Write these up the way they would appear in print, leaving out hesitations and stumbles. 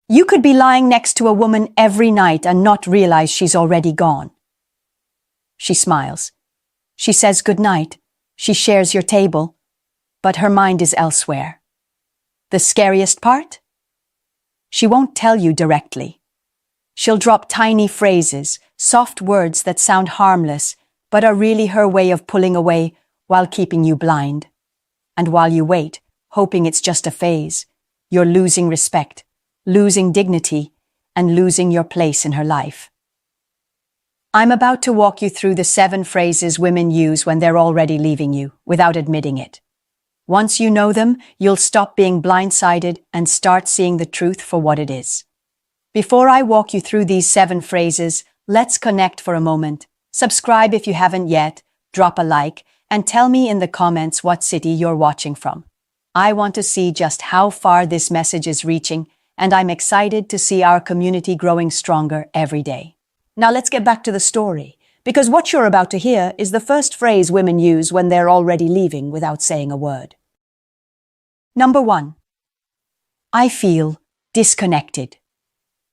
You could be lying next to a woman every night and not realize she's already gone. She smiles. She says goodnight. She shares your table. But her mind is elsewhere. The scariest part? She won't tell you directly. She'll drop tiny phrases, soft words that sound harmless, but are really her way of pulling away while keeping you blind. And while you wait, hoping it's just a phase, you're losing respect, losing dignity, and losing your place in her life. I'm about to walk you through the 7 phrases women use when they're already leaving you, without admitting it. Once you know them, you'll stop being blindsided and start seeing the truth for what it is. Before I walk you through these 7 phrases, let's connect for a moment. Subscribe if you haven't yet, drop a like, and tell me in the comments what city you're watching from. I want to see just how far this message is reaching, and I'm excited to see our community growing stronger every day. Now let's get back to the story, because what you're about to hear is the first phrase women use when they're already leaving without saying a word. Number 1. I feel disconnected.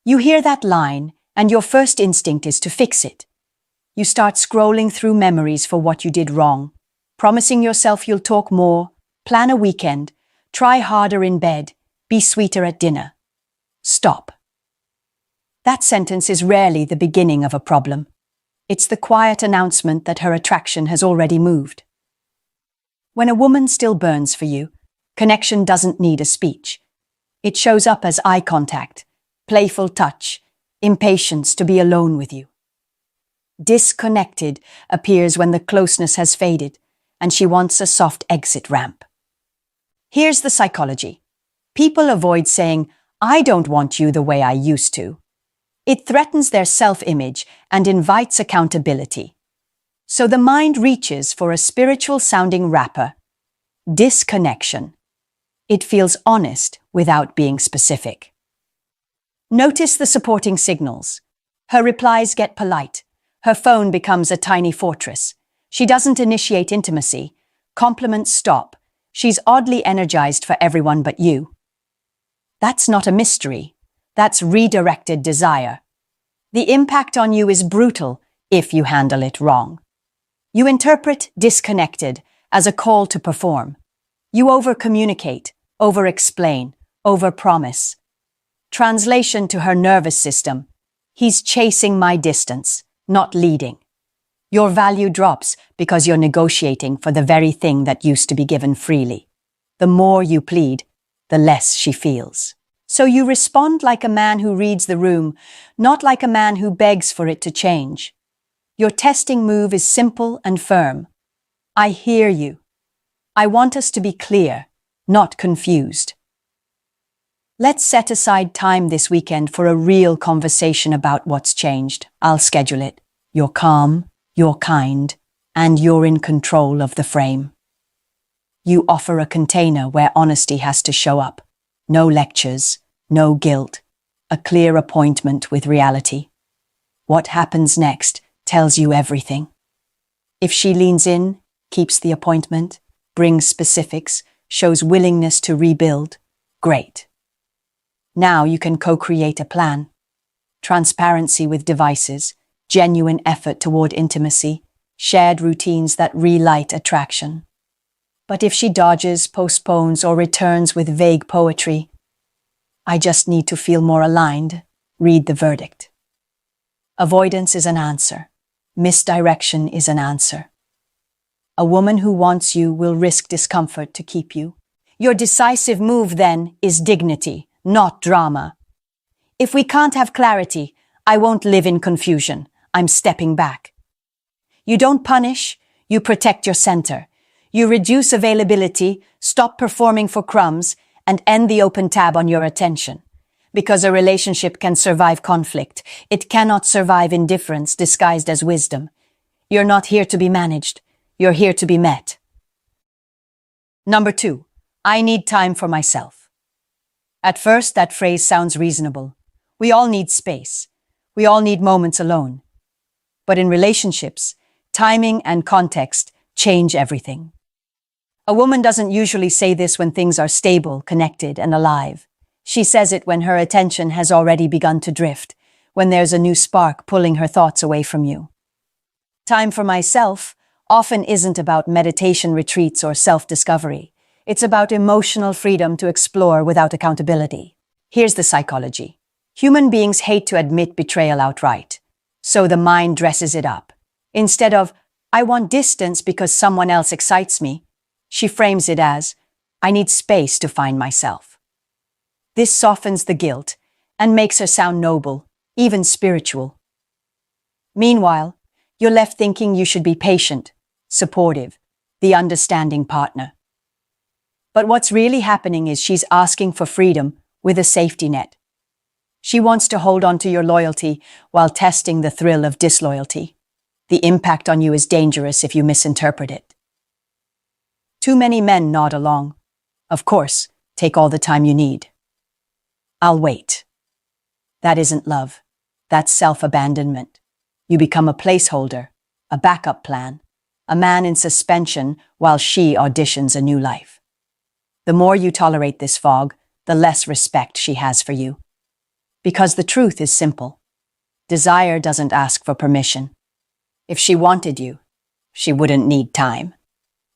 You hear that line, and your first instinct is to fix it. You start scrolling through memories for what you did wrong, promising yourself you'll talk more, plan a weekend, try harder in bed, be sweeter at dinner. Stop. That sentence is rarely the beginning of a problem. It's the quiet announcement that her attraction has already moved. When a woman still burns for you, connection doesn't need a speech. It shows up as eye contact, playful touch, impatience to be alone with you. Disconnected appears when the closeness has faded and she wants a soft exit ramp. Here's the psychology. People avoid saying, "I don't want you the way I used to." It threatens their self-image and invites accountability. So the mind reaches for a spiritual-sounding wrapper. Disconnection. It feels honest without being specific. Notice the supporting signals. Her replies get polite. Her phone becomes a tiny fortress. She doesn't initiate intimacy. Compliments stop. She's oddly energized for everyone but you. That's not a mystery. That's redirected desire. The impact on you is brutal if you handle it wrong. You interpret disconnected as a call to perform. You over-communicate, over-explain, over-promise. Translation to her nervous system: he's chasing my distance, not leading. Your value drops because you're negotiating for the very thing that used to be given freely. The more you plead, the less she feels. So you respond like a man who reads the room, not like a man who begs for it to change. Your testing move is simple and firm. I hear you. I want us to be clear, not confused. Let's set aside time this weekend for a real conversation about what's changed. I'll schedule it. You're calm, you're kind, and you're in control of the frame. You offer a container where honesty has to show up. No lectures, no guilt, a clear appointment with reality. What happens next tells you everything. If she leans in, keeps the appointment, brings specifics, shows willingness to rebuild, great. Now you can co-create a plan. Transparency with devices, genuine effort toward intimacy, shared routines that relight attraction. But if she dodges, postpones, or returns with vague poetry, I just need to feel more aligned, read the verdict. Avoidance is an answer. Misdirection is an answer. A woman who wants you will risk discomfort to keep you. Your decisive move, then, is dignity, not drama. If we can't have clarity, I won't live in confusion. I'm stepping back. You don't punish, you protect your center. You reduce availability, stop performing for crumbs, and end the open tab on your attention. Because a relationship can survive conflict, it cannot survive indifference disguised as wisdom. You're not here to be managed. You're here to be met. Number 2, I need time for myself. At first, that phrase sounds reasonable. We all need space. We all need moments alone. But in relationships, timing and context change everything. A woman doesn't usually say this when things are stable, connected, and alive. She says it when her attention has already begun to drift, when there's a new spark pulling her thoughts away from you. Time for myself often isn't about meditation retreats or self-discovery. It's about emotional freedom to explore without accountability. Here's the psychology. Human beings hate to admit betrayal outright, so the mind dresses it up. Instead of, I want distance because someone else excites me, she frames it as, I need space to find myself. This softens the guilt and makes her sound noble, even spiritual. Meanwhile, you're left thinking you should be patient, supportive, the understanding partner. But what's really happening is she's asking for freedom with a safety net. She wants to hold on to your loyalty while testing the thrill of disloyalty. The impact on you is dangerous if you misinterpret it. Too many men nod along. Of course, take all the time you need. I'll wait. That isn't love. That's self-abandonment. You become a placeholder, a backup plan, a man in suspension while she auditions a new life. The more you tolerate this fog, the less respect she has for you. Because the truth is simple. Desire doesn't ask for permission. If she wanted you, she wouldn't need time.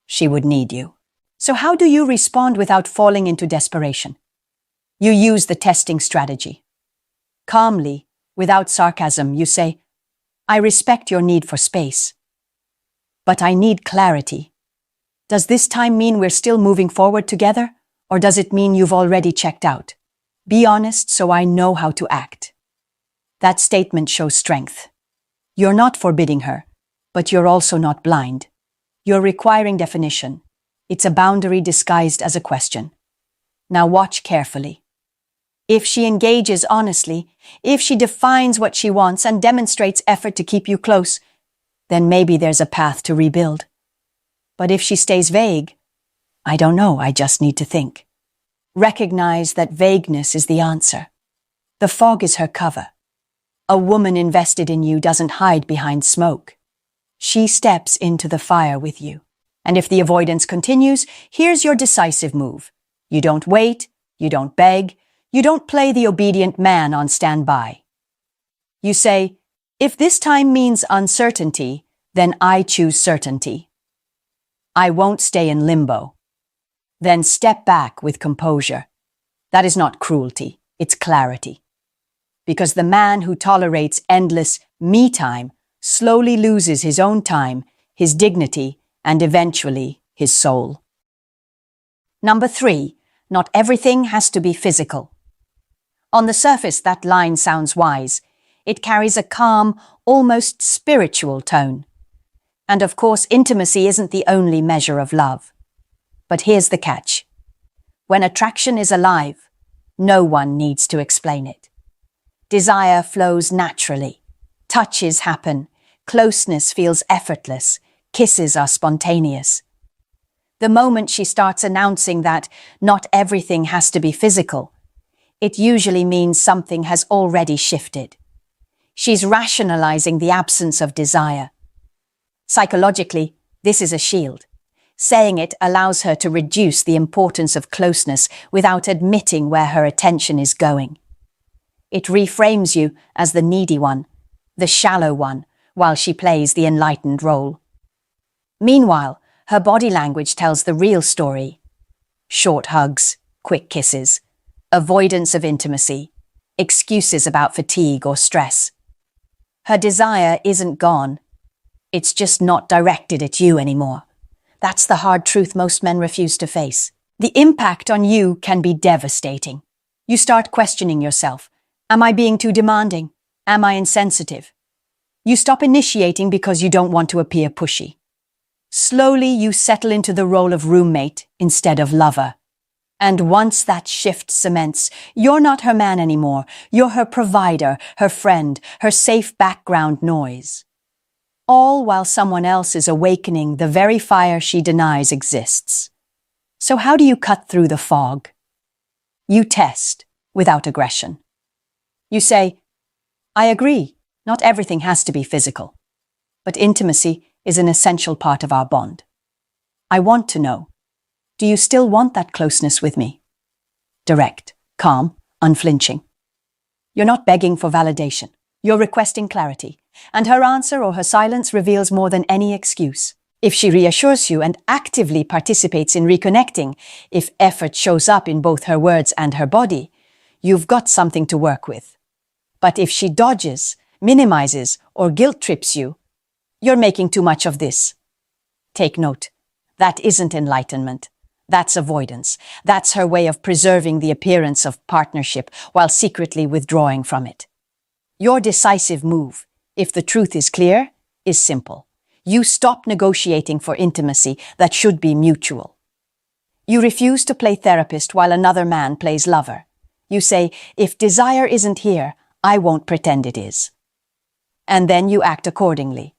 She would need you. So how do you respond without falling into desperation? You use the testing strategy. Calmly, without sarcasm, you say, I respect your need for space. But I need clarity. Does this time mean we're still moving forward together, or does it mean you've already checked out? Be honest so I know how to act. That statement shows strength. You're not forbidding her, but you're also not blind. You're requiring definition. It's a boundary disguised as a question. Now watch carefully. If she engages honestly, if she defines what she wants and demonstrates effort to keep you close, then maybe there's a path to rebuild. But if she stays vague, I don't know, I just need to think. Recognize that vagueness is the answer. The fog is her cover. A woman invested in you doesn't hide behind smoke. She steps into the fire with you. And if the avoidance continues, here's your decisive move. You don't wait, you don't beg, you don't play the obedient man on standby. You say, if this time means uncertainty, then I choose certainty. I won't stay in limbo. Then step back with composure. That is not cruelty, it's clarity. Because the man who tolerates endless me time slowly loses his own time, his dignity, and eventually his soul. Number 3, not everything has to be physical. On the surface, that line sounds wise. It carries a calm, almost spiritual tone. And of course, intimacy isn't the only measure of love. But here's the catch. When attraction is alive, no one needs to explain it. Desire flows naturally. Touches happen. Closeness feels effortless. Kisses are spontaneous. The moment she starts announcing that not everything has to be physical, it usually means something has already shifted. She's rationalizing the absence of desire. Psychologically, this is a shield. Saying it allows her to reduce the importance of closeness without admitting where her attention is going. It reframes you as the needy one, the shallow one, while she plays the enlightened role. Meanwhile, her body language tells the real story. Short hugs, quick kisses, avoidance of intimacy, excuses about fatigue or stress. Her desire isn't gone. It's just not directed at you anymore. That's the hard truth most men refuse to face. The impact on you can be devastating. You start questioning yourself. Am I being too demanding? Am I insensitive? You stop initiating because you don't want to appear pushy. Slowly, you settle into the role of roommate instead of lover. And once that shift cements, you're not her man anymore. You're her provider, her friend, her safe background noise. All while someone else is awakening the very fire she denies exists. So how do you cut through the fog? You test without aggression. You say, I agree, not everything has to be physical, but intimacy is an essential part of our bond. I want to know, do you still want that closeness with me? Direct, calm, unflinching. You're not begging for validation. You're requesting clarity. And her answer or her silence reveals more than any excuse. If she reassures you and actively participates in reconnecting, if effort shows up in both her words and her body, you've got something to work with. But if she dodges, minimizes, or guilt trips you, you're making too much of this. Take note. That isn't enlightenment. That's avoidance. That's her way of preserving the appearance of partnership while secretly withdrawing from it. Your decisive move, if the truth is clear, is simple. You stop negotiating for intimacy that should be mutual. You refuse to play therapist while another man plays lover. You say, if desire isn't here, I won't pretend it is. And then you act accordingly,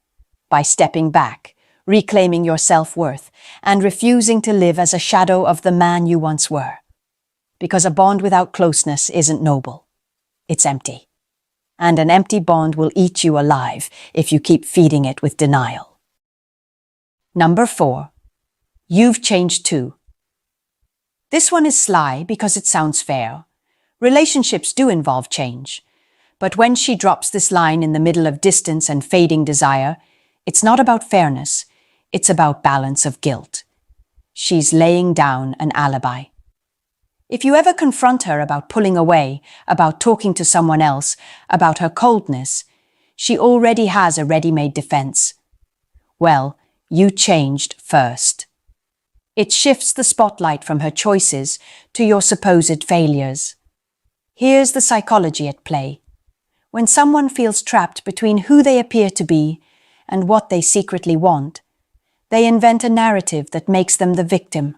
by stepping back, reclaiming your self-worth, and refusing to live as a shadow of the man you once were. Because a bond without closeness isn't noble. It's empty. And an empty bond will eat you alive if you keep feeding it with denial. Number 4. You've changed too. This one is sly because it sounds fair. Relationships do involve change. But when she drops this line in the middle of distance and fading desire, it's not about fairness, it's about balance of guilt. She's laying down an alibi. If you ever confront her about pulling away, about talking to someone else, about her coldness, she already has a ready-made defense. Well, you changed first. It shifts the spotlight from her choices to your supposed failures. Here's the psychology at play. When someone feels trapped between who they appear to be and what they secretly want, they invent a narrative that makes them the victim.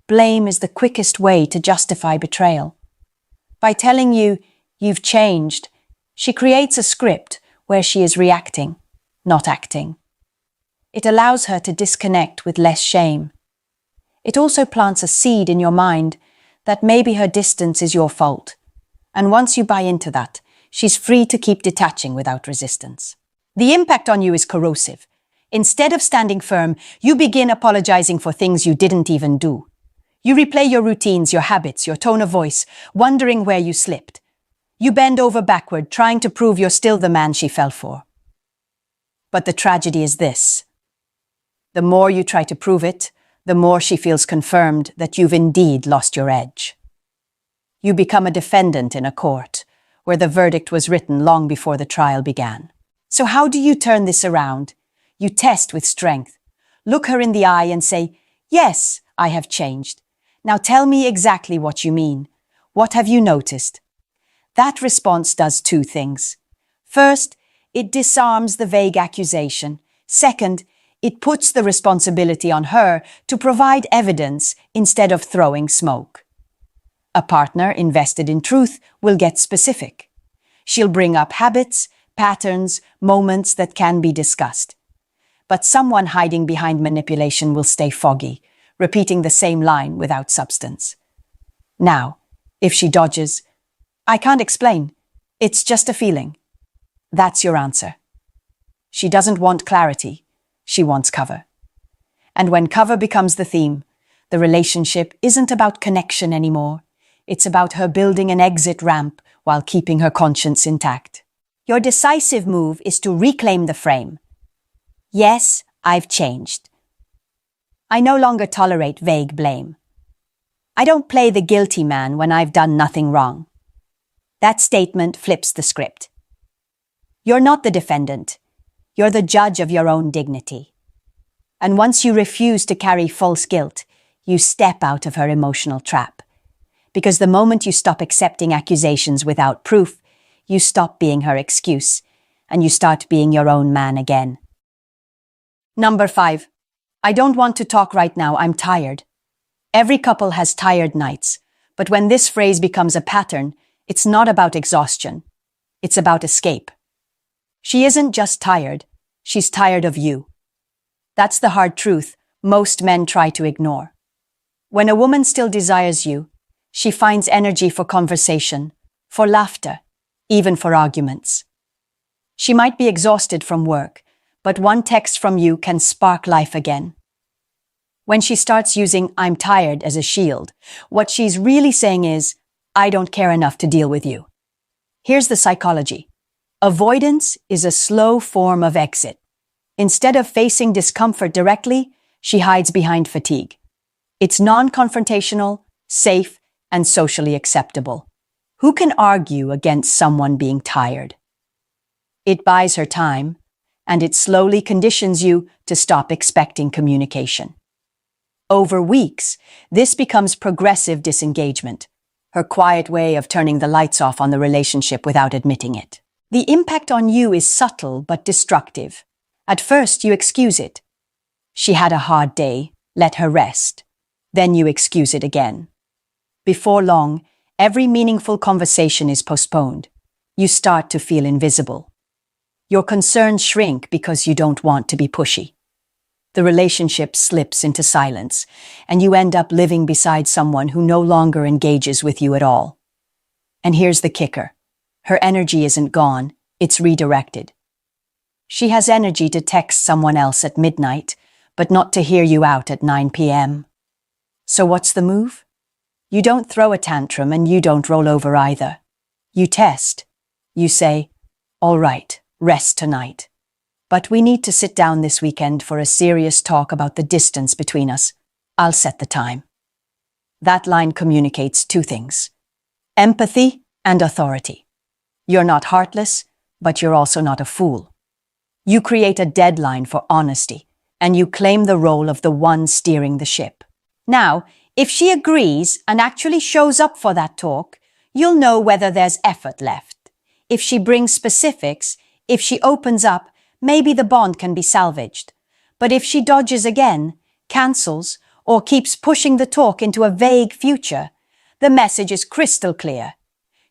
Blame is the quickest way to justify betrayal. By telling you, you've changed, she creates a script where she is reacting, not acting. It allows her to disconnect with less shame. It also plants a seed in your mind that maybe her distance is your fault. And once you buy into that, she's free to keep detaching without resistance. The impact on you is corrosive. Instead of standing firm, you begin apologizing for things you didn't even do. You replay your routines, your habits, your tone of voice, wondering where you slipped. You bend over backward, trying to prove you're still the man she fell for. But the tragedy is this. The more you try to prove it, the more she feels confirmed that you've indeed lost your edge. You become a defendant in a court, where the verdict was written long before the trial began. So how do you turn this around? You test with strength. Look her in the eye and say, yes, I have changed. Now tell me exactly what you mean. What have you noticed? That response does two things. First, it disarms the vague accusation. Second, it puts the responsibility on her to provide evidence instead of throwing smoke. A partner invested in truth will get specific. She'll bring up habits, patterns, moments that can be discussed. But someone hiding behind manipulation will stay foggy, repeating the same line without substance. Now, if she dodges, I can't explain. It's just a feeling. That's your answer. She doesn't want clarity. She wants cover. And when cover becomes the theme, the relationship isn't about connection anymore. It's about her building an exit ramp while keeping her conscience intact. Your decisive move is to reclaim the frame. Yes, I've changed. I no longer tolerate vague blame. I don't play the guilty man when I've done nothing wrong. That statement flips the script. You're not the defendant. You're the judge of your own dignity. And once you refuse to carry false guilt, you step out of her emotional trap. Because the moment you stop accepting accusations without proof, you stop being her excuse, and you start being your own man again. Number 5. I don't want to talk right now, I'm tired. Every couple has tired nights, but when this phrase becomes a pattern, it's not about exhaustion. It's about escape. She isn't just tired, she's tired of you. That's the hard truth most men try to ignore. When a woman still desires you, she finds energy for conversation, for laughter, even for arguments. She might be exhausted from work, but one text from you can spark life again. When she starts using "I'm tired" as a shield, what she's really saying is, I don't care enough to deal with you. Here's the psychology. Avoidance is a slow form of exit. Instead of facing discomfort directly, she hides behind fatigue. It's non-confrontational, safe, and socially acceptable. Who can argue against someone being tired? It buys her time, and it slowly conditions you to stop expecting communication. Over weeks, this becomes progressive disengagement, her quiet way of turning the lights off on the relationship without admitting it. The impact on you is subtle but destructive. At first, you excuse it. She had a hard day, let her rest. Then you excuse it again. Before long, every meaningful conversation is postponed. You start to feel invisible. Your concerns shrink because you don't want to be pushy. The relationship slips into silence, and you end up living beside someone who no longer engages with you at all. And here's the kicker. Her energy isn't gone, it's redirected. She has energy to text someone else at midnight, but not to hear you out at 9 p.m. So what's the move? You don't throw a tantrum and you don't roll over either. You test. You say, "All right, rest tonight. But we need to sit down this weekend for a serious talk about the distance between us. I'll set the time." That line communicates two things: empathy and authority. You're not heartless, but you're also not a fool. You create a deadline for honesty, and you claim the role of the one steering the ship. Now, if she agrees and actually shows up for that talk, you'll know whether there's effort left. If she brings specifics, if she opens up, maybe the bond can be salvaged. But if she dodges again, cancels, or keeps pushing the talk into a vague future, the message is crystal clear.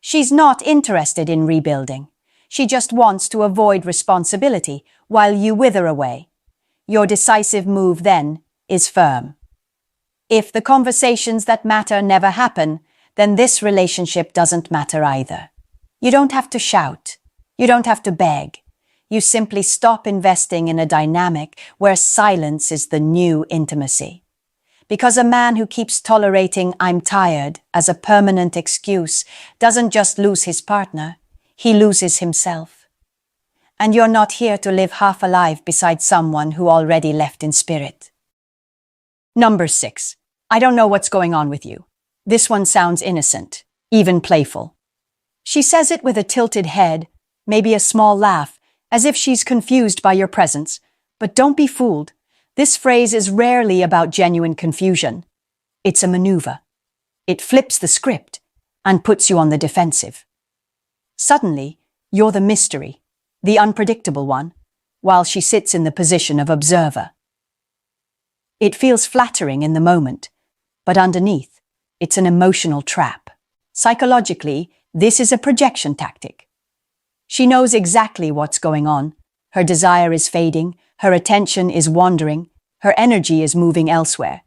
She's not interested in rebuilding. She just wants to avoid responsibility while you wither away. Your decisive move then is firm. If the conversations that matter never happen, then this relationship doesn't matter either. You don't have to shout. You don't have to beg. You simply stop investing in a dynamic where silence is the new intimacy. Because a man who keeps tolerating "I'm tired" as a permanent excuse doesn't just lose his partner, he loses himself. And you're not here to live half alive beside someone who already left in spirit. Number 6. I don't know what's going on with you. This one sounds innocent, even playful. She says it with a tilted head, maybe a small laugh, as if she's confused by your presence. But don't be fooled. This phrase is rarely about genuine confusion. It's a maneuver. It flips the script and puts you on the defensive. Suddenly, you're the mystery, the unpredictable one, while she sits in the position of observer. It feels flattering in the moment, but underneath, it's an emotional trap. Psychologically, this is a projection tactic. She knows exactly what's going on. Her desire is fading, her attention is wandering, her energy is moving elsewhere.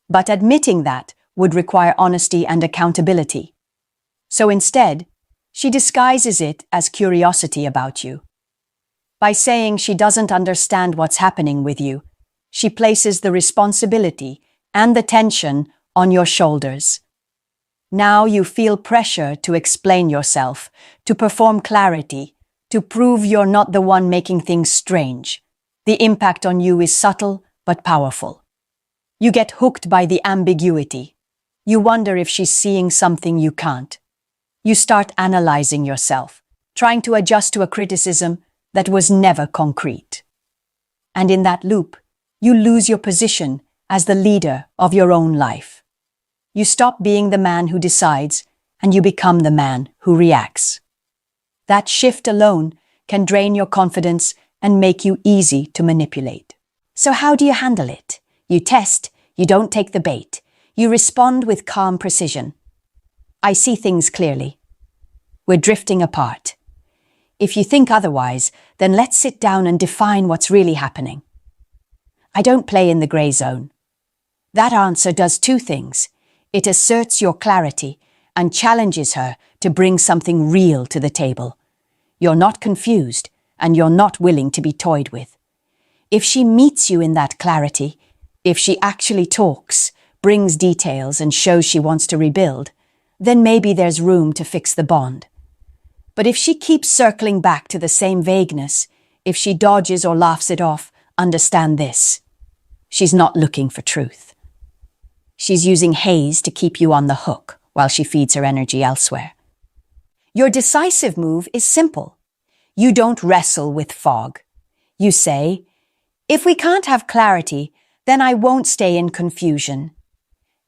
But admitting that would require honesty and accountability. So instead, she disguises it as curiosity about you. By saying she doesn't understand what's happening with you, she places the responsibility and the tension on your shoulders. Now you feel pressure to explain yourself, to perform clarity, to prove you're not the one making things strange. The impact on you is subtle but powerful. You get hooked by the ambiguity. You wonder if she's seeing something you can't. You start analyzing yourself, trying to adjust to a criticism that was never concrete. And in that loop, you lose your position as the leader of your own life. You stop being the man who decides, and you become the man who reacts. That shift alone can drain your confidence and make you easy to manipulate. So how do you handle it? You test, you don't take the bait. You respond with calm precision. I see things clearly. We're drifting apart. If you think otherwise, then let's sit down and define what's really happening. I don't play in the gray zone. That answer does two things. It asserts your clarity and challenges her to bring something real to the table. You're not confused, and you're not willing to be toyed with. If she meets you in that clarity, if she actually talks, brings details, and shows she wants to rebuild, then maybe there's room to fix the bond. But if she keeps circling back to the same vagueness, if she dodges or laughs it off, understand this: she's not looking for truth. She's using haze to keep you on the hook while she feeds her energy elsewhere. Your decisive move is simple. You don't wrestle with fog. You say, if we can't have clarity, then I won't stay in confusion.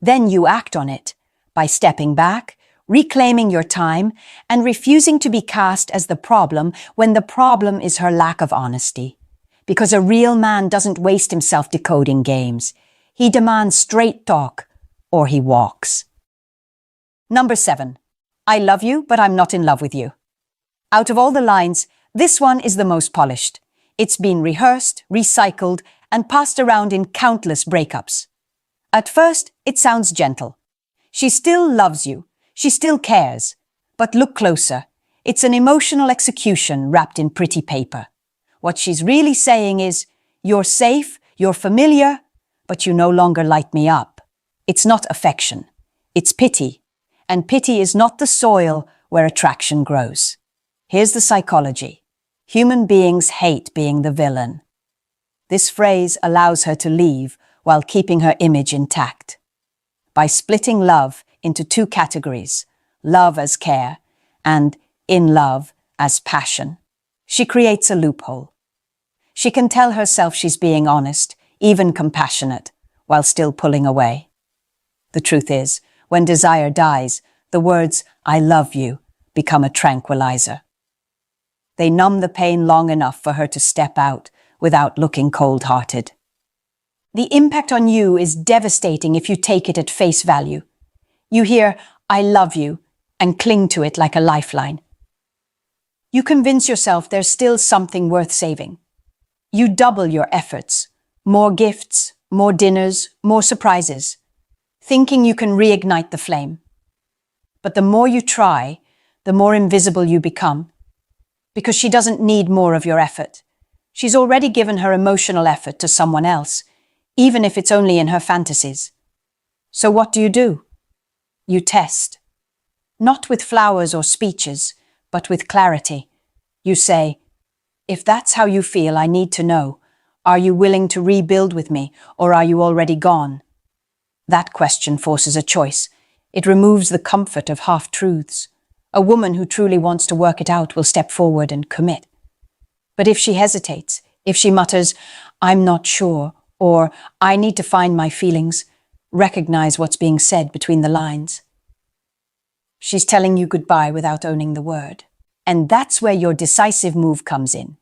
Then you act on it by stepping back, reclaiming your time, and refusing to be cast as the problem when the problem is her lack of honesty. Because a real man doesn't waste himself decoding games. He demands straight talk, or he walks. Number 7. I love you, but I'm not in love with you. Out of all the lines, this one is the most polished. It's been rehearsed, recycled, and passed around in countless breakups. At first, it sounds gentle. She still loves you. She still cares. But look closer. It's an emotional execution wrapped in pretty paper. What she's really saying is, you're safe, you're familiar, but you no longer light me up. It's not affection. It's pity. And pity is not the soil where attraction grows. Here's the psychology. Human beings hate being the villain. This phrase allows her to leave while keeping her image intact. By splitting love into two categories, love as care and in love as passion, she creates a loophole. She can tell herself she's being honest, even compassionate, while still pulling away. The truth is, when desire dies, the words, I love you, become a tranquilizer. They numb the pain long enough for her to step out without looking cold-hearted. The impact on you is devastating if you take it at face value. You hear, I love you, and cling to it like a lifeline. You convince yourself there's still something worth saving. You double your efforts. More gifts, more dinners, more surprises, thinking you can reignite the flame. But the more you try, the more invisible you become. Because she doesn't need more of your effort. She's already given her emotional effort to someone else, even if it's only in her fantasies. So what do? You test. Not with flowers or speeches, but with clarity. You say, if that's how you feel, I need to know. Are you willing to rebuild with me, or are you already gone? That question forces a choice. It removes the comfort of half-truths. A woman who truly wants to work it out will step forward and commit. But if she hesitates, if she mutters, I'm not sure, or I need to find my feelings, recognize what's being said between the lines. She's telling you goodbye without owning the word. And that's where your decisive move comes in.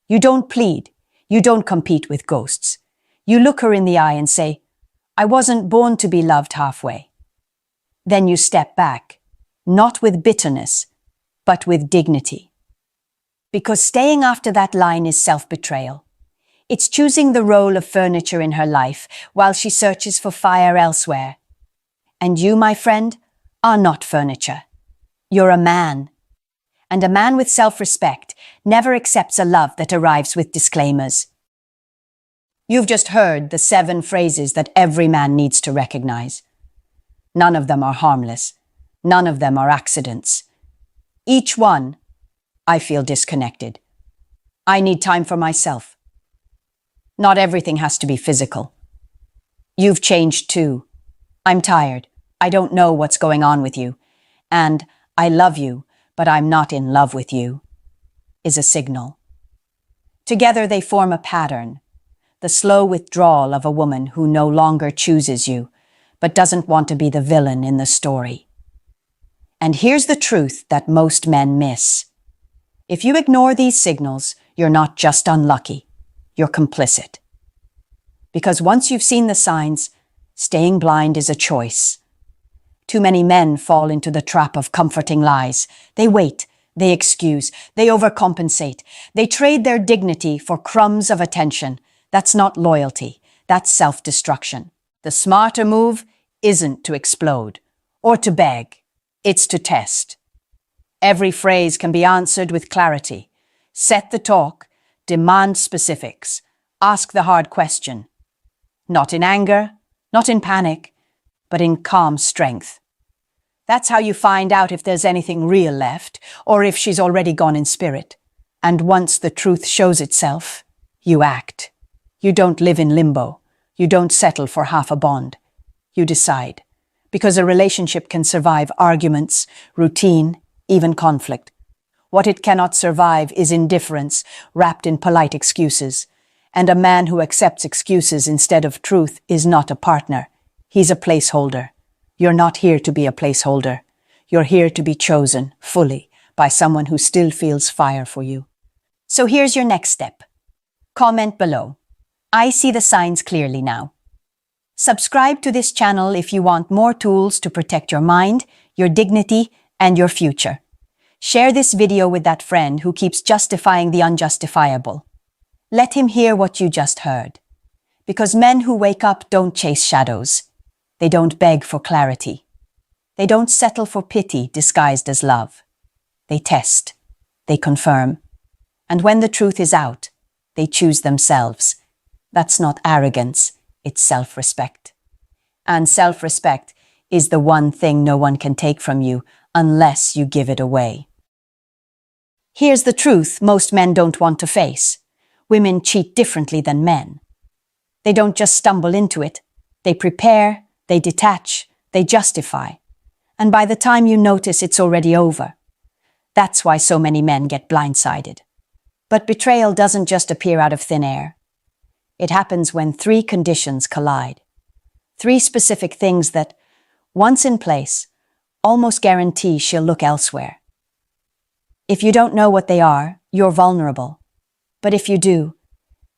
You don't plead. You don't compete with ghosts. You look her in the eye and say, I wasn't born to be loved halfway. Then you step back, not with bitterness, but with dignity. Because staying after that line is self-betrayal. It's choosing the role of furniture in her life while she searches for fire elsewhere. And you, my friend, are not furniture. You're a man. And a man with self-respect never accepts a love that arrives with disclaimers. You've just heard the 7 phrases that every man needs to recognize. None of them are harmless. None of them are accidents. Each one, I feel disconnected. I need time for myself. Not everything has to be physical. You've changed too. I'm tired. I don't know what's going on with you. And I love you, but I'm not in love with you, is a signal. Together they form a pattern, the slow withdrawal of a woman who no longer chooses you, but doesn't want to be the villain in the story. And here's the truth that most men miss. If you ignore these signals, you're not just unlucky, you're complicit. Because once you've seen the signs, staying blind is a choice. Too many men fall into the trap of comforting lies. They wait, they excuse, they overcompensate. They trade their dignity for crumbs of attention. That's not loyalty, that's self-destruction. The smarter move isn't to explode or to beg, it's to test. Every phrase can be answered with clarity. Set the talk, demand specifics, ask the hard question. Not in anger, not in panic, but in calm strength. That's how you find out if there's anything real left, or if she's already gone in spirit. And once the truth shows itself, you act. You don't live in limbo. You don't settle for half a bond. You decide. Because a relationship can survive arguments, routine, even conflict. What it cannot survive is indifference, wrapped in polite excuses. And a man who accepts excuses instead of truth is not a partner. He's a placeholder. You're not here to be a placeholder. You're here to be chosen, fully, by someone who still feels fire for you. So here's your next step. Comment below. I see the signs clearly now. Subscribe to this channel if you want more tools to protect your mind, your dignity, and your future. Share this video with that friend who keeps justifying the unjustifiable. Let him hear what you just heard. Because men who wake up don't chase shadows. They don't beg for clarity. They don't settle for pity disguised as love. They test. They confirm. And when the truth is out, they choose themselves. That's not arrogance, it's self-respect. And self-respect is the one thing no one can take from you unless you give it away. Here's the truth most men don't want to face. Women cheat differently than men. They don't just stumble into it. They prepare, they detach, they justify. And by the time you notice, it's already over. That's why so many men get blindsided. But betrayal doesn't just appear out of thin air. It happens when 3 conditions collide. 3 specific things that, once in place, almost guarantee she'll look elsewhere. If you don't know what they are, you're vulnerable. But if you do,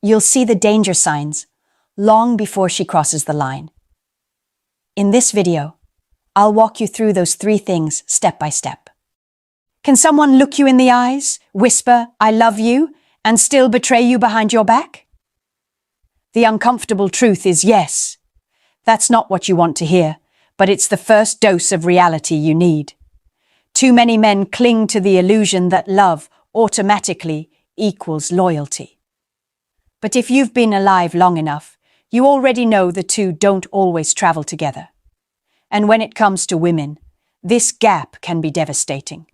you'll see the danger signs long before she crosses the line. In this video, I'll walk you through those 3 things step by step. Can someone look you in the eyes, whisper, "I love you," and still betray you behind your back? The uncomfortable truth is yes. That's not what you want to hear, but it's the first dose of reality you need. Too many men cling to the illusion that love automatically equals loyalty. But if you've been alive long enough, you already know the two don't always travel together. And when it comes to women, this gap can be devastating.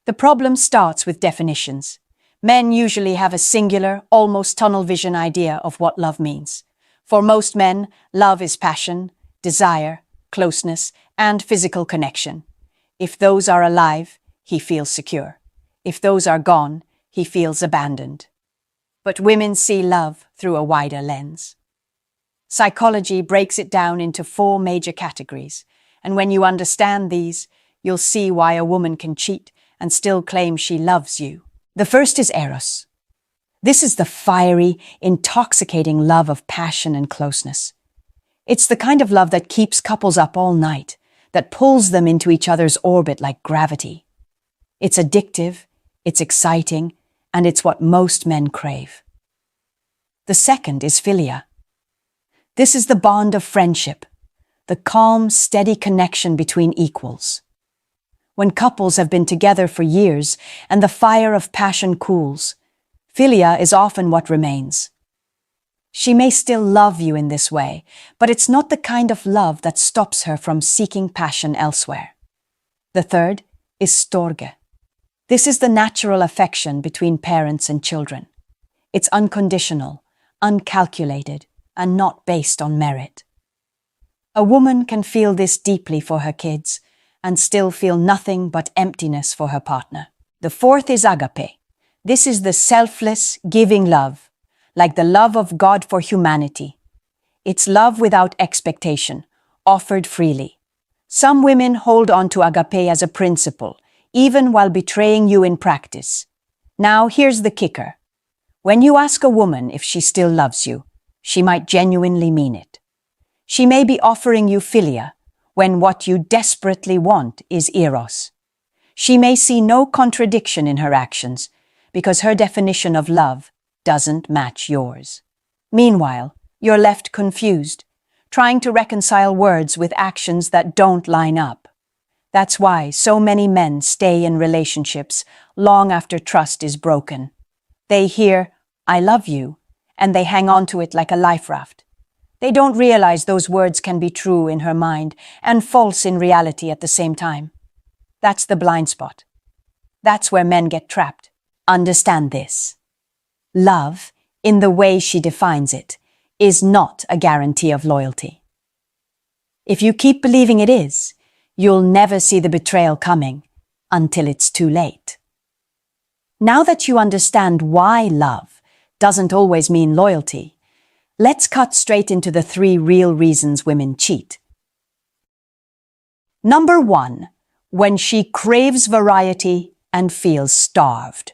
The problem starts with definitions. Men usually have a singular, almost tunnel vision idea of what love means. For most men, love is passion, desire, closeness, and physical connection. If those are alive, he feels secure. If those are gone, he feels abandoned. But women see love through a wider lens. Psychology breaks it down into 4 major categories, and when you understand these, you'll see why a woman can cheat and still claim she loves you. The first is eros. This is the fiery, intoxicating love of passion and closeness. It's the kind of love that keeps couples up all night, that pulls them into each other's orbit like gravity. It's addictive, it's exciting, and it's what most men crave. The second is philia. This is the bond of friendship, the calm, steady connection between equals. When couples have been together for years and the fire of passion cools, philia is often what remains. She may still love you in this way, but it's not the kind of love that stops her from seeking passion elsewhere. The third is storge. This is the natural affection between parents and children. It's unconditional, uncalculated, and not based on merit. A woman can feel this deeply for her kids and still feel nothing but emptiness for her partner. The fourth is agape. This is the selfless, giving love, like the love of God for humanity. It's love without expectation, offered freely. Some women hold on to agape as a principle, even while betraying you in practice. Now, here's the kicker. When you ask a woman if she still loves you, she might genuinely mean it. She may be offering you philia, when what you desperately want is eros. She may see no contradiction in her actions, because her definition of love doesn't match yours. Meanwhile, you're left confused, trying to reconcile words with actions that don't line up. That's why so many men stay in relationships long after trust is broken. They hear, "I love you," and they hang on to it like a life raft. They don't realize those words can be true in her mind and false in reality at the same time. That's the blind spot. That's where men get trapped. Understand this. Love, in the way she defines it, is not a guarantee of loyalty. If you keep believing it is, you'll never see the betrayal coming until it's too late. Now that you understand why love doesn't always mean loyalty, let's cut straight into the 3 real reasons women cheat. Number 1, when she craves variety and feels starved.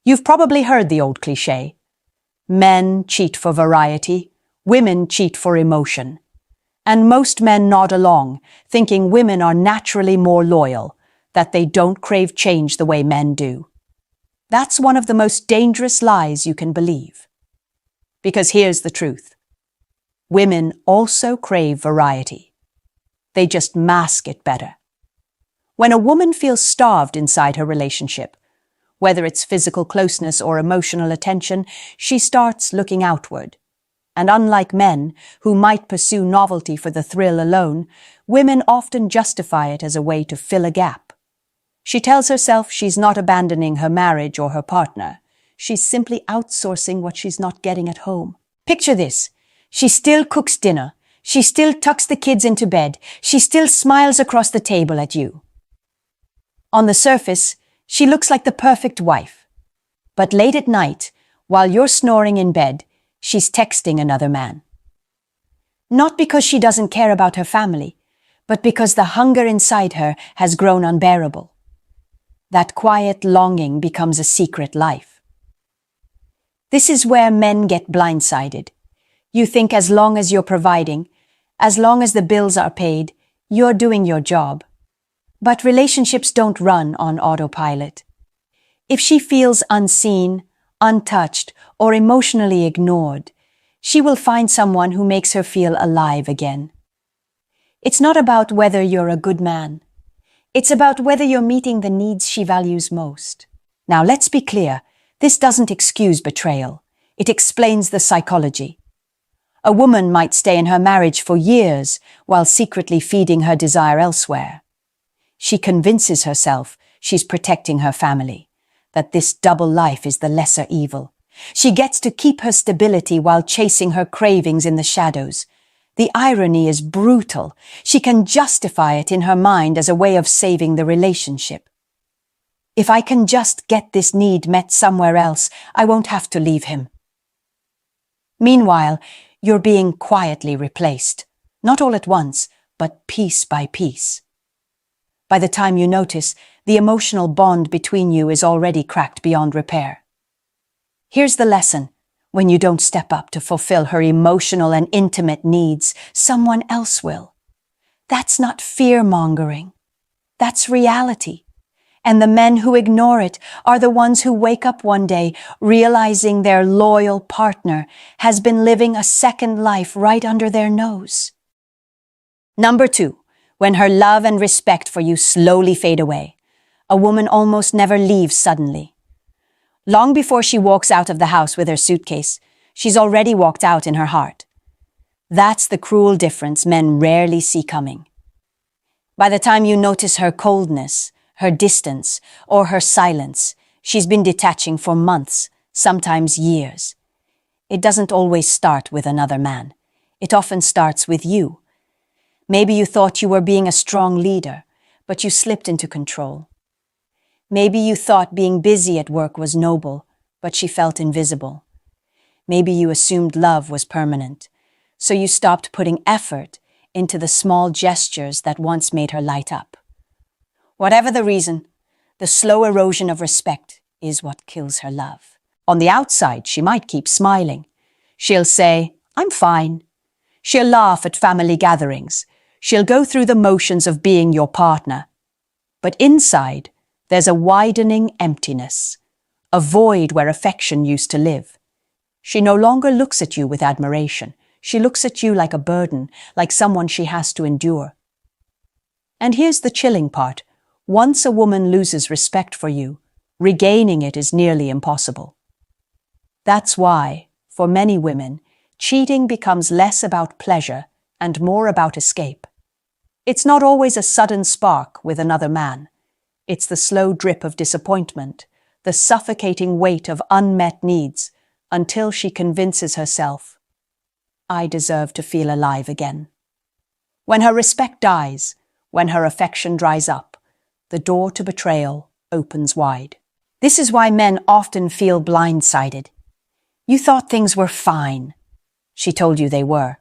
You've probably heard the old cliché. Men cheat for variety, women cheat for emotion. And most men nod along, thinking women are naturally more loyal, that they don't crave change the way men do. That's one of the most dangerous lies you can believe. Because here's the truth. Women also crave variety. They just mask it better. When a woman feels starved inside her relationship, whether it's physical closeness or emotional attention, she starts looking outward. And unlike men, who might pursue novelty for the thrill alone, women often justify it as a way to fill a gap. She tells herself she's not abandoning her marriage or her partner. She's simply outsourcing what she's not getting at home. Picture this. She still cooks dinner. She still tucks the kids into bed. She still smiles across the table at you. On the surface, she looks like the perfect wife. But late at night, while you're snoring in bed, she's texting another man. Not because she doesn't care about her family, but because the hunger inside her has grown unbearable. That quiet longing becomes a secret life. This is where men get blindsided. You think as long as you're providing, as long as the bills are paid, you're doing your job. But relationships don't run on autopilot. If she feels unseen, untouched, or emotionally ignored, she will find someone who makes her feel alive again. It's not about whether you're a good man. It's about whether you're meeting the needs she values most. Now, let's be clear. This doesn't excuse betrayal. It explains the psychology. A woman might stay in her marriage for years while secretly feeding her desire elsewhere. She convinces herself she's protecting her family, that this double life is the lesser evil. She gets to keep her stability while chasing her cravings in the shadows. The irony is brutal. She can justify it in her mind as a way of saving the relationship. If I can just get this need met somewhere else, I won't have to leave him. Meanwhile, you're being quietly replaced, not all at once, but piece by piece. By the time you notice, the emotional bond between you is already cracked beyond repair. Here's the lesson. When you don't step up to fulfill her emotional and intimate needs, someone else will. That's not fear-mongering. That's reality. And the men who ignore it are the ones who wake up one day realizing their loyal partner has been living a second life right under their nose. Number 2. When her love and respect for you slowly fade away. A woman almost never leaves suddenly. Long before she walks out of the house with her suitcase, she's already walked out in her heart. That's the cruel difference men rarely see coming. By the time you notice her coldness, her distance, or her silence, she's been detaching for months, sometimes years. It doesn't always start with another man. It often starts with you. Maybe you thought you were being a strong leader, but you slipped into control. Maybe you thought being busy at work was noble, but she felt invisible. Maybe you assumed love was permanent, so you stopped putting effort into the small gestures that once made her light up. Whatever the reason, the slow erosion of respect is what kills her love. On the outside, she might keep smiling. She'll say, "I'm fine." She'll laugh at family gatherings. She'll go through the motions of being your partner. But inside, there's a widening emptiness, a void where affection used to live. She no longer looks at you with admiration. She looks at you like a burden, like someone she has to endure. And here's the chilling part. Once a woman loses respect for you, regaining it is nearly impossible. That's why, for many women, cheating becomes less about pleasure and more about escape. It's not always a sudden spark with another man. It's the slow drip of disappointment, the suffocating weight of unmet needs, until she convinces herself, I deserve to feel alive again. When her respect dies, when her affection dries up, the door to betrayal opens wide. This is why men often feel blindsided. You thought things were fine. She told you they were.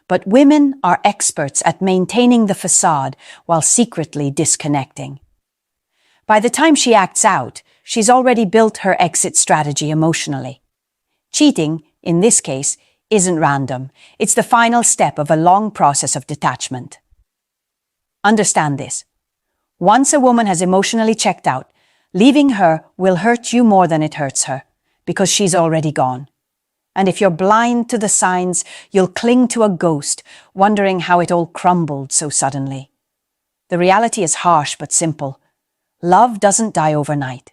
But women are experts at maintaining the facade while secretly disconnecting. By the time she acts out, she's already built her exit strategy emotionally. Cheating, in this case, isn't random. It's the final step of a long process of detachment. Understand this. Once a woman has emotionally checked out, leaving her will hurt you more than it hurts her, because she's already gone. And if you're blind to the signs, you'll cling to a ghost, wondering how it all crumbled so suddenly. The reality is harsh but simple. Love doesn't die overnight.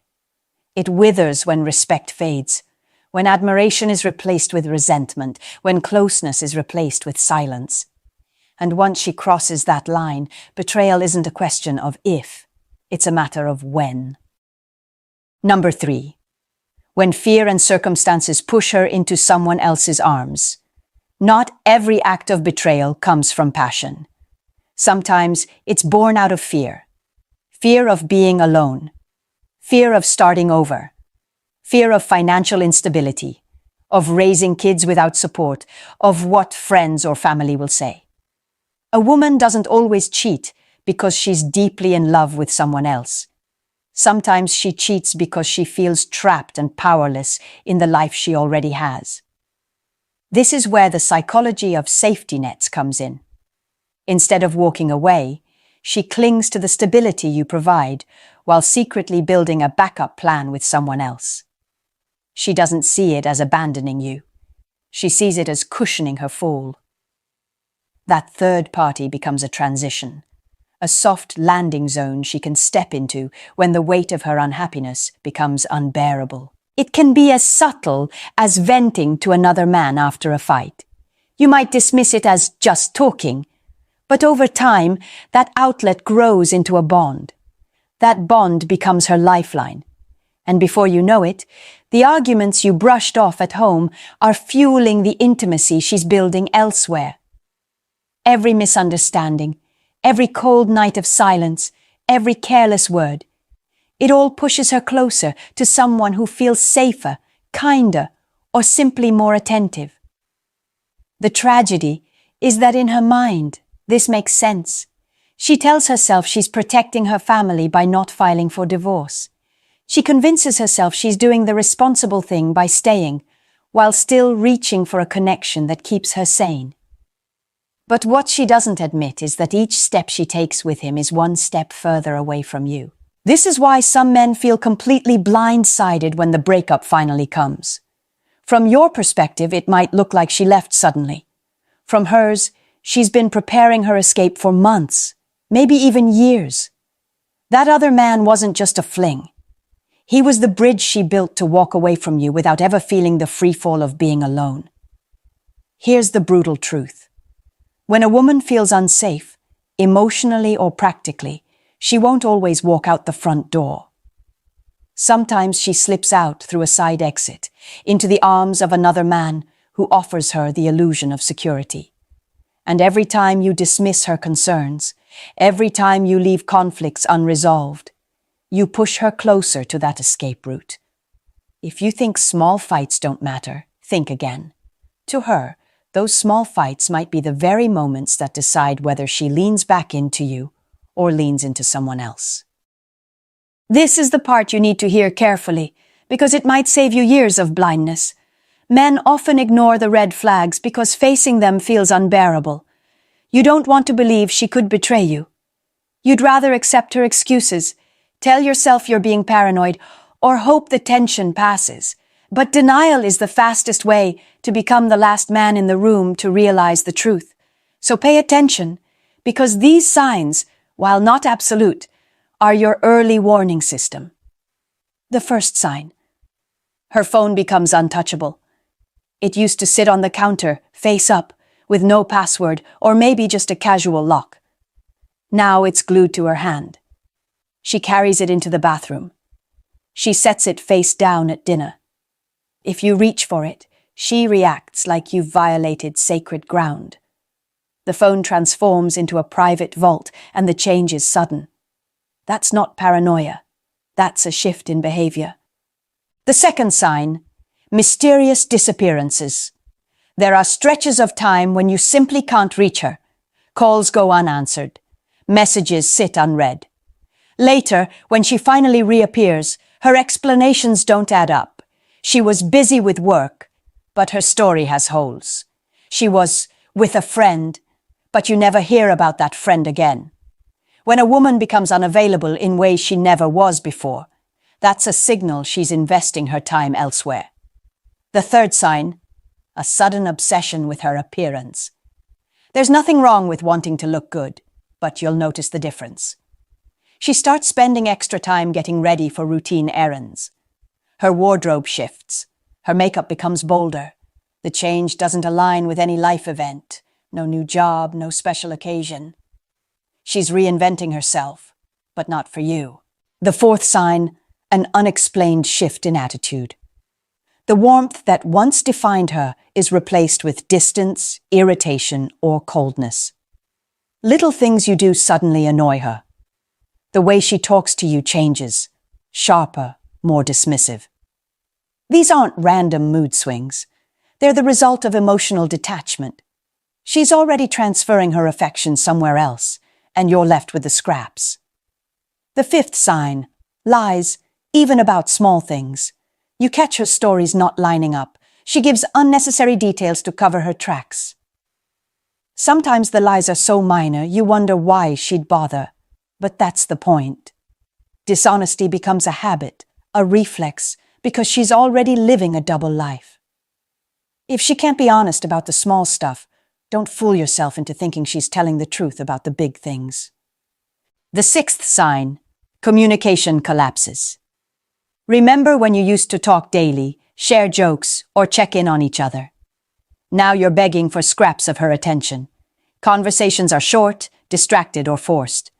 It withers when respect fades, when admiration is replaced with resentment, when closeness is replaced with silence. And once she crosses that line, betrayal isn't a question of if, it's a matter of when. Number 3. When fear and circumstances push her into someone else's arms. Not every act of betrayal comes from passion. Sometimes it's born out of fear. Fear of being alone. Fear of starting over. Fear of financial instability. Of raising kids without support. Of what friends or family will say. A woman doesn't always cheat because she's deeply in love with someone else. Sometimes she cheats because she feels trapped and powerless in the life she already has. This is where the psychology of safety nets comes in. Instead of walking away, she clings to the stability you provide while secretly building a backup plan with someone else. She doesn't see it as abandoning you. She sees it as cushioning her fall. That third party becomes a transition, a soft landing zone she can step into when the weight of her unhappiness becomes unbearable. It can be as subtle as venting to another man after a fight. You might dismiss it as just talking, but over time, that outlet grows into a bond. That bond becomes her lifeline. And before you know it, the arguments you brushed off at home are fueling the intimacy she's building elsewhere. Every misunderstanding, every cold night of silence, every careless word, it all pushes her closer to someone who feels safer, kinder, or simply more attentive. The tragedy is that in her mind, this makes sense. She tells herself she's protecting her family by not filing for divorce. She convinces herself she's doing the responsible thing by staying, while still reaching for a connection that keeps her sane. But what she doesn't admit is that each step she takes with him is one step further away from you. This is why some men feel completely blindsided when the breakup finally comes. From your perspective, it might look like she left suddenly. From hers, she's been preparing her escape for months, maybe even years. That other man wasn't just a fling. He was the bridge she built to walk away from you without ever feeling the freefall of being alone. Here's the brutal truth. When a woman feels unsafe, emotionally or practically, she won't always walk out the front door. Sometimes she slips out through a side exit, into the arms of another man who offers her the illusion of security. And every time you dismiss her concerns, every time you leave conflicts unresolved, you push her closer to that escape route. If you think small fights don't matter, think again. To her, those small fights might be the very moments that decide whether she leans back into you or leans into someone else. This is the part you need to hear carefully, because it might save you years of blindness. Men often ignore the red flags because facing them feels unbearable. You don't want to believe she could betray you. You'd rather accept her excuses, tell yourself you're being paranoid, or hope the tension passes. But denial is the fastest way to become the last man in the room to realize the truth. So pay attention, because these signs, while not absolute, are your early warning system. The first sign. Her phone becomes untouchable. It used to sit on the counter, face up, with no password or maybe just a casual lock. Now it's glued to her hand. She carries it into the bathroom. She sets it face down at dinner. If you reach for it, she reacts like you've violated sacred ground. The phone transforms into a private vault and the change is sudden. That's not paranoia. That's a shift in behavior. The second sign, mysterious disappearances. There are stretches of time when you simply can't reach her. Calls go unanswered. Messages sit unread. Later, when she finally reappears, her explanations don't add up. She was busy with work, but her story has holes. She was with a friend, but you never hear about that friend again. When a woman becomes unavailable in ways she never was before, that's a signal she's investing her time elsewhere. The third sign, a sudden obsession with her appearance. There's nothing wrong with wanting to look good, but you'll notice the difference. She starts spending extra time getting ready for routine errands. Her wardrobe shifts. Her makeup becomes bolder. The change doesn't align with any life event. No new job, no special occasion. She's reinventing herself, but not for you. The fourth sign, an unexplained shift in attitude. The warmth that once defined her is replaced with distance, irritation, or coldness. Little things you do suddenly annoy her. The way she talks to you changes, sharper, more dismissive. These aren't random mood swings. They're the result of emotional detachment. She's already transferring her affection somewhere else, and you're left with the scraps. The fifth sign, lies, even about small things. You catch her stories not lining up. She gives unnecessary details to cover her tracks. Sometimes the lies are so minor you wonder why she'd bother. But that's the point. Dishonesty becomes a habit, a reflex, because she's already living a double life. If she can't be honest about the small stuff, don't fool yourself into thinking she's telling the truth about the big things. The sixth sign, communication collapses. Remember when you used to talk daily, share jokes, or check in on each other? Now you're begging for scraps of her attention. Conversations are short, distracted, or forced.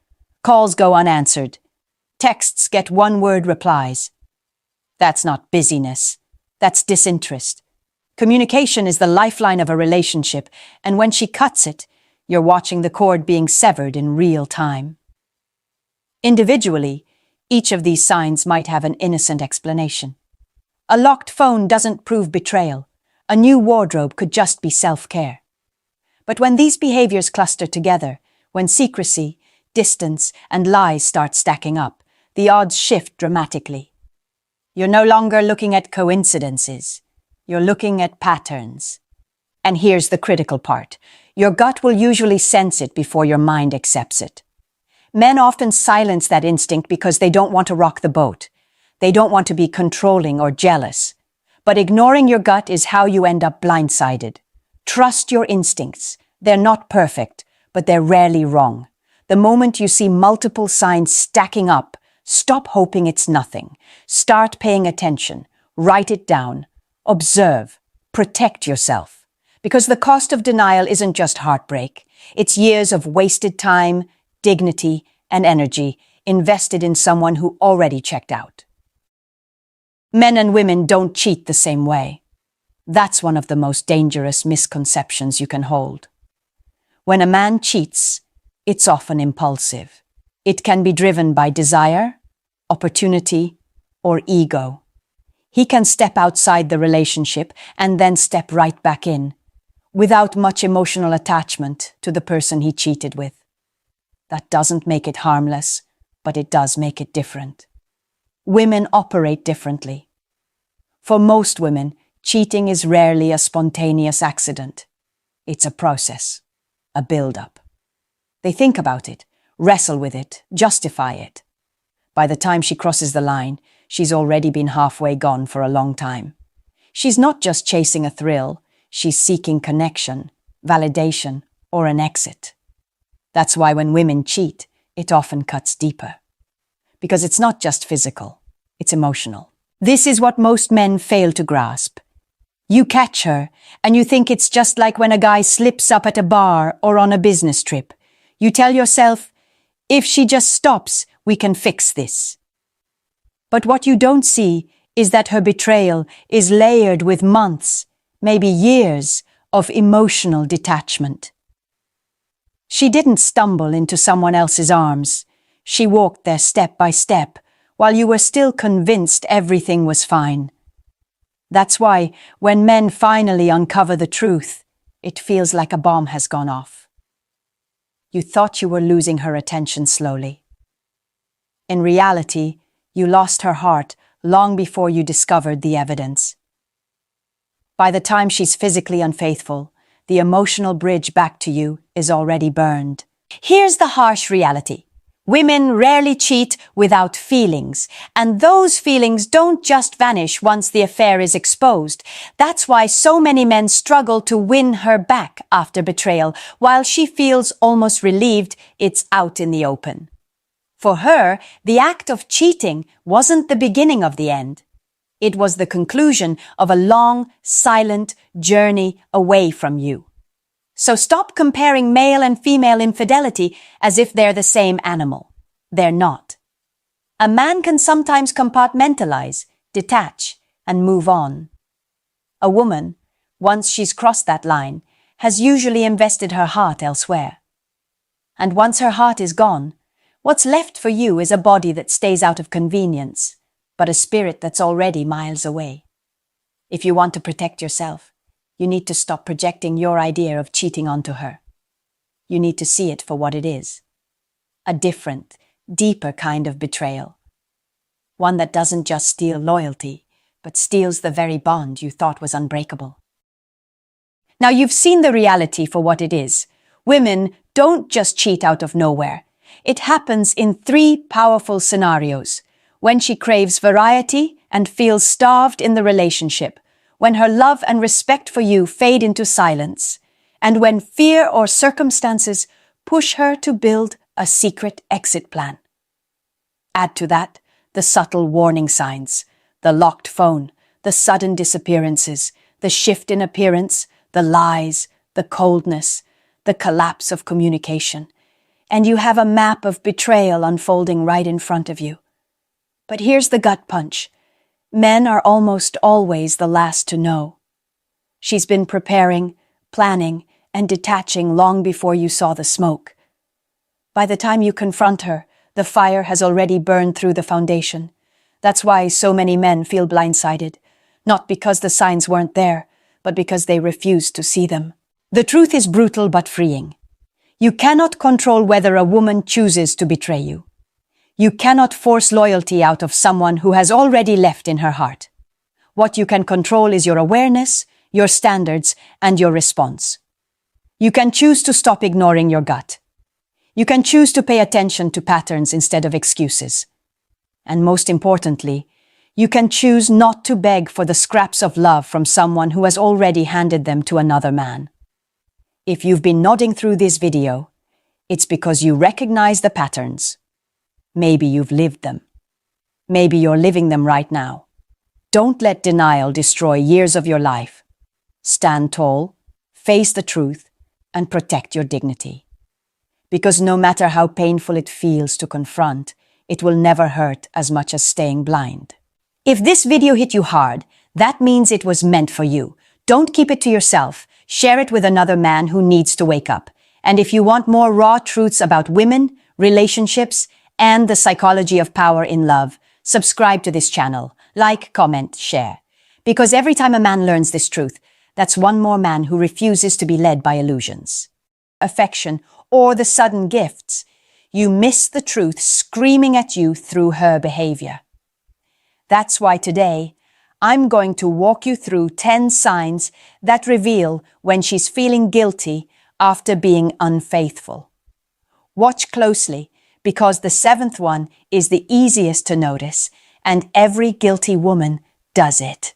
Calls go unanswered. Texts get one-word replies. That's not busyness. That's disinterest. Communication is the lifeline of a relationship, and when she cuts it, you're watching the cord being severed in real time. Individually, each of these signs might have an innocent explanation. A locked phone doesn't prove betrayal. A new wardrobe could just be self-care. But when these behaviors cluster together, when secrecy, distance, and lies start stacking up, the odds shift dramatically. You're no longer looking at coincidences. You're looking at patterns. And here's the critical part. Your gut will usually sense it before your mind accepts it. Men often silence that instinct because they don't want to rock the boat. They don't want to be controlling or jealous. But ignoring your gut is how you end up blindsided. Trust your instincts. They're not perfect, but they're rarely wrong. The moment you see multiple signs stacking up, stop hoping it's nothing. Start paying attention. Write it down. Observe. Protect yourself. Because the cost of denial isn't just heartbreak. It's years of wasted time, dignity, and energy invested in someone who already checked out. Men and women don't cheat the same way. That's one of the most dangerous misconceptions you can hold. When a man cheats, it's often impulsive. It can be driven by desire, opportunity, or ego. He can step outside the relationship and then step right back in, without much emotional attachment to the person he cheated with. That doesn't make it harmless, but it does make it different. Women operate differently. For most women, cheating is rarely a spontaneous accident. It's a process, a build-up. They think about it, wrestle with it, justify it. By the time she crosses the line, she's already been halfway gone for a long time. She's not just chasing a thrill, she's seeking connection, validation, or an exit. That's why when women cheat, it often cuts deeper. Because it's not just physical, it's emotional. This is what most men fail to grasp. You catch her, and you think it's just like when a guy slips up at a bar or on a business trip. You tell yourself, if she just stops, we can fix this. But what you don't see is that her betrayal is layered with months, maybe years, of emotional detachment. She didn't stumble into someone else's arms. She walked there step by step, while you were still convinced everything was fine. That's why, when men finally uncover the truth, it feels like a bomb has gone off. You thought you were losing her attention slowly. In reality, you lost her heart long before you discovered the evidence. By the time she's physically unfaithful, the emotional bridge back to you is already burned. Here's the harsh reality. Women rarely cheat without feelings, and those feelings don't just vanish once the affair is exposed. That's why so many men struggle to win her back after betrayal, while she feels almost relieved it's out in the open. For her, the act of cheating wasn't the beginning of the end. It was the conclusion of a long, silent journey away from you. So stop comparing male and female infidelity as if they're the same animal. They're not. A man can sometimes compartmentalize, detach, and move on. A woman, once she's crossed that line, has usually invested her heart elsewhere. And once her heart is gone, what's left for you is a body that stays out of convenience, but a spirit that's already miles away. If you want to protect yourself, you need to stop projecting your idea of cheating onto her. You need to see it for what it is. A different, deeper kind of betrayal. One that doesn't just steal loyalty, but steals the very bond you thought was unbreakable. Now you've seen the reality for what it is. Women don't just cheat out of nowhere. It happens in 3 powerful scenarios. When she craves variety and feels starved in the relationship, when her love and respect for you fade into silence, and when fear or circumstances push her to build a secret exit plan. Add to that the subtle warning signs, the locked phone, the sudden disappearances, the shift in appearance, the lies, the coldness, the collapse of communication, and you have a map of betrayal unfolding right in front of you. But here's the gut punch. Men are almost always the last to know. She's been preparing, planning, and detaching long before you saw the smoke. By the time you confront her, the fire has already burned through the foundation. That's why so many men feel blindsided, not because the signs weren't there, but because they refused to see them. The truth is brutal but freeing. You cannot control whether a woman chooses to betray you. You cannot force loyalty out of someone who has already left in her heart. What you can control is your awareness, your standards, and your response. You can choose to stop ignoring your gut. You can choose to pay attention to patterns instead of excuses. And most importantly, you can choose not to beg for the scraps of love from someone who has already handed them to another man. If you've been nodding through this video, it's because you recognize the patterns. Maybe you've lived them. Maybe you're living them right now. Don't let denial destroy years of your life. Stand tall, face the truth, and protect your dignity. Because no matter how painful it feels to confront, it will never hurt as much as staying blind. If this video hit you hard, that means it was meant for you. Don't keep it to yourself. Share it with another man who needs to wake up. And if you want more raw truths about women, relationships, and the psychology of power in love, subscribe to this channel. Like, comment, share. Because every time a man learns this truth, that's one more man who refuses to be led by illusions, affection, or the sudden gifts. You miss the truth screaming at you through her behavior. That's why today, I'm going to walk you through 10 signs that reveal when she's feeling guilty after being unfaithful. Watch closely, because the 7th one is the easiest to notice, and every guilty woman does it.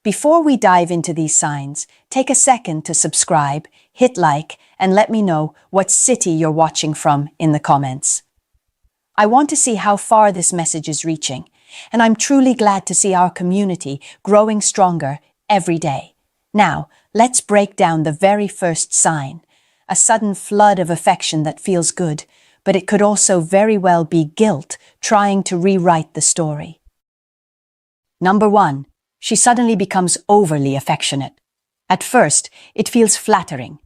Before we dive into these signs, take a second to subscribe, hit like, and let me know what city you're watching from in the comments. I want to see how far this message is reaching, and I'm truly glad to see our community growing stronger every day. Now, let's break down the very first sign. A sudden flood of affection that feels good, but it could also very well be guilt trying to rewrite the story. Number 1, she suddenly becomes overly affectionate. At first, it feels flattering.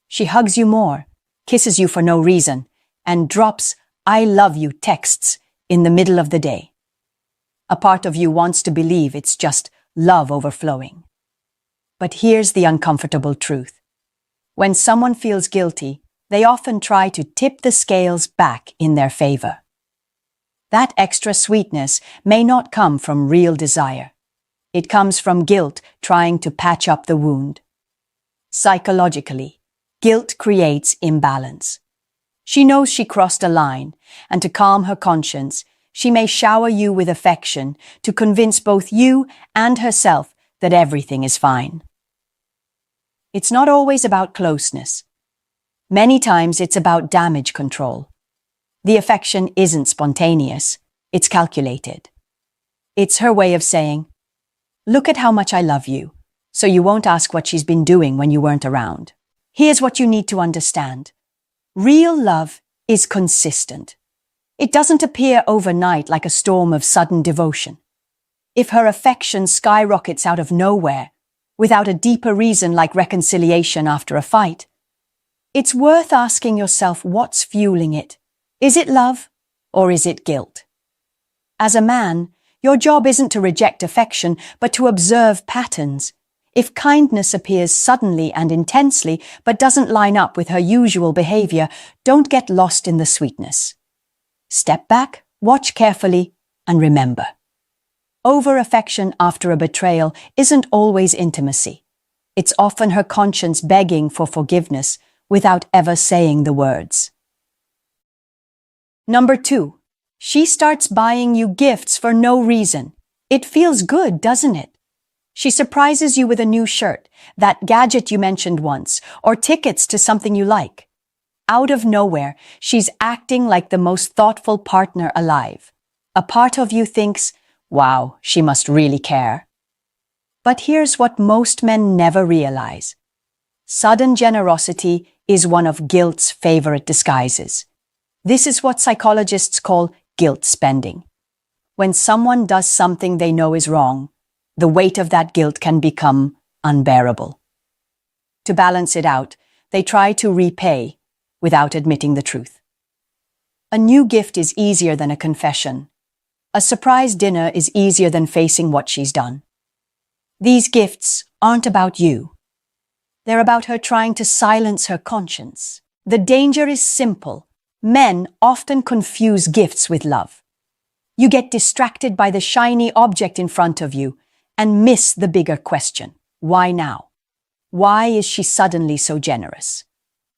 She hugs you more, kisses you for no reason, and drops "I love you" texts in the middle of the day. A part of you wants to believe it's just love overflowing. But here's the uncomfortable truth. When someone feels guilty, they often try to tip the scales back in their favor. That extra sweetness may not come from real desire. It comes from guilt trying to patch up the wound. Psychologically, guilt creates imbalance. She knows she crossed a line, and to calm her conscience, she may shower you with affection to convince both you and herself that everything is fine. It's not always about closeness. Many times it's about damage control. The affection isn't spontaneous, it's calculated. It's her way of saying, "Look at how much I love you," so you won't ask what she's been doing when you weren't around. Here's what you need to understand. Real love is consistent. It doesn't appear overnight like a storm of sudden devotion. If her affection skyrockets out of nowhere, without a deeper reason like reconciliation after a fight, it's worth asking yourself what's fueling it. Is it love or is it guilt? As a man, your job isn't to reject affection, but to observe patterns. If kindness appears suddenly and intensely, but doesn't line up with her usual behavior, don't get lost in the sweetness. Step back, watch carefully, and remember. Over-affection after a betrayal isn't always intimacy. It's often her conscience begging for forgiveness without ever saying the words. Number 2, she starts buying you gifts for no reason. It feels good, doesn't it? She surprises you with a new shirt, that gadget you mentioned once, or tickets to something you like. Out of nowhere, she's acting like the most thoughtful partner alive. A part of you thinks, wow, she must really care. But here's what most men never realize. Sudden generosity is one of guilt's favorite disguises. This is what psychologists call guilt spending. When someone does something they know is wrong, the weight of that guilt can become unbearable. To balance it out, they try to repay without admitting the truth. A new gift is easier than a confession. A surprise dinner is easier than facing what she's done. These gifts aren't about you. They're about her trying to silence her conscience. The danger is simple. Men often confuse gifts with love. You get distracted by the shiny object in front of you and miss the bigger question. Why now? Why is she suddenly so generous?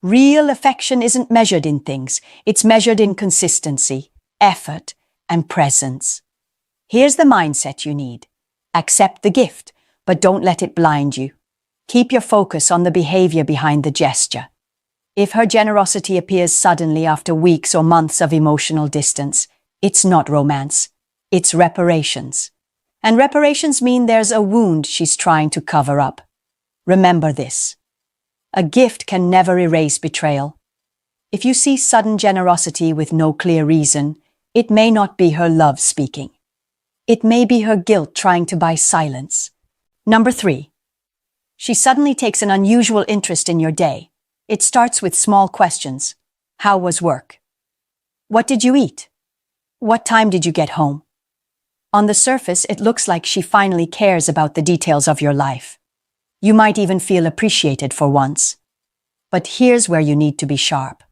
Real affection isn't measured in things. It's measured in consistency, effort, and presence. Here's the mindset you need. Accept the gift, but don't let it blind you. Keep your focus on the behavior behind the gesture. If her generosity appears suddenly after weeks or months of emotional distance, it's not romance. It's reparations. And reparations mean there's a wound she's trying to cover up. Remember this. A gift can never erase betrayal. If you see sudden generosity with no clear reason, it may not be her love speaking. It may be her guilt trying to buy silence. Number 3. She suddenly takes an unusual interest in your day. It starts with small questions. How was work? What did you eat? What time did you get home? On the surface, it looks like she finally cares about the details of your life. You might even feel appreciated for once. But here's where you need to be sharp.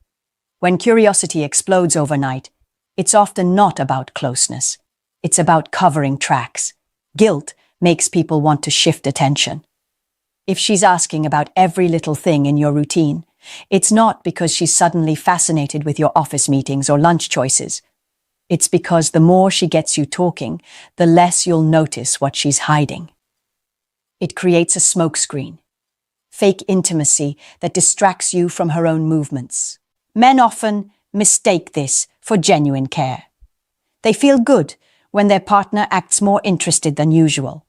When curiosity explodes overnight, it's often not about closeness. It's about covering tracks. Guilt makes people want to shift attention. If she's asking about every little thing in your routine, it's not because she's suddenly fascinated with your office meetings or lunch choices. It's because the more she gets you talking, the less you'll notice what she's hiding. It creates a smokescreen, fake intimacy that distracts you from her own movements. Men often mistake this for genuine care. They feel good when their partner acts more interested than usual.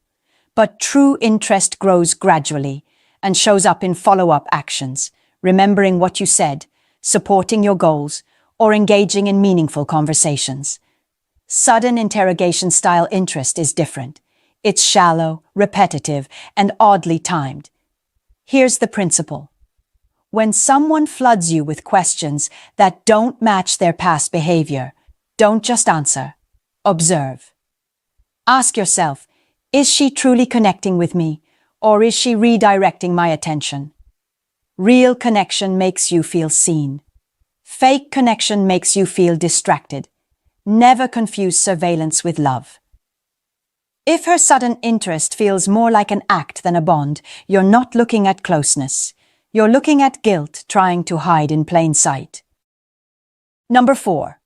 But true interest grows gradually and shows up in follow-up actions, remembering what you said, supporting your goals, or engaging in meaningful conversations. Sudden interrogation-style interest is different. It's shallow, repetitive, and oddly timed. Here's the principle. When someone floods you with questions that don't match their past behavior, don't just answer. Observe. Ask yourself, is she truly connecting with me, or is she redirecting my attention? Real connection makes you feel seen. Fake connection makes you feel distracted. Never confuse surveillance with love. If her sudden interest feels more like an act than a bond, you're not looking at closeness. You're looking at guilt trying to hide in plain sight. Number 4.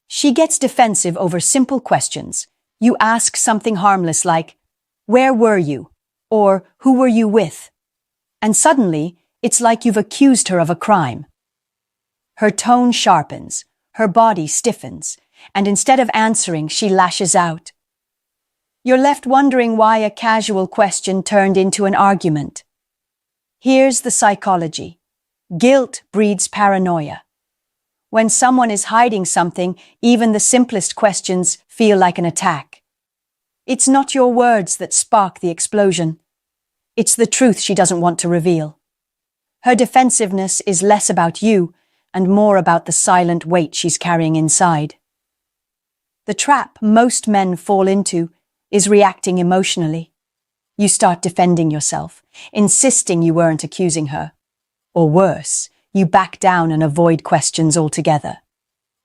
She gets defensive over simple questions. You ask something harmless like, "Where were you?" or "Who were you with?" And suddenly, it's like you've accused her of a crime. Her tone sharpens, her body stiffens, and instead of answering, she lashes out. You're left wondering why a casual question turned into an argument. Here's the psychology. Guilt breeds paranoia. When someone is hiding something, even the simplest questions feel like an attack. It's not your words that spark the explosion. It's the truth she doesn't want to reveal. Her defensiveness is less about you and more about the silent weight she's carrying inside. The trap most men fall into is reacting emotionally. You start defending yourself, insisting you weren't accusing her. Or worse, you back down and avoid questions altogether.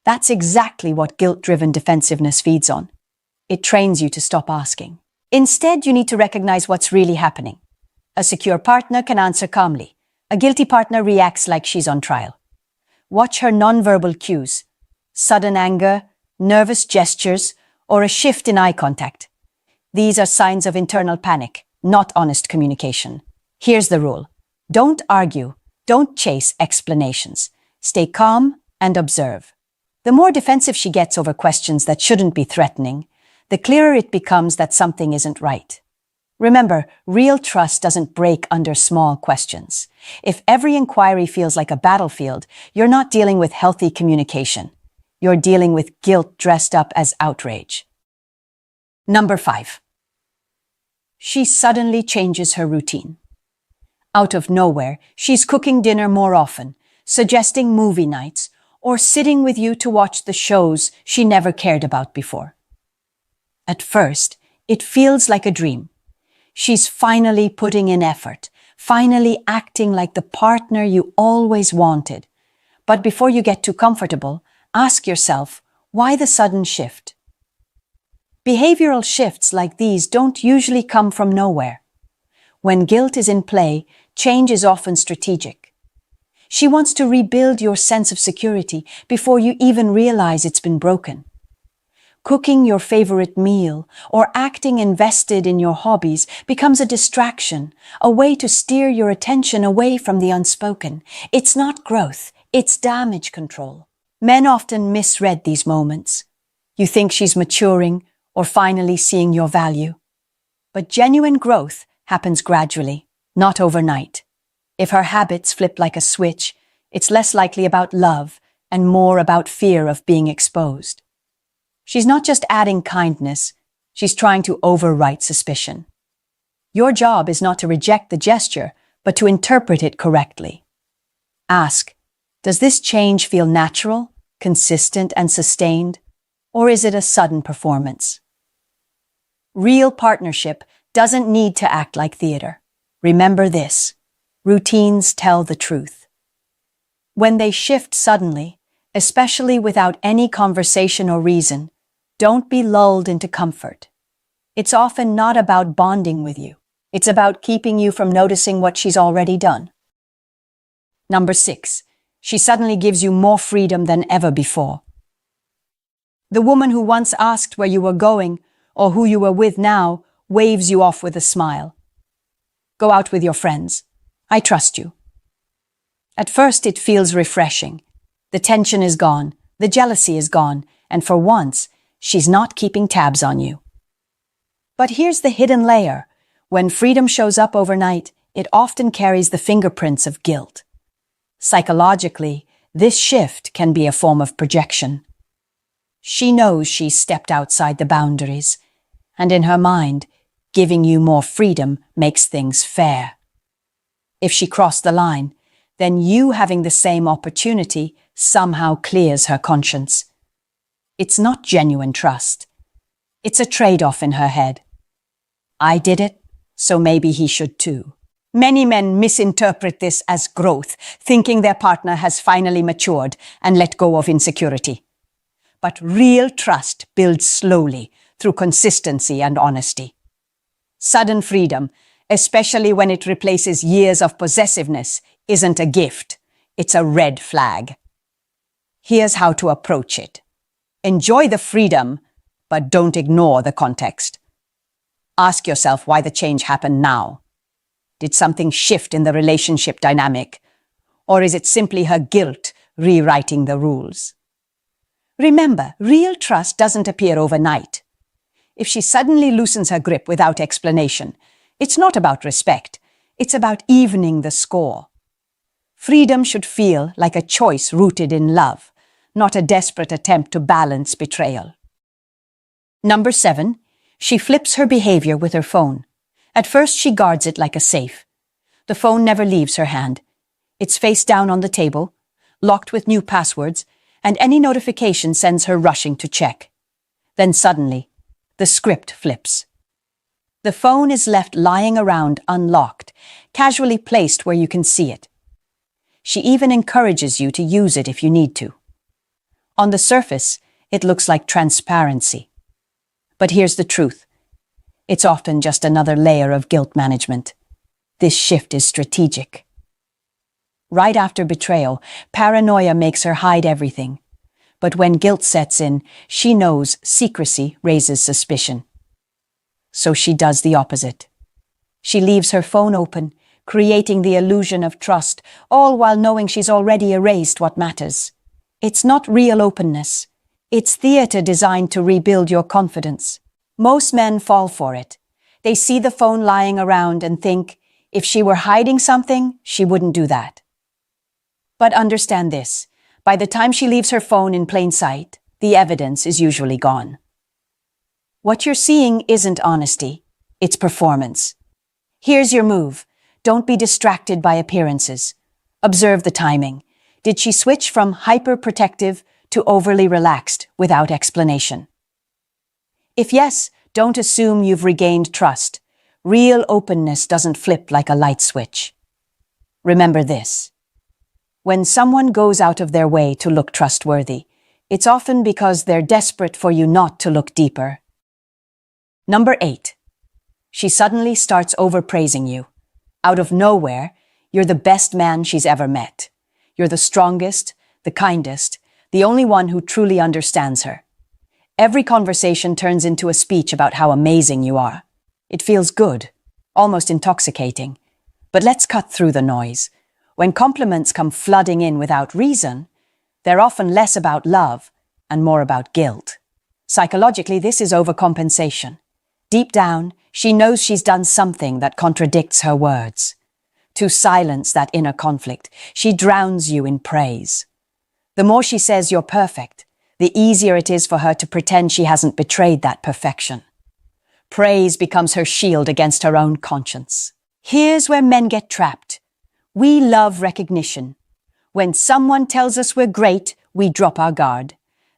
That's exactly what guilt-driven defensiveness feeds on. It trains you to stop asking. Instead, you need to recognize what's really happening. A secure partner can answer calmly. A guilty partner reacts like she's on trial. Watch her nonverbal cues, sudden anger, nervous gestures, or a shift in eye contact. These are signs of internal panic, not honest communication. Here's the rule. Don't argue. Don't chase explanations. Stay calm and observe. The more defensive she gets over questions that shouldn't be threatening, the clearer it becomes that something isn't right. Remember, real trust doesn't break under small questions. If every inquiry feels like a battlefield, you're not dealing with healthy communication. You're dealing with guilt dressed up as outrage. Number 5. She suddenly changes her routine. Out of nowhere, she's cooking dinner more often, suggesting movie nights, or sitting with you to watch the shows she never cared about before. At first, it feels like a dream. She's finally putting in effort, finally acting like the partner you always wanted. But before you get too comfortable, ask yourself, why the sudden shift? Behavioral shifts like these don't usually come from nowhere. When guilt is in play, change is often strategic. She wants to rebuild your sense of security before you even realize it's been broken. Cooking your favorite meal or acting invested in your hobbies becomes a distraction, a way to steer your attention away from the unspoken. It's not growth, it's damage control. Men often misread these moments. You think she's maturing or finally seeing your value. But genuine growth happens gradually, not overnight. If her habits flip like a switch, it's less likely about love and more about fear of being exposed. She's not just adding kindness, she's trying to overwrite suspicion. Your job is not to reject the gesture, but to interpret it correctly. Ask, does this change feel natural, consistent, and sustained, or is it a sudden performance? Real partnership doesn't need to act like theater. Remember this, routines tell the truth. When they shift suddenly, especially without any conversation or reason, don't be lulled into comfort. It's often not about bonding with you. It's about keeping you from noticing what she's already done. Number 6. She suddenly gives you more freedom than ever before. The woman who once asked where you were going or who you were with now waves you off with a smile. Go out with your friends. I trust you. At first, it feels refreshing. The tension is gone, the jealousy is gone, and for once, she's not keeping tabs on you. But here's the hidden layer. When freedom shows up overnight, it often carries the fingerprints of guilt. Psychologically, this shift can be a form of projection. She knows she's stepped outside the boundaries, and in her mind, giving you more freedom makes things fair. If she crossed the line, then you having the same opportunity somehow clears her conscience. It's not genuine trust. It's a trade-off in her head. I did it, so maybe he should too. Many men misinterpret this as growth, thinking their partner has finally matured and let go of insecurity. But real trust builds slowly through consistency and honesty. Sudden freedom, especially when it replaces years of possessiveness, isn't a gift. It's a red flag. Here's how to approach it. Enjoy the freedom, but don't ignore the context. Ask yourself why the change happened now. Did something shift in the relationship dynamic? Or is it simply her guilt rewriting the rules? Remember, real trust doesn't appear overnight. If she suddenly loosens her grip without explanation, it's not about respect. It's about evening the score. Freedom should feel like a choice rooted in love, not a desperate attempt to balance betrayal. Number 7, she flips her behavior with her phone. At first, she guards it like a safe. The phone never leaves her hand. It's face down on the table, locked with new passwords, and any notification sends her rushing to check. Then suddenly, the script flips. The phone is left lying around unlocked, casually placed where you can see it. She even encourages you to use it if you need to. On the surface, it looks like transparency. But here's the truth. It's often just another layer of guilt management. This shift is strategic. Right after betrayal, paranoia makes her hide everything. But when guilt sets in, she knows secrecy raises suspicion. So she does the opposite. She leaves her phone open, creating the illusion of trust, all while knowing she's already erased what matters. It's not real openness. It's theater designed to rebuild your confidence. Most men fall for it. They see the phone lying around and think, if she were hiding something, she wouldn't do that. But understand this, by the time she leaves her phone in plain sight, the evidence is usually gone. What you're seeing isn't honesty, it's performance. Here's your move. Don't be distracted by appearances. Observe the timing. Did she switch from hyper-protective to overly relaxed without explanation? If yes, don't assume you've regained trust. Real openness doesn't flip like a light switch. Remember this. When someone goes out of their way to look trustworthy, it's often because they're desperate for you not to look deeper. Number 8. She suddenly starts overpraising you. Out of nowhere, you're the best man she's ever met. You're the strongest, the kindest, the only one who truly understands her. Every conversation turns into a speech about how amazing you are. It feels good, almost intoxicating. But let's cut through the noise. When compliments come flooding in without reason, they're often less about love and more about guilt. Psychologically, this is overcompensation. Deep down, she knows she's done something that contradicts her words. To silence that inner conflict, she drowns you in praise. The more she says you're perfect, the easier it is for her to pretend she hasn't betrayed that perfection. Praise becomes her shield against her own conscience. Here's where men get trapped. We love recognition. When someone tells us we're great, we drop our guard.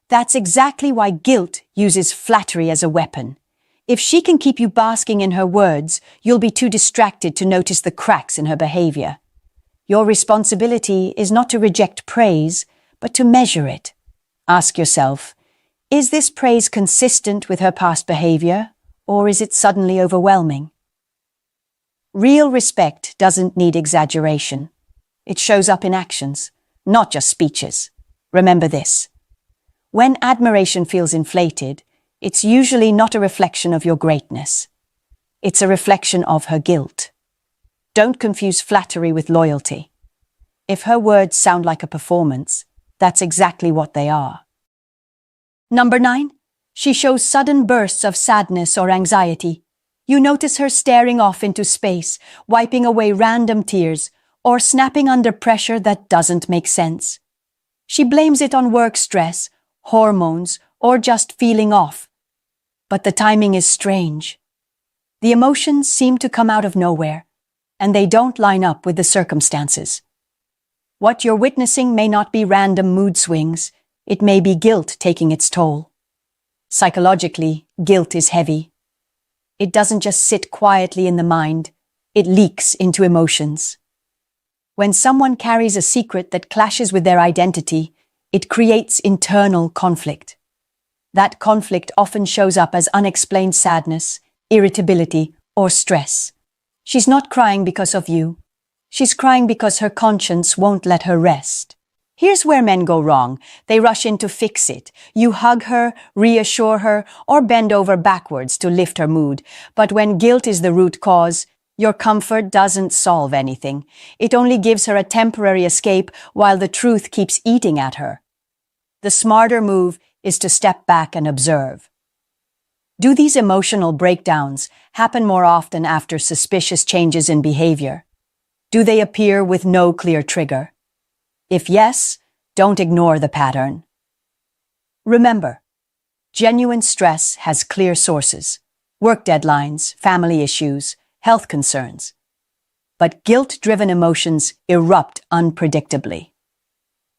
That's exactly why guilt uses flattery as a weapon. If she can keep you basking in her words, you'll be too distracted to notice the cracks in her behavior. Your responsibility is not to reject praise, but to measure it. Ask yourself, is this praise consistent with her past behavior, or is it suddenly overwhelming? Real respect doesn't need exaggeration. It shows up in actions, not just speeches. Remember this. When admiration feels inflated, it's usually not a reflection of your greatness. It's a reflection of her guilt. Don't confuse flattery with loyalty. If her words sound like a performance, that's exactly what they are. Number 9, she shows sudden bursts of sadness or anxiety. You notice her staring off into space, wiping away random tears, or snapping under pressure that doesn't make sense. She blames it on work stress, hormones, or just feeling off. But the timing is strange. The emotions seem to come out of nowhere, and they don't line up with the circumstances. What you're witnessing may not be random mood swings, it may be guilt taking its toll. Psychologically, guilt is heavy. It doesn't just sit quietly in the mind, it leaks into emotions. When someone carries a secret that clashes with their identity, it creates internal conflict. That conflict often shows up as unexplained sadness, irritability, or stress. She's not crying because of you. She's crying because her conscience won't let her rest. Here's where men go wrong. They rush in to fix it. You hug her, reassure her, or bend over backwards to lift her mood. But when guilt is the root cause, your comfort doesn't solve anything. It only gives her a temporary escape while the truth keeps eating at her. The smarter move is to step back and observe. Do these emotional breakdowns happen more often after suspicious changes in behavior? Do they appear with no clear trigger? If yes, don't ignore the pattern. Remember, genuine stress has clear sources: work deadlines, family issues, health concerns. But guilt-driven emotions erupt unpredictably.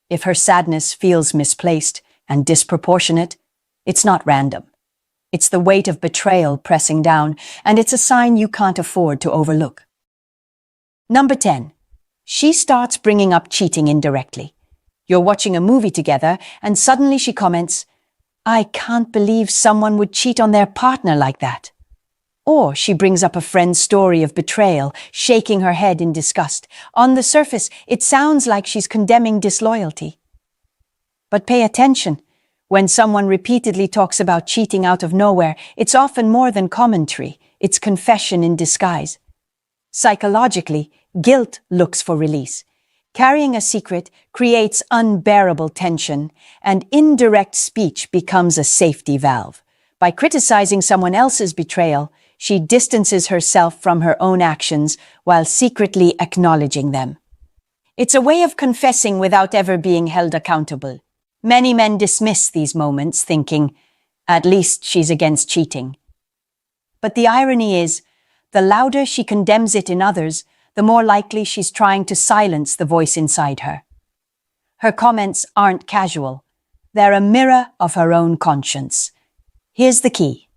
If her sadness feels misplaced and disproportionate, it's not random. It's the weight of betrayal pressing down, and it's a sign you can't afford to overlook. Number 10. She starts bringing up cheating indirectly. You're watching a movie together, and suddenly she comments, "I can't believe someone would cheat on their partner like that." Or she brings up a friend's story of betrayal, shaking her head in disgust. On the surface, it sounds like she's condemning disloyalty. But pay attention. When someone repeatedly talks about cheating out of nowhere, it's often more than commentary. It's confession in disguise. Psychologically, guilt looks for release. Carrying a secret creates unbearable tension, and indirect speech becomes a safety valve. By criticizing someone else's betrayal, she distances herself from her own actions while secretly acknowledging them. It's a way of confessing without ever being held accountable. Many men dismiss these moments, thinking, "At least she's against cheating." But the irony is, the louder she condemns it in others, the more likely she's trying to silence the voice inside her. Her comments aren't casual. They're a mirror of her own conscience. Here's the key.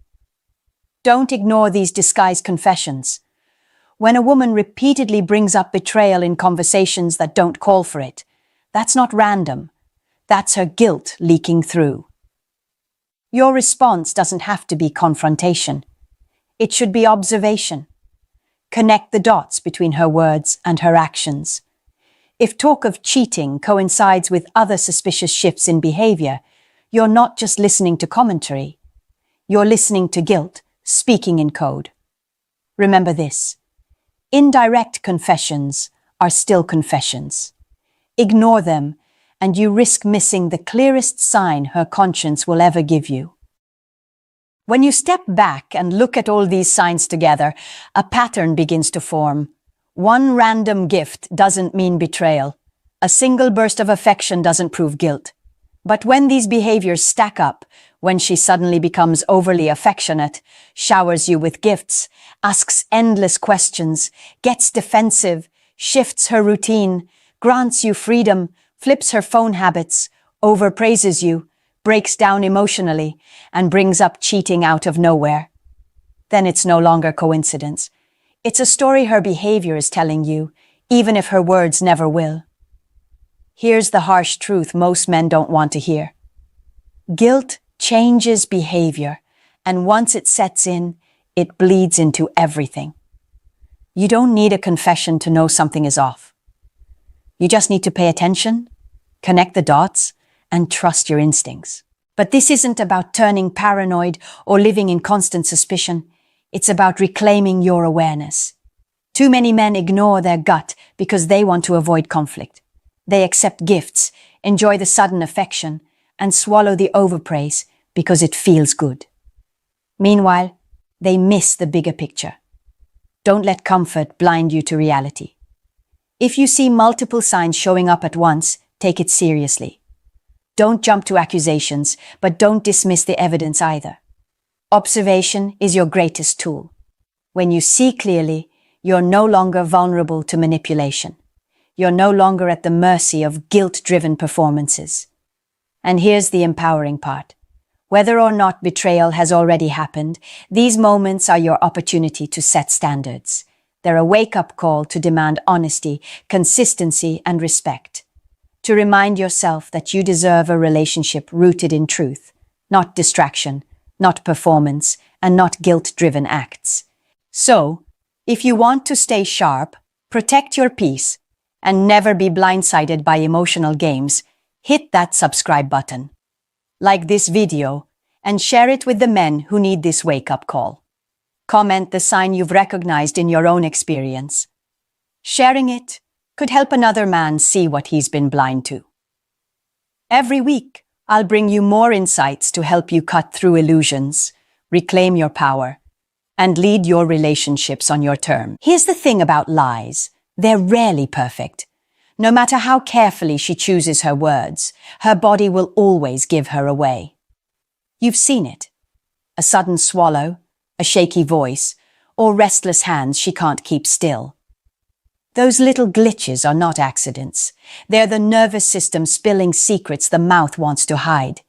Don't ignore these disguised confessions. When a woman repeatedly brings up betrayal in conversations that don't call for it, that's not random. That's her guilt leaking through. Your response doesn't have to be confrontation. It should be observation. Connect the dots between her words and her actions. If talk of cheating coincides with other suspicious shifts in behavior, you're not just listening to commentary. You're listening to guilt, speaking in code. Remember this: indirect confessions are still confessions. Ignore them, and you risk missing the clearest sign her conscience will ever give you. When you step back and look at all these signs together, a pattern begins to form. One random gift doesn't mean betrayal. A single burst of affection doesn't prove guilt. But when these behaviors stack up, when she suddenly becomes overly affectionate, showers you with gifts, asks endless questions, gets defensive, shifts her routine, grants you freedom, flips her phone habits, overpraises you, breaks down emotionally, and brings up cheating out of nowhere, then it's no longer coincidence. It's a story her behavior is telling you, even if her words never will. Here's the harsh truth most men don't want to hear. Guilt changes behavior, and once it sets in, it bleeds into everything. You don't need a confession to know something is off. You just need to pay attention, connect the dots, and trust your instincts. But this isn't about turning paranoid or living in constant suspicion. It's about reclaiming your awareness. Too many men ignore their gut because they want to avoid conflict. They accept gifts, enjoy the sudden affection, and swallow the overpraise because it feels good. Meanwhile, They miss the bigger picture. Don't let comfort blind you to reality. If you see multiple signs showing up at once, take it seriously. Don't jump to accusations, but don't dismiss the evidence either. Observation is your greatest tool. When you see clearly, you're no longer vulnerable to manipulation. You're no longer at the mercy of guilt-driven performances. And here's the empowering part. Whether or not betrayal has already happened, these moments are your opportunity to set standards. They're a wake-up call to demand honesty, consistency, and respect. To remind yourself that you deserve a relationship rooted in truth, not distraction, not performance, and not guilt-driven acts. So, if you want to stay sharp, protect your peace, and never be blindsided by emotional games, hit that subscribe button. Like this video, and share it with the men who need this wake-up call. Comment the sign you've recognized in your own experience. Sharing it could help another man see what he's been blind to. Every week, I'll bring you more insights to help you cut through illusions, reclaim your power, and lead your relationships on your terms. Here's the thing about lies. They're rarely perfect. No matter how carefully she chooses her words, her body will always give her away. You've seen it. A sudden swallow, a shaky voice, or restless hands she can't keep still. Those little glitches are not accidents. They're the nervous system spilling secrets the mouth wants to hide.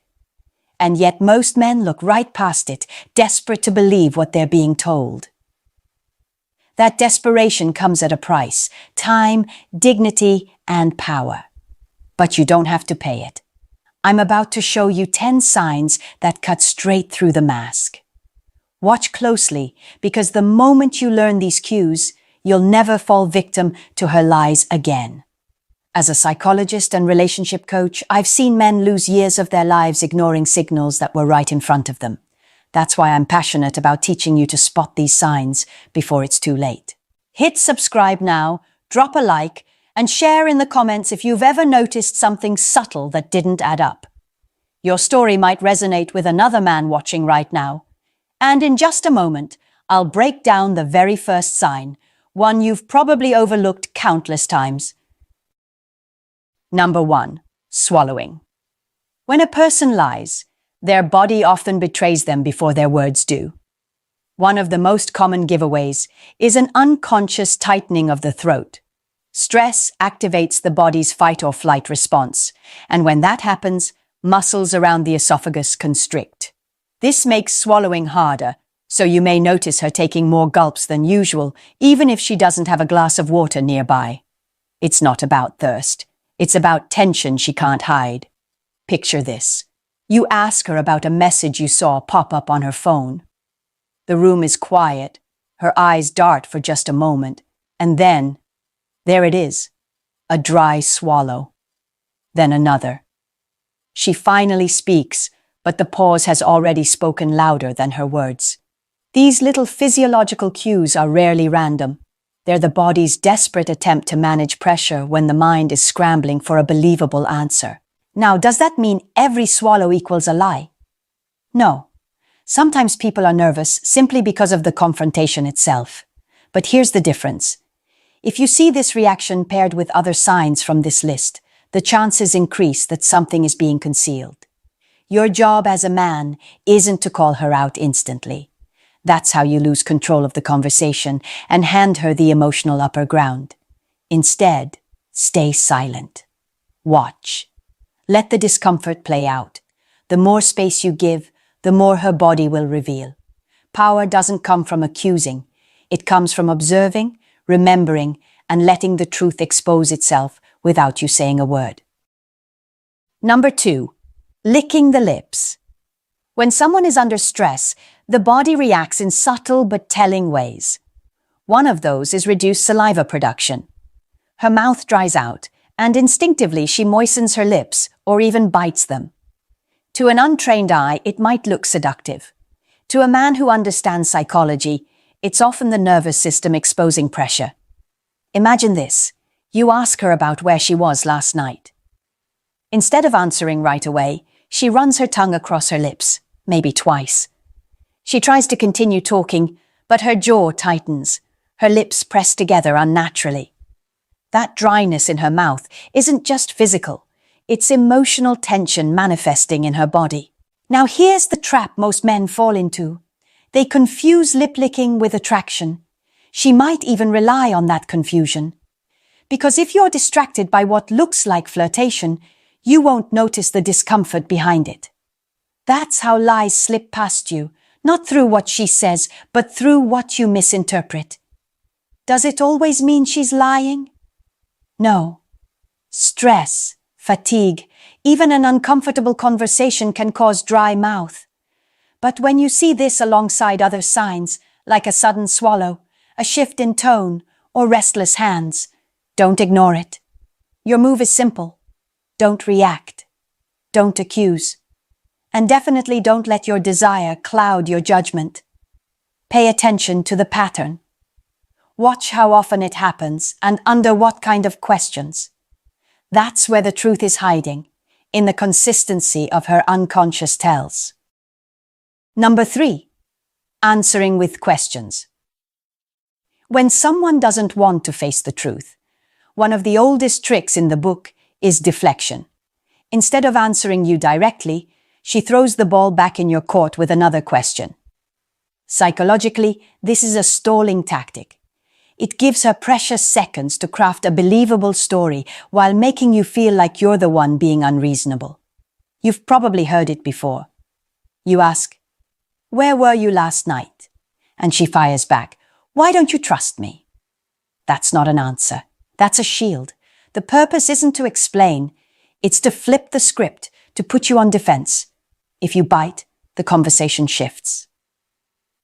And yet most men look right past it, desperate to believe what they're being told. That desperation comes at a price: time, dignity, and power. But you don't have to pay it. I'm about to show you 10 signs that cut straight through the mask. Watch closely, because the moment you learn these cues, you'll never fall victim to her lies again. As a psychologist and relationship coach, I've seen men lose years of their lives ignoring signals that were right in front of them. That's why I'm passionate about teaching you to spot these signs before it's too late. Hit subscribe now, drop a like, and share in the comments if you've ever noticed something subtle that didn't add up. Your story might resonate with another man watching right now. And in just a moment, I'll break down the very first sign, one you've probably overlooked countless times. Number 1. Swallowing. When a person lies, their body often betrays them before their words do. One of the most common giveaways is an unconscious tightening of the throat. Stress activates the body's fight or flight response, and when that happens, muscles around the esophagus constrict. This makes swallowing harder, so you may notice her taking more gulps than usual, even if she doesn't have a glass of water nearby. It's not about thirst. It's about tension she can't hide. Picture this. You ask her about a message you saw pop up on her phone. The room is quiet. Her eyes dart for just a moment, and then, there it is, a dry swallow. Then another. She finally speaks, but the pause has already spoken louder than her words. These little physiological cues are rarely random. They're the body's desperate attempt to manage pressure when the mind is scrambling for a believable answer. Now, does that mean every swallow equals a lie? No. Sometimes people are nervous simply because of the confrontation itself. But here's the difference. If you see this reaction paired with other signs from this list, the chances increase that something is being concealed. Your job as a man isn't to call her out instantly. That's how you lose control of the conversation and hand her the emotional upper ground. Instead, stay silent. Watch. Let the discomfort play out. The more space you give, the more her body will reveal. Power doesn't come from accusing. It comes from observing, remembering, and letting the truth expose itself without you saying a word. Number 2. Licking the lips. When someone is under stress, the body reacts in subtle but telling ways. One of those is reduced saliva production. Her mouth dries out, and instinctively she moistens her lips or even bites them. To an untrained eye, it might look seductive. To a man who understands psychology, it's often the nervous system exposing pressure. Imagine this. You ask her about where she was last night. Instead of answering right away, she runs her tongue across her lips, maybe twice. She tries to continue talking, but her jaw tightens, her lips press together unnaturally. That dryness in her mouth isn't just physical, it's emotional tension manifesting in her body. Now here's the trap most men fall into. They confuse lip-licking with attraction. She might even rely on that confusion. Because if you're distracted by what looks like flirtation, you won't notice the discomfort behind it. That's how lies slip past you, not through what she says, but through what you misinterpret. Does it always mean she's lying? No. Stress, fatigue, even an uncomfortable conversation can cause dry mouth. But when you see this alongside other signs, like a sudden swallow, a shift in tone, or restless hands, don't ignore it. Your move is simple. Don't react. Don't accuse. And definitely don't let your desire cloud your judgment. Pay attention to the pattern. Watch how often it happens and under what kind of questions. That's where the truth is hiding, in the consistency of her unconscious tells. Number 3. Answering with questions. When someone doesn't want to face the truth, one of the oldest tricks in the book is deflection. Instead of answering you directly, she throws the ball back in your court with another question. Psychologically, this is a stalling tactic. It gives her precious seconds to craft a believable story while making you feel like you're the one being unreasonable. You've probably heard it before. You ask, "Where were you last night?" And she fires back, "Why don't you trust me?" That's not an answer. That's a shield. The purpose isn't to explain. It's to flip the script, to put you on defense. If you bite, the conversation shifts.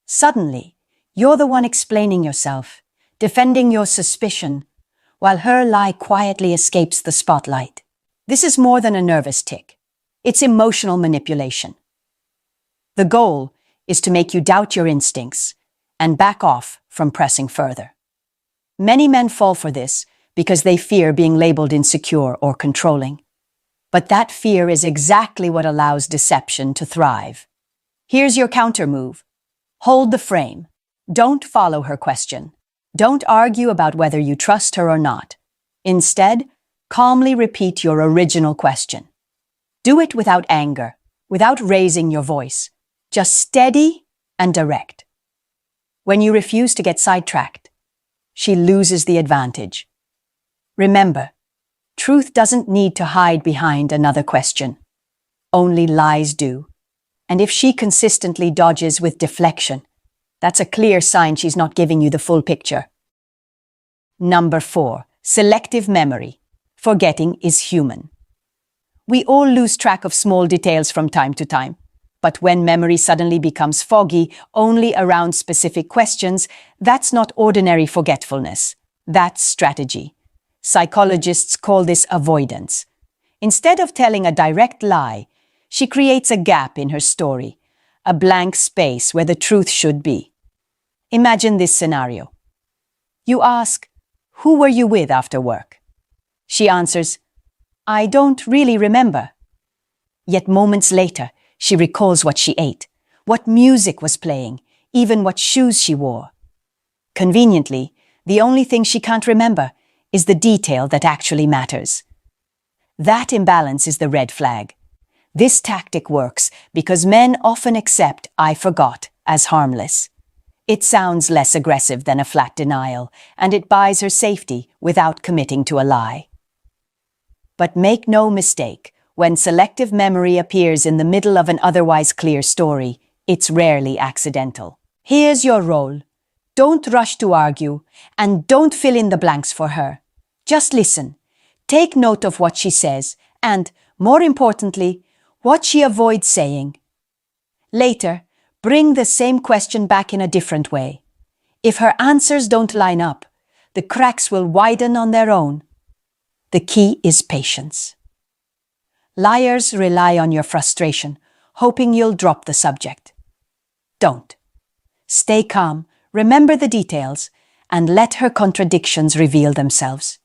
Suddenly, you're the one explaining yourself, defending your suspicion, while her lie quietly escapes the spotlight. This is more than a nervous tic. It's emotional manipulation. The goal is to make you doubt your instincts and back off from pressing further. Many men fall for this because they fear being labeled insecure or controlling. But that fear is exactly what allows deception to thrive. Here's your counter move. Hold the frame. Don't follow her question. Don't argue about whether you trust her or not. Instead, calmly repeat your original question. Do it without anger, without raising your voice. Just steady and direct. When you refuse to get sidetracked, she loses the advantage. Remember, truth doesn't need to hide behind another question. Only lies do. And if she consistently dodges with deflection, that's a clear sign she's not giving you the full picture. Number 4. Selective memory. Forgetting is human. We all lose track of small details from time to time. But when memory suddenly becomes foggy only around specific questions, that's not ordinary forgetfulness. That's strategy. Psychologists call this avoidance. Instead of telling a direct lie, she creates a gap in her story, a blank space where the truth should be. Imagine this scenario. You ask, "Who were you with after work?" She answers, "I don't really remember." Yet moments later, she recalls what she ate, what music was playing, even what shoes she wore. Conveniently, the only thing she can't remember is the detail that actually matters. That imbalance is the red flag. This tactic works because men often accept "I forgot" as harmless. It sounds less aggressive than a flat denial, and it buys her safety without committing to a lie. But make no mistake, when selective memory appears in the middle of an otherwise clear story, it's rarely accidental. Here's your role. Don't rush to argue, and don't fill in the blanks for her. Just listen. Take note of what she says, and, more importantly, what she avoids saying. Later, bring the same question back in a different way. If her answers don't line up, the cracks will widen on their own. The key is patience. Liars rely on your frustration, hoping you'll drop the subject. Don't. Stay calm, remember the details, and let her contradictions reveal themselves.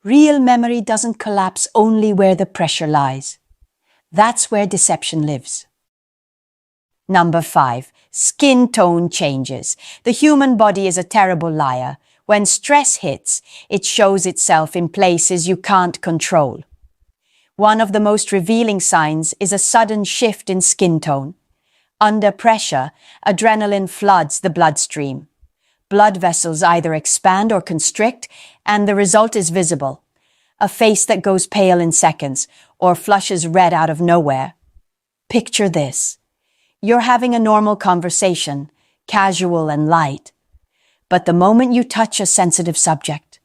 Real memory doesn't collapse only where the pressure lies. That's where deception lives. Number 5. Skin tone changes. The human body is a terrible liar. When stress hits, it shows itself in places you can't control. One of the most revealing signs is a sudden shift in skin tone. Under pressure, adrenaline floods the bloodstream. Blood vessels either expand or constrict, and the result is visible. A face that goes pale in seconds, or flushes red out of nowhere. Picture this. You're having a normal conversation, casual and light. But the moment you touch a sensitive subject,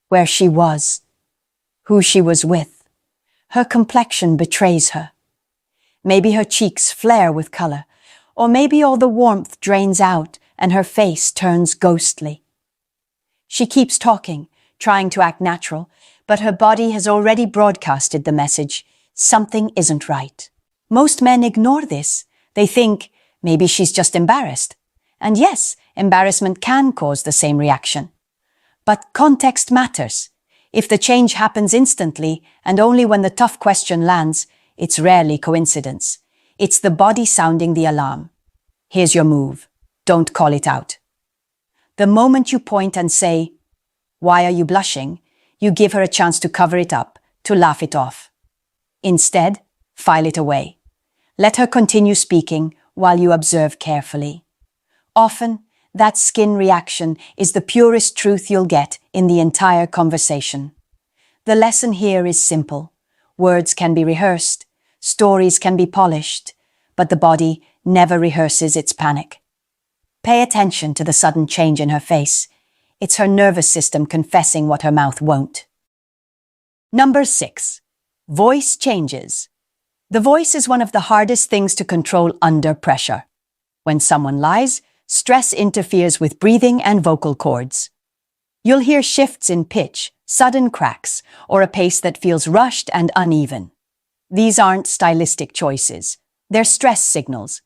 where she was, who she was with, her complexion betrays her. Maybe her cheeks flare with color, or maybe all the warmth drains out and her face turns ghostly. She keeps talking, trying to act natural, but her body has already broadcasted the message, something isn't right. Most men ignore this. They think, maybe she's just embarrassed. And yes, embarrassment can cause the same reaction. But context matters. If the change happens instantly and only when the tough question lands, it's rarely coincidence. It's the body sounding the alarm. Here's your move. Don't call it out. The moment you point and say, "Why are you blushing?" you give her a chance to cover it up, to laugh it off. Instead, file it away. Let her continue speaking while you observe carefully. Often, that skin reaction is the purest truth you'll get in the entire conversation. The lesson here is simple. Words can be rehearsed, stories can be polished, but the body never rehearses its panic. Pay attention to the sudden change in her face. It's her nervous system confessing what her mouth won't. Number 6. Voice changes. The voice is one of the hardest things to control under pressure. When someone lies, stress interferes with breathing and vocal cords. You'll hear shifts in pitch, sudden cracks, or a pace that feels rushed and uneven. These aren't stylistic choices. They're stress signals.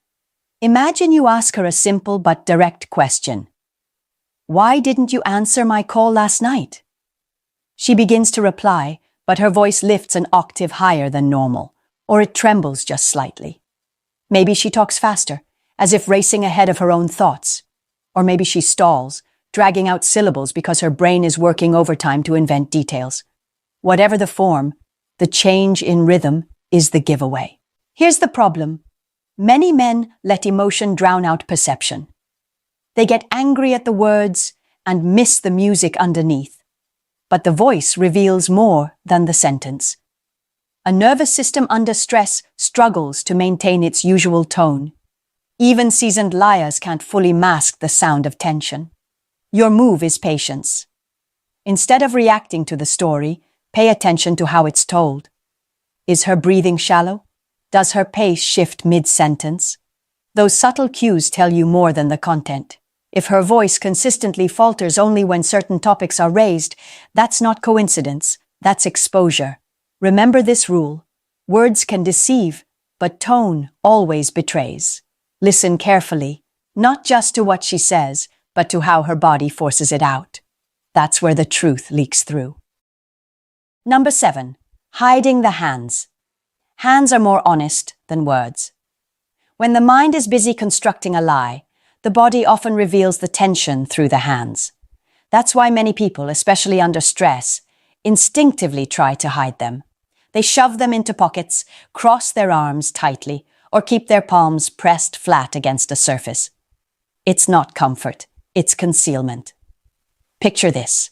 Imagine you ask her a simple but direct question. "Why didn't you answer my call last night?" She begins to reply, but her voice lifts an octave higher than normal, or it trembles just slightly. Maybe she talks faster, as if racing ahead of her own thoughts. Or maybe she stalls, dragging out syllables because her brain is working overtime to invent details. Whatever the form, the change in rhythm is the giveaway. Here's the problem. Many men let emotion drown out perception. They get angry at the words and miss the music underneath. But the voice reveals more than the sentence. A nervous system under stress struggles to maintain its usual tone. Even seasoned liars can't fully mask the sound of tension. Your move is patience. Instead of reacting to the story, pay attention to how it's told. Is her breathing shallow? Does her pace shift mid-sentence? Those subtle cues tell you more than the content. If her voice consistently falters only when certain topics are raised, that's not coincidence, that's exposure. Remember this rule. Words can deceive, but tone always betrays. Listen carefully, not just to what she says, but to how her body forces it out. That's where the truth leaks through. Number 7. Hiding the hands. Hands are more honest than words. When the mind is busy constructing a lie, the body often reveals the tension through the hands. That's why many people, especially under stress, instinctively try to hide them. They shove them into pockets, cross their arms tightly, or keep their palms pressed flat against a surface. It's not comfort, it's concealment. Picture this.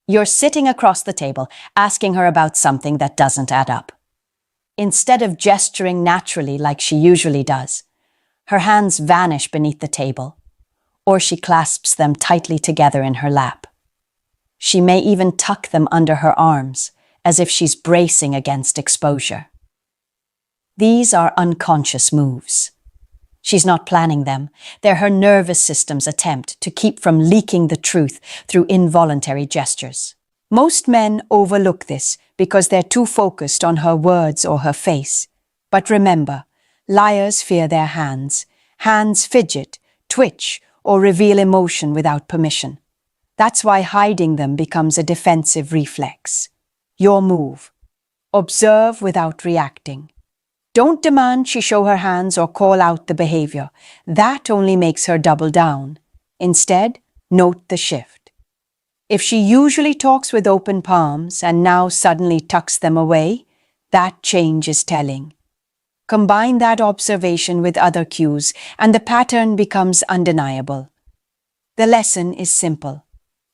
You're sitting across the table, asking her about something that doesn't add up. Instead of gesturing naturally like she usually does, her hands vanish beneath the table, or she clasps them tightly together in her lap. She may even tuck them under her arms, as if she's bracing against exposure. These are unconscious moves. She's not planning them. They're her nervous system's attempt to keep from leaking the truth through involuntary gestures. Most men overlook this because they're too focused on her words or her face. But remember, liars fear their hands. Hands fidget, twitch, or reveal emotion without permission. That's why hiding them becomes a defensive reflex. Your move. Observe without reacting. Don't demand she show her hands or call out the behavior. That only makes her double down. Instead, note the shift. If she usually talks with open palms and now suddenly tucks them away, that change is telling. Combine that observation with other cues and the pattern becomes undeniable. The lesson is simple.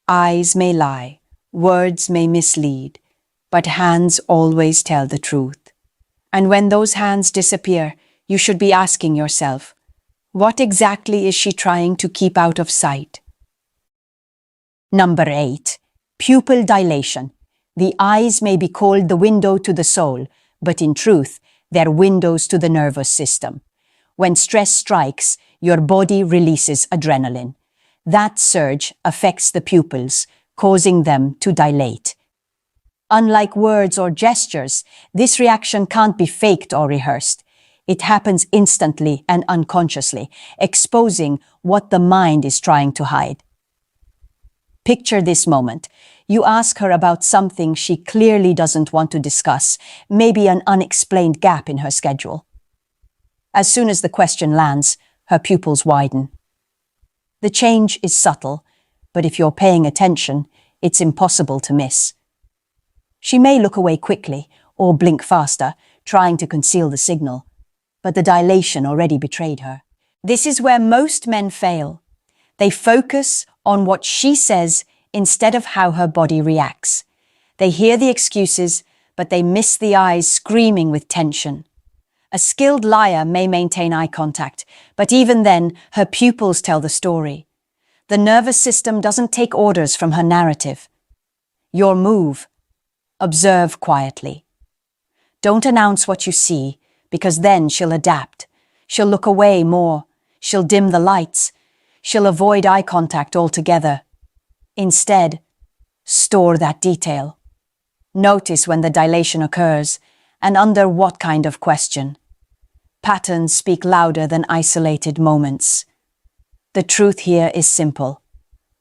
Eyes may lie, words may mislead, but hands always tell the truth. And when those hands disappear, you should be asking yourself, what exactly is she trying to keep out of sight? Number 8. Pupil dilation. The eyes may be called the window to the soul, but in truth, they're windows to the nervous system. When stress strikes, your body releases adrenaline. That surge affects the pupils, causing them to dilate. Unlike words or gestures, this reaction can't be faked or rehearsed. It happens instantly and unconsciously, exposing what the mind is trying to hide. Picture this moment. You ask her about something she clearly doesn't want to discuss, maybe an unexplained gap in her schedule. As soon as the question lands, her pupils widen. The change is subtle, but if you're paying attention, it's impossible to miss. She may look away quickly or blink faster, trying to conceal the signal, but the dilation already betrayed her. This is where most men fail. They focus on what she says instead of how her body reacts. They hear the excuses, but they miss the eyes screaming with tension. A skilled liar may maintain eye contact, but even then, her pupils tell the story. The nervous system doesn't take orders from her narrative. Your move. Observe quietly. Don't announce what you see, because then she'll adapt. She'll look away more. She'll dim the lights. She'll avoid eye contact altogether. Instead, store that detail. Notice when the dilation occurs, and under what kind of question. Patterns speak louder than isolated moments. The truth here is simple.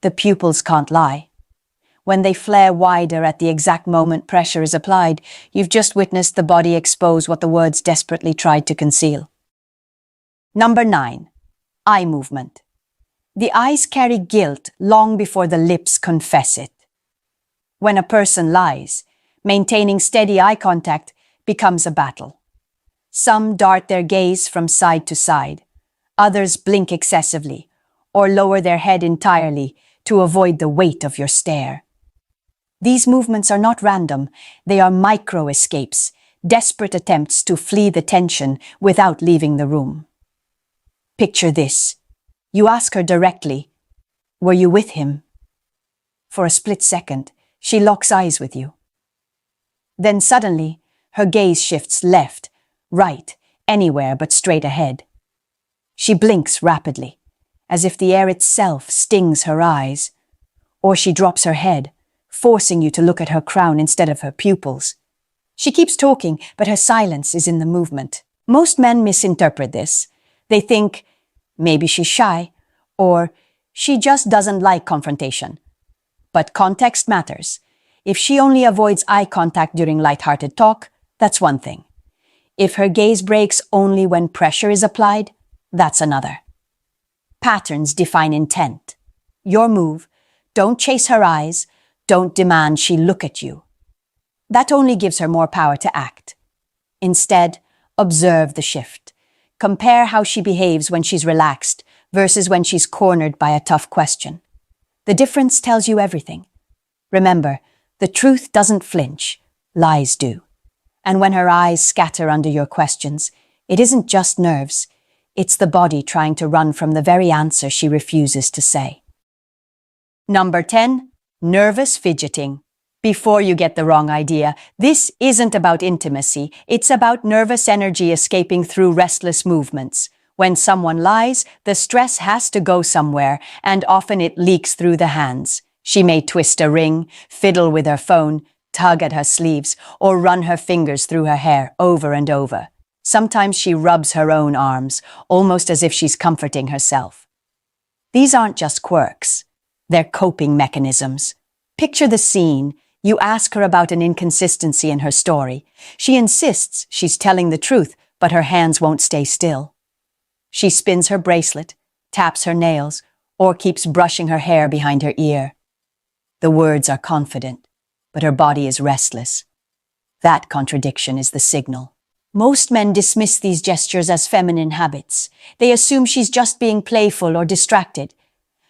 The pupils can't lie. When they flare wider at the exact moment pressure is applied, you've just witnessed the body expose what the words desperately tried to conceal. Number 9. Eye movement. The eyes carry guilt long before the lips confess it. When a person lies, maintaining steady eye contact becomes a battle. Some dart their gaze from side to side. Others blink excessively or lower their head entirely to avoid the weight of your stare. These movements are not random. They are micro-escapes, desperate attempts to flee the tension without leaving the room. Picture this. You ask her directly, "Were you with him?" For a split second, she locks eyes with you. Then suddenly, her gaze shifts left, right, anywhere but straight ahead. She blinks rapidly, as if the air itself stings her eyes, or she drops her head, forcing you to look at her crown instead of her pupils. She keeps talking, but her silence is in the movement. Most men misinterpret this. They think, maybe she's shy, or she just doesn't like confrontation. But context matters. If she only avoids eye contact during lighthearted talk, that's one thing. If her gaze breaks only when pressure is applied, that's another. Patterns define intent. Your move, don't chase her eyes, don't demand she look at you. That only gives her more power to act. Instead, observe the shift. Compare how she behaves when she's relaxed versus when she's cornered by a tough question. The difference tells you everything. Remember, the truth doesn't flinch, lies do. And when her eyes scatter under your questions, it isn't just nerves, it's the body trying to run from the very answer she refuses to say. Number 10. Nervous fidgeting. Before you get the wrong idea, this isn't about intimacy, it's about nervous energy escaping through restless movements. When someone lies, the stress has to go somewhere, and often it leaks through the hands. She may twist a ring, fiddle with her phone, tug at her sleeves, or run her fingers through her hair over and over. Sometimes she rubs her own arms, almost as if she's comforting herself. These aren't just quirks. They're coping mechanisms. Picture the scene. You ask her about an inconsistency in her story. She insists she's telling the truth, but her hands won't stay still. She spins her bracelet, taps her nails, or keeps brushing her hair behind her ear. The words are confident, but her body is restless. That contradiction is the signal. Most men dismiss these gestures as feminine habits. They assume she's just being playful or distracted.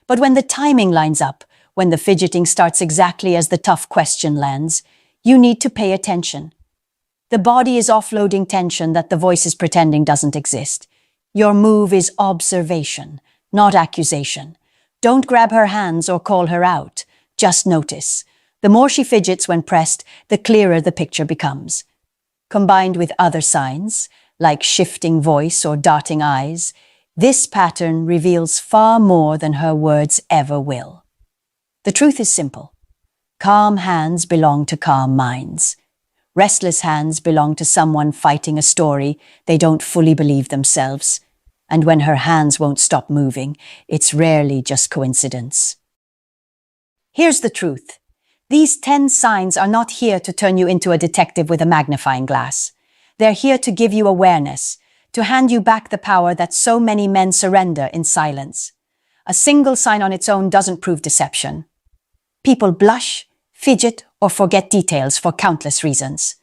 But when the timing lines up, when the fidgeting starts exactly as the tough question lands, you need to pay attention. The body is offloading tension that the voice is pretending doesn't exist. Your move is observation, not accusation. Don't grab her hands or call her out. Just notice. The more she fidgets when pressed, the clearer the picture becomes. Combined with other signs, like shifting voice or darting eyes, this pattern reveals far more than her words ever will. The truth is simple. Calm hands belong to calm minds. Restless hands belong to someone fighting a story they don't fully believe themselves. And when her hands won't stop moving, it's rarely just coincidence. Here's the truth. These 10 signs are not here to turn you into a detective with a magnifying glass. They're here to give you awareness, to hand you back the power that so many men surrender in silence. A single sign on its own doesn't prove deception. People blush, fidget, or forget details for countless reasons.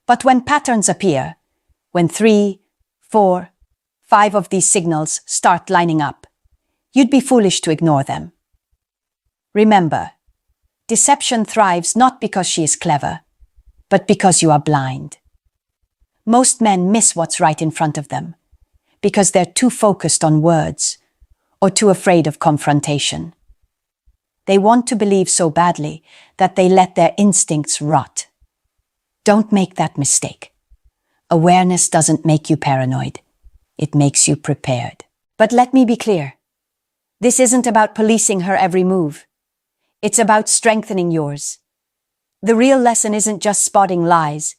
But when patterns appear, when 3, 4, 5 of these signals start lining up, you'd be foolish to ignore them. Remember, deception thrives not because she is clever, but because you are blind. Most men miss what's right in front of them because they're too focused on words or too afraid of confrontation. They want to believe so badly that they let their instincts rot. Don't make that mistake. Awareness doesn't make you paranoid. It makes you prepared. But let me be clear. This isn't about policing her every move. It's about strengthening yours. The real lesson isn't just spotting lies.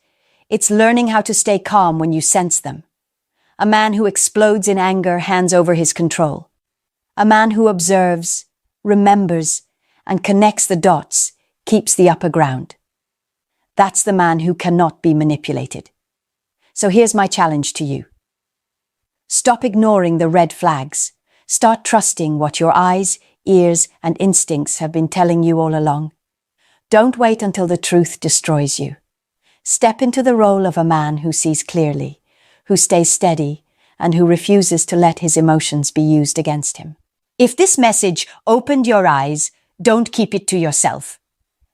It's learning how to stay calm when you sense them. A man who explodes in anger hands over his control. A man who observes, remembers, and connects the dots keeps the upper ground. That's the man who cannot be manipulated. So here's my challenge to you. Stop ignoring the red flags. Start trusting what your eyes, ears, and instincts have been telling you all along. Don't wait until the truth destroys you. Step into the role of a man who sees clearly, who stays steady, and who refuses to let his emotions be used against him. If this message opened your eyes, don't keep it to yourself.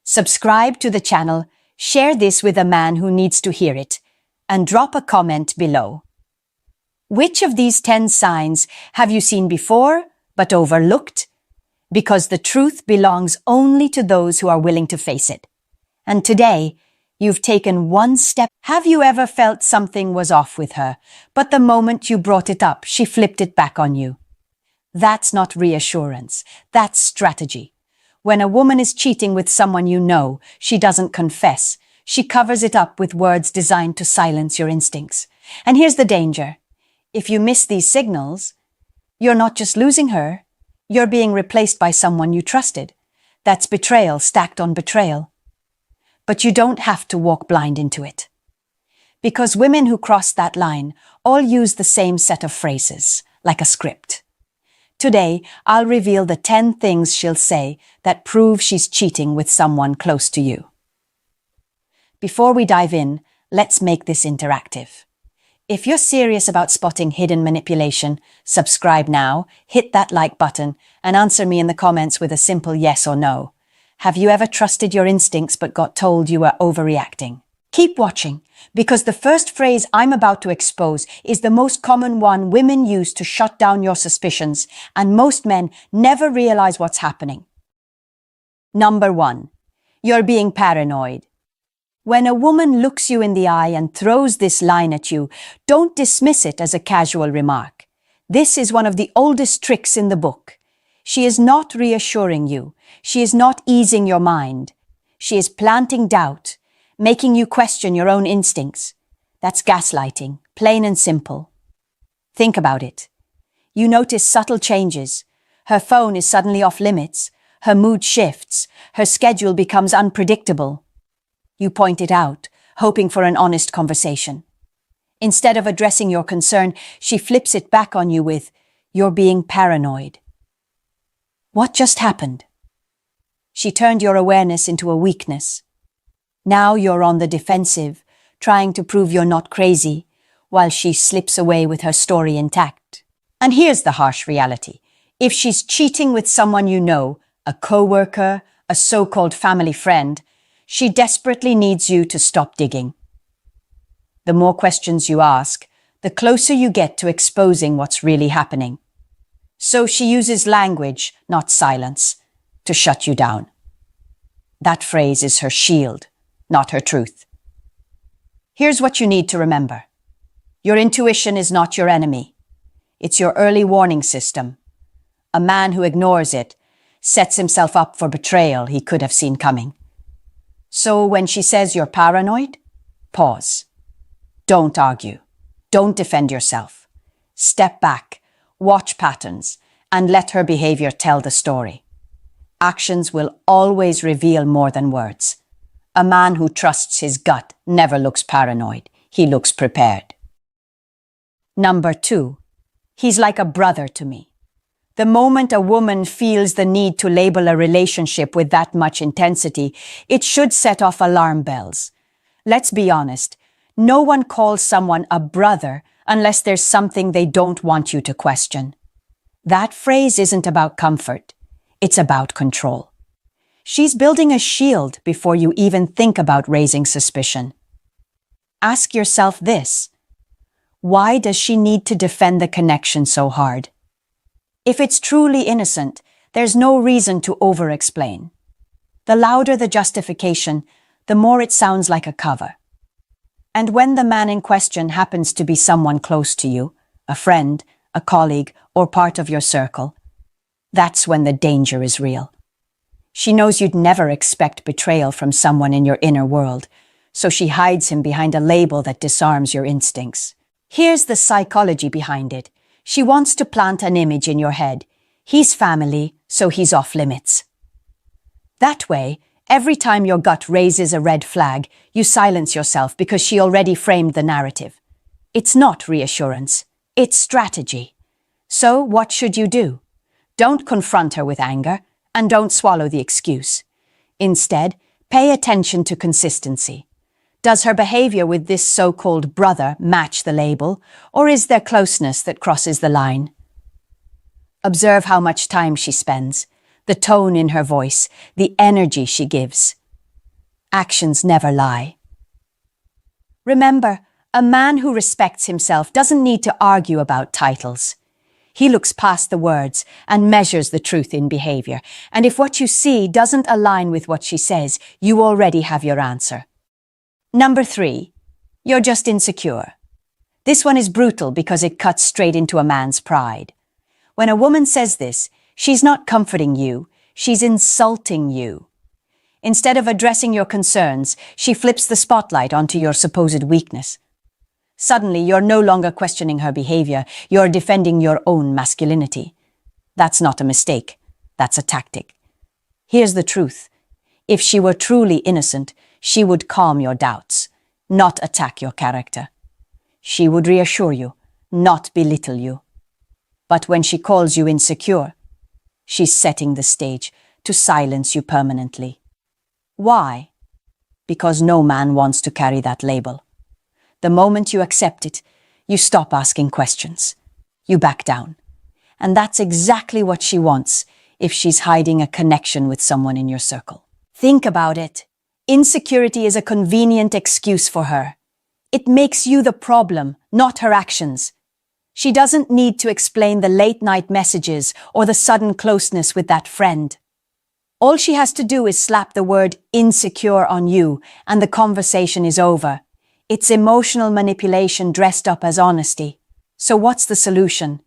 Subscribe to the channel, share this with a man who needs to hear it, and drop a comment below. Which of these 10 signs have you seen before but overlooked? Because the truth belongs only to those who are willing to face it. And today, you've taken one step. Have you ever felt something was off with her, but the moment you brought it up, she flipped it back on you? That's not reassurance. That's strategy. When a woman is cheating with someone you know, she doesn't confess. She covers it up with words designed to silence your instincts. And here's the danger. If you miss these signals, you're not just losing her, you're being replaced by someone you trusted. That's betrayal stacked on betrayal. But you don't have to walk blind into it. Because women who cross that line all use the same set of phrases, like a script. Today, I'll reveal the 10 things she'll say that prove she's cheating with someone close to you. Before we dive in, let's make this interactive. If you're serious about spotting hidden manipulation, subscribe now, hit that like button, and answer me in the comments with a simple yes or no. Have you ever trusted your instincts but got told you were overreacting? Keep watching, because the first phrase I'm about to expose is the most common one women use to shut down your suspicions, and most men never realize what's happening. Number 1. You're being paranoid. When a woman looks you in the eye and throws this line at you, don't dismiss it as a casual remark. This is one of the oldest tricks in the book. She is not reassuring you. She is not easing your mind. She is planting doubt, making you question your own instincts. That's gaslighting, plain and simple. Think about it. You notice subtle changes. Her phone is suddenly off limits. Her mood shifts. Her schedule becomes unpredictable. You point it out, hoping for an honest conversation. Instead of addressing your concern, she flips it back on you with, "You're being paranoid." What just happened? She turned your awareness into a weakness. Now you're on the defensive, trying to prove you're not crazy, while she slips away with her story intact. And here's the harsh reality. If she's cheating with someone you know, a coworker, a so-called family friend, she desperately needs you to stop digging. The more questions you ask, the closer you get to exposing what's really happening. So she uses language, not silence, to shut you down. That phrase is her shield, not her truth. Here's what you need to remember. Your intuition is not your enemy. It's your early warning system. A man who ignores it sets himself up for betrayal he could have seen coming. So when she says you're paranoid, pause. Don't argue. Don't defend yourself. Step back, watch patterns, and let her behavior tell the story. Actions will always reveal more than words. A man who trusts his gut never looks paranoid. He looks prepared. Number 2, he's like a brother to me. The moment a woman feels the need to label a relationship with that much intensity, it should set off alarm bells. Let's be honest, no one calls someone a brother unless there's something they don't want you to question. That phrase isn't about comfort, it's about control. She's building a shield before you even think about raising suspicion. Ask yourself this: why does she need to defend the connection so hard? If it's truly innocent, there's no reason to over-explain. The louder the justification, the more it sounds like a cover. And when the man in question happens to be someone close to you, a friend, a colleague, or part of your circle, that's when the danger is real. She knows you'd never expect betrayal from someone in your inner world, so she hides him behind a label that disarms your instincts. Here's the psychology behind it. She wants to plant an image in your head. He's family, so he's off limits. That way, every time your gut raises a red flag, you silence yourself because she already framed the narrative. It's not reassurance, it's strategy. So what should you do? Don't confront her with anger, and don't swallow the excuse. Instead, pay attention to consistency. Does her behavior with this so-called brother match the label, or is there closeness that crosses the line? Observe how much time she spends, the tone in her voice, the energy she gives. Actions never lie. Remember, a man who respects himself doesn't need to argue about titles. He looks past the words and measures the truth in behavior. And if what you see doesn't align with what she says, you already have your answer. Number 3, you're just insecure. This one is brutal because it cuts straight into a man's pride. When a woman says this, she's not comforting you, she's insulting you. Instead of addressing your concerns, she flips the spotlight onto your supposed weakness. Suddenly, you're no longer questioning her behavior, you're defending your own masculinity. That's not a mistake, that's a tactic. Here's the truth. If she were truly innocent, she would calm your doubts, not attack your character. She would reassure you, not belittle you. But when she calls you insecure, she's setting the stage to silence you permanently. Why? Because no man wants to carry that label. The moment you accept it, you stop asking questions. You back down. And that's exactly what she wants if she's hiding a connection with someone in your circle. Think about it. Insecurity is a convenient excuse for her. It makes you the problem, not her actions. She doesn't need to explain the late-night messages or the sudden closeness with that friend. All she has to do is slap the word insecure on you, and the conversation is over. It's emotional manipulation dressed up as honesty. So what's the solution?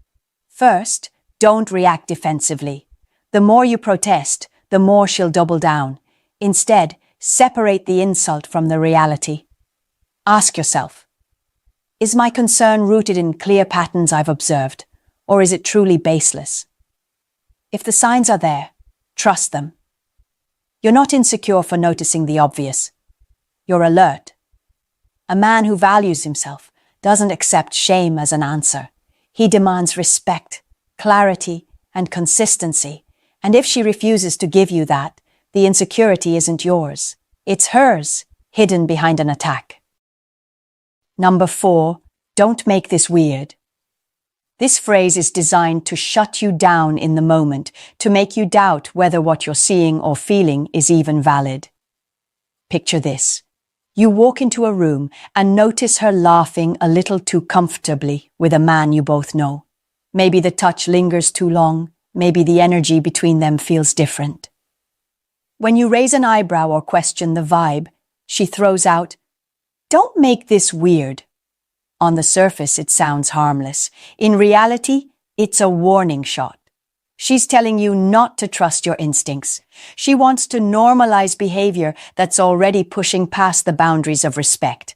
First, don't react defensively. The more you protest, the more she'll double down. Instead, separate the insult from the reality. Ask yourself, is my concern rooted in clear patterns I've observed, or is it truly baseless? If the signs are there, trust them. You're not insecure for noticing the obvious. You're alert. A man who values himself doesn't accept shame as an answer. He demands respect, clarity, and consistency. And if she refuses to give you that, the insecurity isn't yours. It's hers, hidden behind an attack. Number 4, don't make this weird. This phrase is designed to shut you down in the moment, to make you doubt whether what you're seeing or feeling is even valid. Picture this. You walk into a room and notice her laughing a little too comfortably with a man you both know. Maybe the touch lingers too long, maybe the energy between them feels different. When you raise an eyebrow or question the vibe, she throws out, "Don't make this weird." On the surface, it sounds harmless. In reality, it's a warning shot. She's telling you not to trust your instincts. She wants to normalize behavior that's already pushing past the boundaries of respect.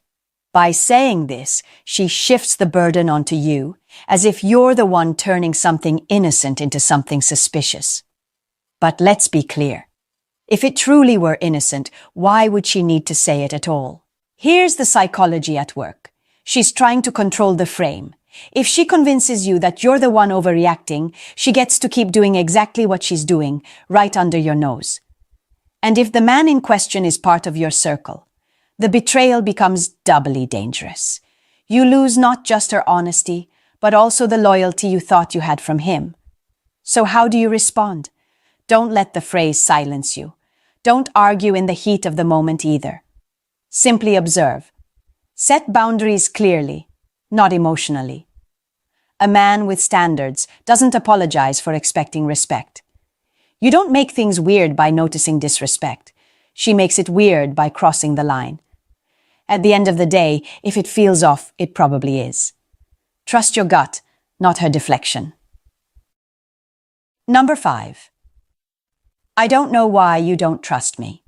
By saying this, she shifts the burden onto you, as if you're the one turning something innocent into something suspicious. But let's be clear. If it truly were innocent, why would she need to say it at all? Here's the psychology at work. She's trying to control the frame. If she convinces you that you're the one overreacting, she gets to keep doing exactly what she's doing, right under your nose. And if the man in question is part of your circle, the betrayal becomes doubly dangerous. You lose not just her honesty, but also the loyalty you thought you had from him. So how do you respond? Don't let the phrase silence you. Don't argue in the heat of the moment either. Simply observe. Set boundaries clearly, not emotionally. A man with standards doesn't apologize for expecting respect. You don't make things weird by noticing disrespect. She makes it weird by crossing the line. At the end of the day, if it feels off, it probably is. Trust your gut, not her deflection. Number 5. I don't know why you don't trust me.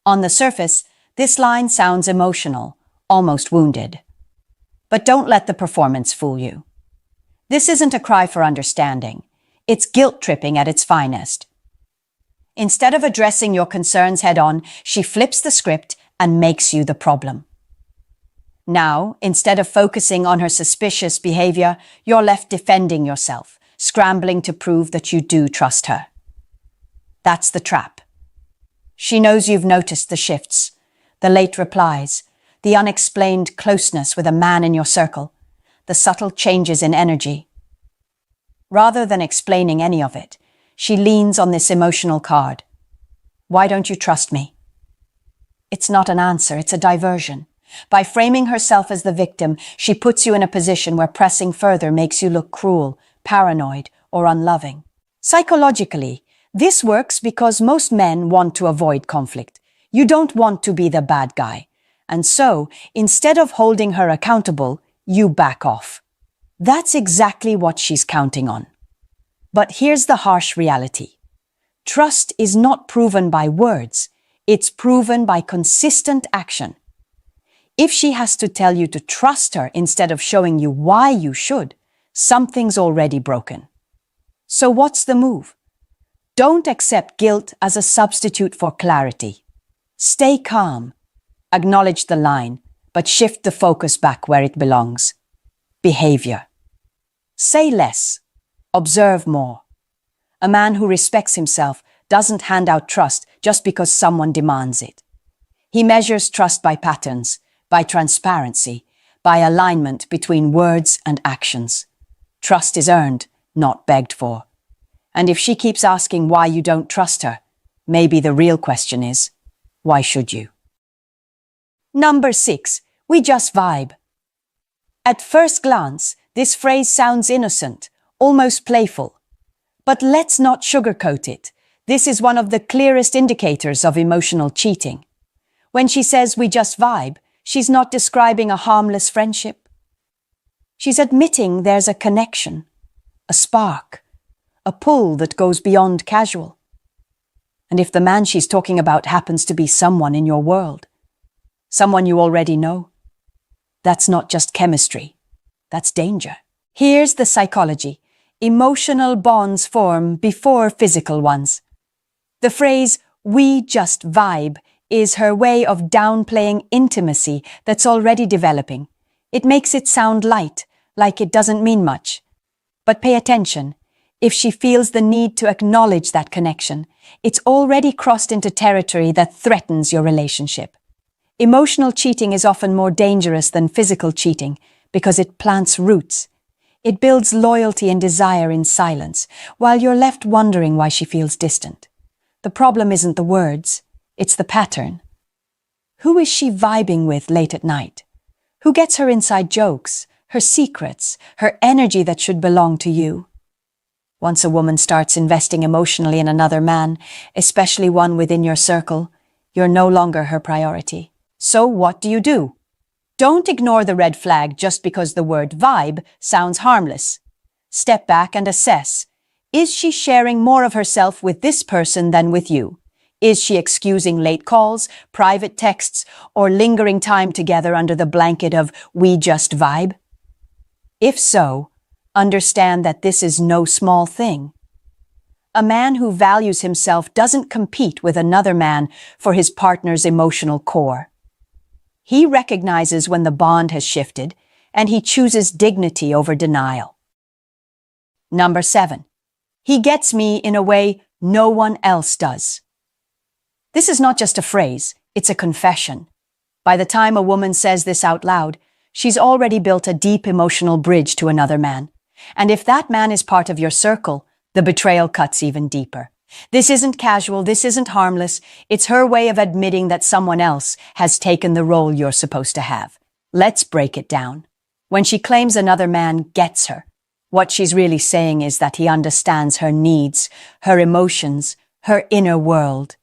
On the surface, this line sounds emotional, almost wounded. But don't let the performance fool you. This isn't a cry for understanding. It's guilt-tripping at its finest. Instead of addressing your concerns head-on, she flips the script and makes you the problem. Now, instead of focusing on her suspicious behavior, you're left defending yourself, scrambling to prove that you do trust her. That's the trap. She knows you've noticed the shifts, the late replies, the unexplained closeness with a man in your circle, the subtle changes in energy. Rather than explaining any of it, she leans on this emotional card. Why don't you trust me? It's not an answer, it's a diversion. By framing herself as the victim, she puts you in a position where pressing further makes you look cruel, paranoid, or unloving. Psychologically, this works because most men want to avoid conflict. You don't want to be the bad guy. And so, instead of holding her accountable, you back off. That's exactly what she's counting on. But here's the harsh reality. Trust is not proven by words. It's proven by consistent action. If she has to tell you to trust her instead of showing you why you should, something's already broken. So what's the move? Don't accept guilt as a substitute for clarity. Stay calm. Acknowledge the line, but shift the focus back where it belongs. Behavior. Say less. Observe more. A man who respects himself doesn't hand out trust just because someone demands it. He measures trust by patterns, by transparency, by alignment between words and actions. Trust is earned, not begged for. And if she keeps asking why you don't trust her, maybe the real question is, why should you? Number 6. We just vibe. At first glance, this phrase sounds innocent, almost playful. But let's not sugarcoat it. This is one of the clearest indicators of emotional cheating. When she says we just vibe, she's not describing a harmless friendship. She's admitting there's a connection, a spark, a pull that goes beyond casual. And if the man she's talking about happens to be someone in your world, someone you already know, that's not just chemistry, that's danger. Here's the psychology. Emotional bonds form before physical ones. The phrase, we just vibe, is her way of downplaying intimacy that's already developing. It makes it sound light, like it doesn't mean much. But pay attention. If she feels the need to acknowledge that connection, it's already crossed into territory that threatens your relationship. Emotional cheating is often more dangerous than physical cheating because it plants roots. It builds loyalty and desire in silence, while you're left wondering why she feels distant. The problem isn't the words, it's the pattern. Who is she vibing with late at night? Who gets her inside jokes, her secrets, her energy that should belong to you? Once a woman starts investing emotionally in another man, especially one within your circle, you're no longer her priority. So what do? Don't ignore the red flag just because the word vibe sounds harmless. Step back and assess. Is she sharing more of herself with this person than with you? Is she excusing late calls, private texts, or lingering time together under the blanket of "we just vibe"? If so, understand that this is no small thing. A man who values himself doesn't compete with another man for his partner's emotional core. He recognizes when the bond has shifted, and he chooses dignity over denial. Number 7. He gets me in a way no one else does. This is not just a phrase, it's a confession. By the time a woman says this out loud, she's already built a deep emotional bridge to another man. And if that man is part of your circle, the betrayal cuts even deeper. This isn't casual, this isn't harmless. It's her way of admitting that someone else has taken the role you're supposed to have. Let's break it down. When she claims another man gets her, what she's really saying is that he understands her needs, her emotions, her inner world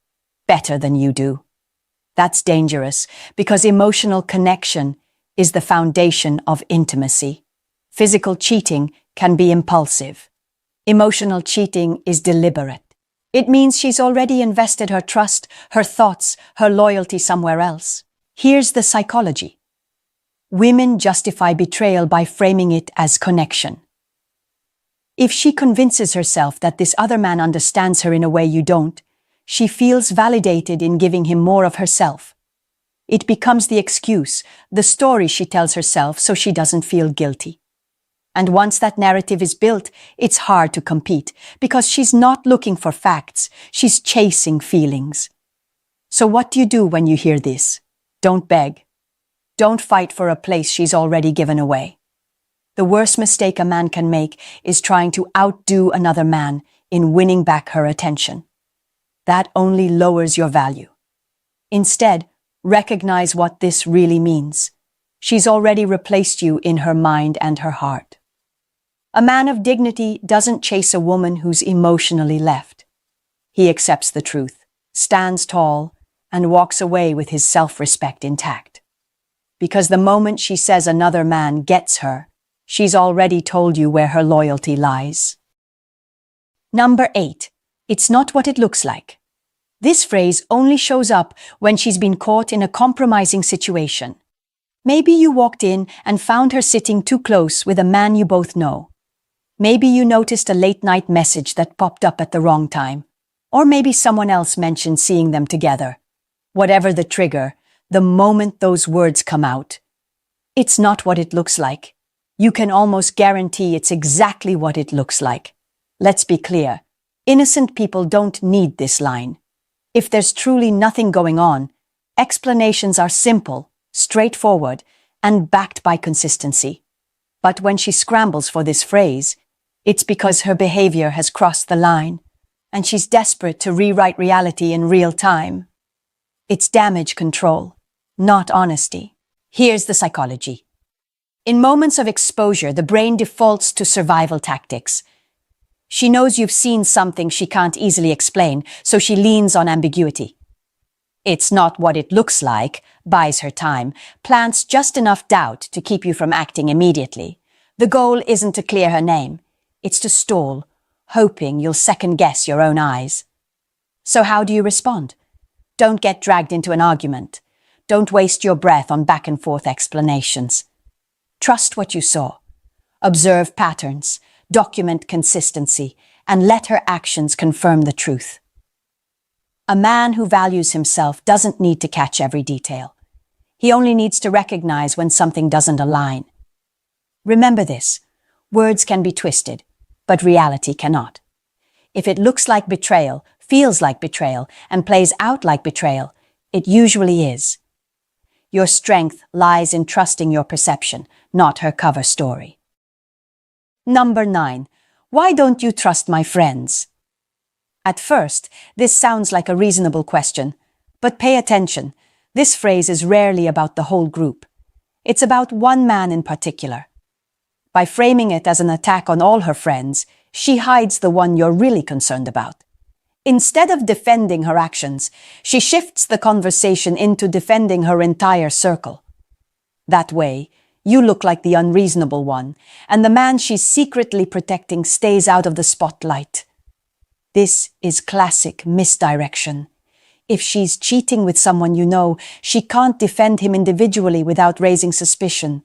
better than you do. That's dangerous because emotional connection is the foundation of intimacy. Physical cheating can be impulsive. Emotional cheating is deliberate. It means she's already invested her trust, her thoughts, her loyalty somewhere else. Here's the psychology. Women justify betrayal by framing it as connection. If she convinces herself that this other man understands her in a way you don't, she feels validated in giving him more of herself. It becomes the excuse, the story she tells herself so she doesn't feel guilty. And once that narrative is built, it's hard to compete because she's not looking for facts, she's chasing feelings. So what do you do when you hear this? Don't beg. Don't fight for a place she's already given away. The worst mistake a man can make is trying to outdo another man in winning back her attention. That only lowers your value. Instead, recognize what this really means. She's already replaced you in her mind and her heart. A man of dignity doesn't chase a woman who's emotionally left. He accepts the truth, stands tall, and walks away with his self-respect intact. Because the moment she says another man gets her, she's already told you where her loyalty lies. Number 8. It's not what it looks like. This phrase only shows up when she's been caught in a compromising situation. Maybe you walked in and found her sitting too close with a man you both know. Maybe you noticed a late-night message that popped up at the wrong time. Or maybe someone else mentioned seeing them together. Whatever the trigger, the moment those words come out, it's not what it looks like. You can almost guarantee it's exactly what it looks like. Let's be clear. Innocent people don't need this line. If there's truly nothing going on, explanations are simple, straightforward, and backed by consistency. But when she scrambles for this phrase, it's because her behavior has crossed the line, and she's desperate to rewrite reality in real time. It's damage control, not honesty. Here's the psychology. In moments of exposure, the brain defaults to survival tactics. She knows you've seen something she can't easily explain, so she leans on ambiguity. It's not what it looks like, buys her time, plants just enough doubt to keep you from acting immediately. The goal isn't to clear her name. It's to stall, hoping you'll second-guess your own eyes. So how do you respond? Don't get dragged into an argument. Don't waste your breath on back-and-forth explanations. Trust what you saw. Observe patterns, document consistency, and let her actions confirm the truth. A man who values himself doesn't need to catch every detail. He only needs to recognize when something doesn't align. Remember this, words can be twisted, but reality cannot. If it looks like betrayal, feels like betrayal, and plays out like betrayal, it usually is. Your strength lies in trusting your perception, not her cover story. Number 9. Why don't you trust my friends? At first, this sounds like a reasonable question, but pay attention. This phrase is rarely about the whole group. It's about one man in particular. By framing it as an attack on all her friends, she hides the one you're really concerned about. Instead of defending her actions, she shifts the conversation into defending her entire circle. That way, you look like the unreasonable one, and the man she's secretly protecting stays out of the spotlight. This is classic misdirection. If she's cheating with someone you know, she can't defend him individually without raising suspicion.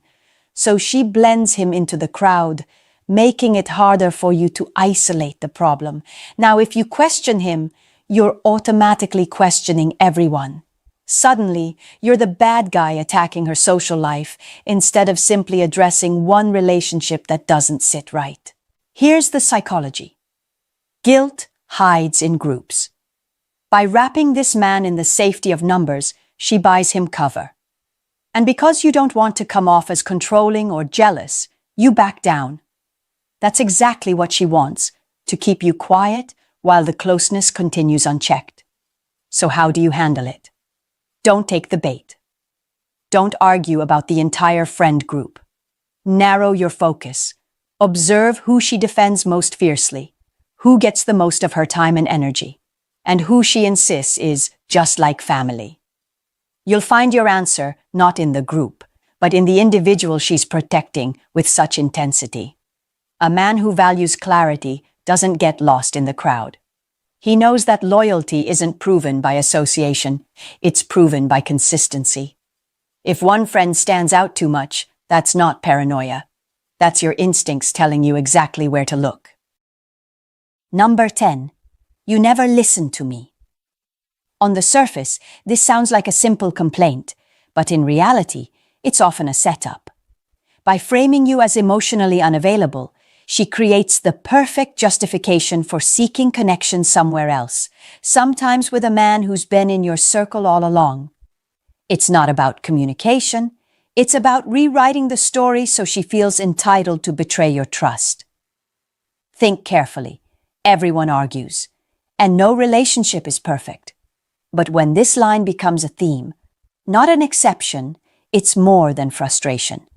So she blends him into the crowd, making it harder for you to isolate the problem. Now, if you question him, you're automatically questioning everyone. Suddenly, you're the bad guy attacking her social life instead of simply addressing one relationship that doesn't sit right. Here's the psychology. Guilt hides in groups. By wrapping this man in the safety of numbers, she buys him cover. And because you don't want to come off as controlling or jealous, you back down. That's exactly what she wants, to keep you quiet while the closeness continues unchecked. So how do you handle it? Don't take the bait. Don't argue about the entire friend group. Narrow your focus. Observe who she defends most fiercely, who gets the most of her time and energy, and who she insists is just like family. You'll find your answer not in the group, but in the individual she's protecting with such intensity. A man who values clarity doesn't get lost in the crowd. He knows that loyalty isn't proven by association, it's proven by consistency. If one friend stands out too much, that's not paranoia. That's your instincts telling you exactly where to look. Number 10. You never listen to me. On the surface, this sounds like a simple complaint, but in reality, it's often a setup. By framing you as emotionally unavailable, she creates the perfect justification for seeking connection somewhere else, sometimes with a man who's been in your circle all along. It's not about communication, it's about rewriting the story so she feels entitled to betray your trust. Think carefully. Everyone argues, and no relationship is perfect. But when this line becomes a theme, not an exception, it's more than frustration.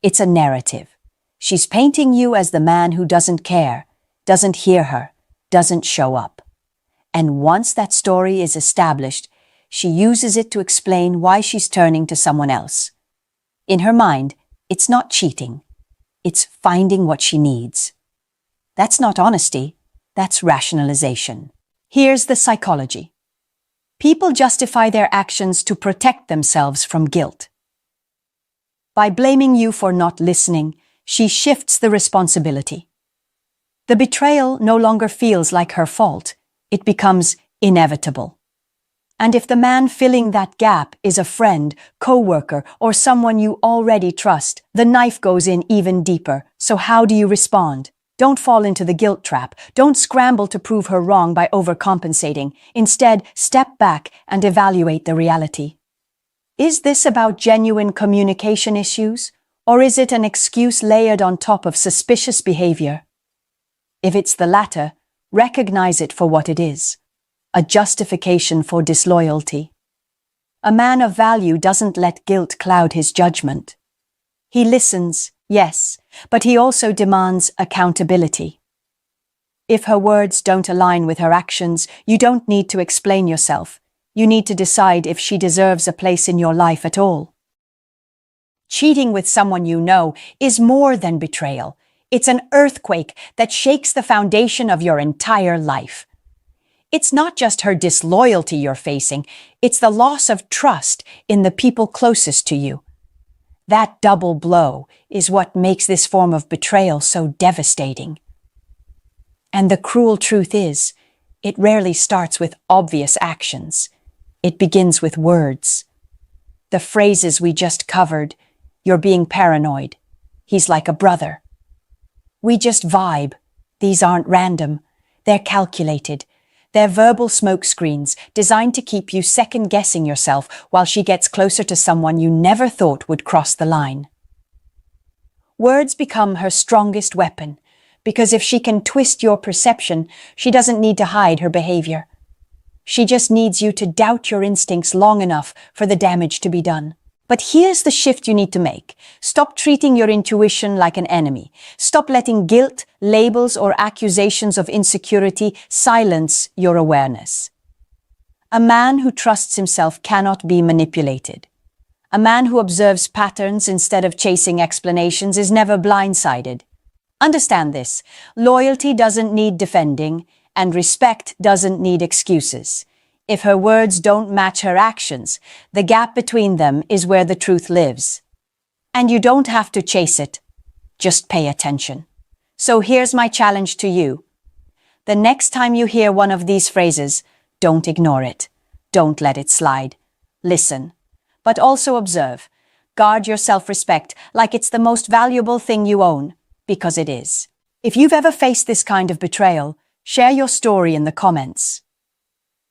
It's a narrative. She's painting you as the man who doesn't care, doesn't hear her, doesn't show up. And once that story is established, she uses it to explain why she's turning to someone else. In her mind, it's not cheating. It's finding what she needs. That's not honesty, that's rationalization. Here's the psychology. People justify their actions to protect themselves from guilt. By blaming you for not listening, she shifts the responsibility. The betrayal no longer feels like her fault. It becomes inevitable. And if the man filling that gap is a friend, co-worker, or someone you already trust, the knife goes in even deeper. So how do you respond? Don't fall into the guilt trap. Don't scramble to prove her wrong by overcompensating. Instead, step back and evaluate the reality. Is this about genuine communication issues? Or is it an excuse layered on top of suspicious behavior? If it's the latter, recognize it for what it is, a justification for disloyalty. A man of value doesn't let guilt cloud his judgment. He listens, yes, but he also demands accountability. If her words don't align with her actions, you don't need to explain yourself. You need to decide if she deserves a place in your life at all. Cheating with someone you know is more than betrayal. It's an earthquake that shakes the foundation of your entire life. It's not just her disloyalty you're facing, it's the loss of trust in the people closest to you. That double blow is what makes this form of betrayal so devastating. And the cruel truth is, it rarely starts with obvious actions. It begins with words. The phrases we just covered. You're being paranoid. He's like a brother. We just vibe. These aren't random. They're calculated. They're verbal smokescreens designed to keep you second-guessing yourself while she gets closer to someone you never thought would cross the line. Words become her strongest weapon, because if she can twist your perception, she doesn't need to hide her behavior. She just needs you to doubt your instincts long enough for the damage to be done. But here's the shift you need to make. Stop treating your intuition like an enemy. Stop letting guilt, labels, or accusations of insecurity silence your awareness. A man who trusts himself cannot be manipulated. A man who observes patterns instead of chasing explanations is never blindsided. Understand this. Loyalty doesn't need defending, and respect doesn't need excuses. If her words don't match her actions, the gap between them is where the truth lives. And you don't have to chase it. Just pay attention. So here's my challenge to you. The next time you hear one of these phrases, don't ignore it. Don't let it slide. Listen. But also observe. Guard your self-respect like it's the most valuable thing you own, because it is. If you've ever faced this kind of betrayal, share your story in the comments.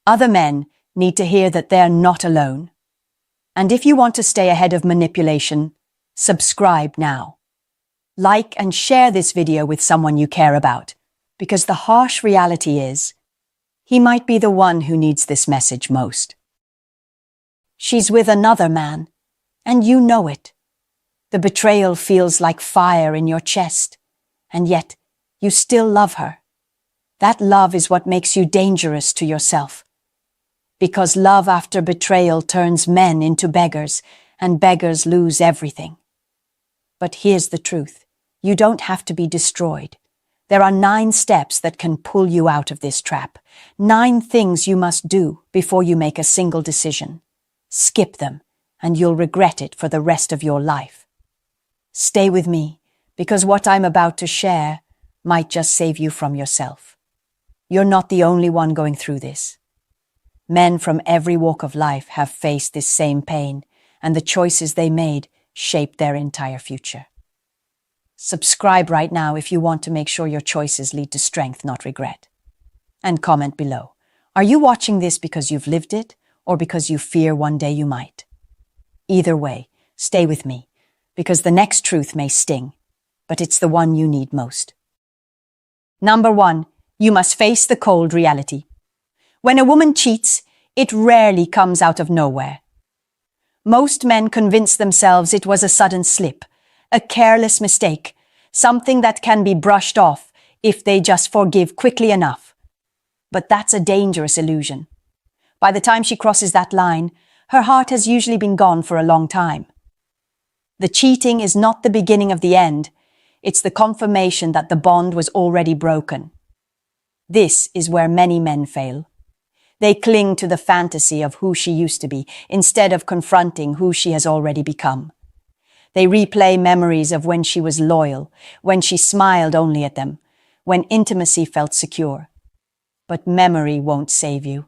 Other men need to hear that they're not alone. And if you want to stay ahead of manipulation, subscribe now. Like and share this video with someone you care about, because the harsh reality is, he might be the one who needs this message most. She's with another man, and you know it. The betrayal feels like fire in your chest, and yet you still love her. That love is what makes you dangerous to yourself. Because love after betrayal turns men into beggars, and beggars lose everything. But here's the truth. You don't have to be destroyed. There are 9 steps that can pull you out of this trap. 9 things you must do before you make a single decision. Skip them, and you'll regret it for the rest of your life. Stay with me, because what I'm about to share might just save you from yourself. You're not the only one going through this. Men from every walk of life have faced this same pain, and the choices they made shaped their entire future. Subscribe right now if you want to make sure your choices lead to strength, not regret. And comment below. Are you watching this because you've lived it, or because you fear one day you might? Either way, stay with me, because the next truth may sting, but it's the one you need most. Number 1, you must face the cold reality. When a woman cheats, it rarely comes out of nowhere. Most men convince themselves it was a sudden slip, a careless mistake, something that can be brushed off if they just forgive quickly enough. But that's a dangerous illusion. By the time she crosses that line, her heart has usually been gone for a long time. The cheating is not the beginning of the end. It's the confirmation that the bond was already broken. This is where many men fail. They cling to the fantasy of who she used to be instead of confronting who she has already become. They replay memories of when she was loyal, when she smiled only at them, when intimacy felt secure. But memory won't save you.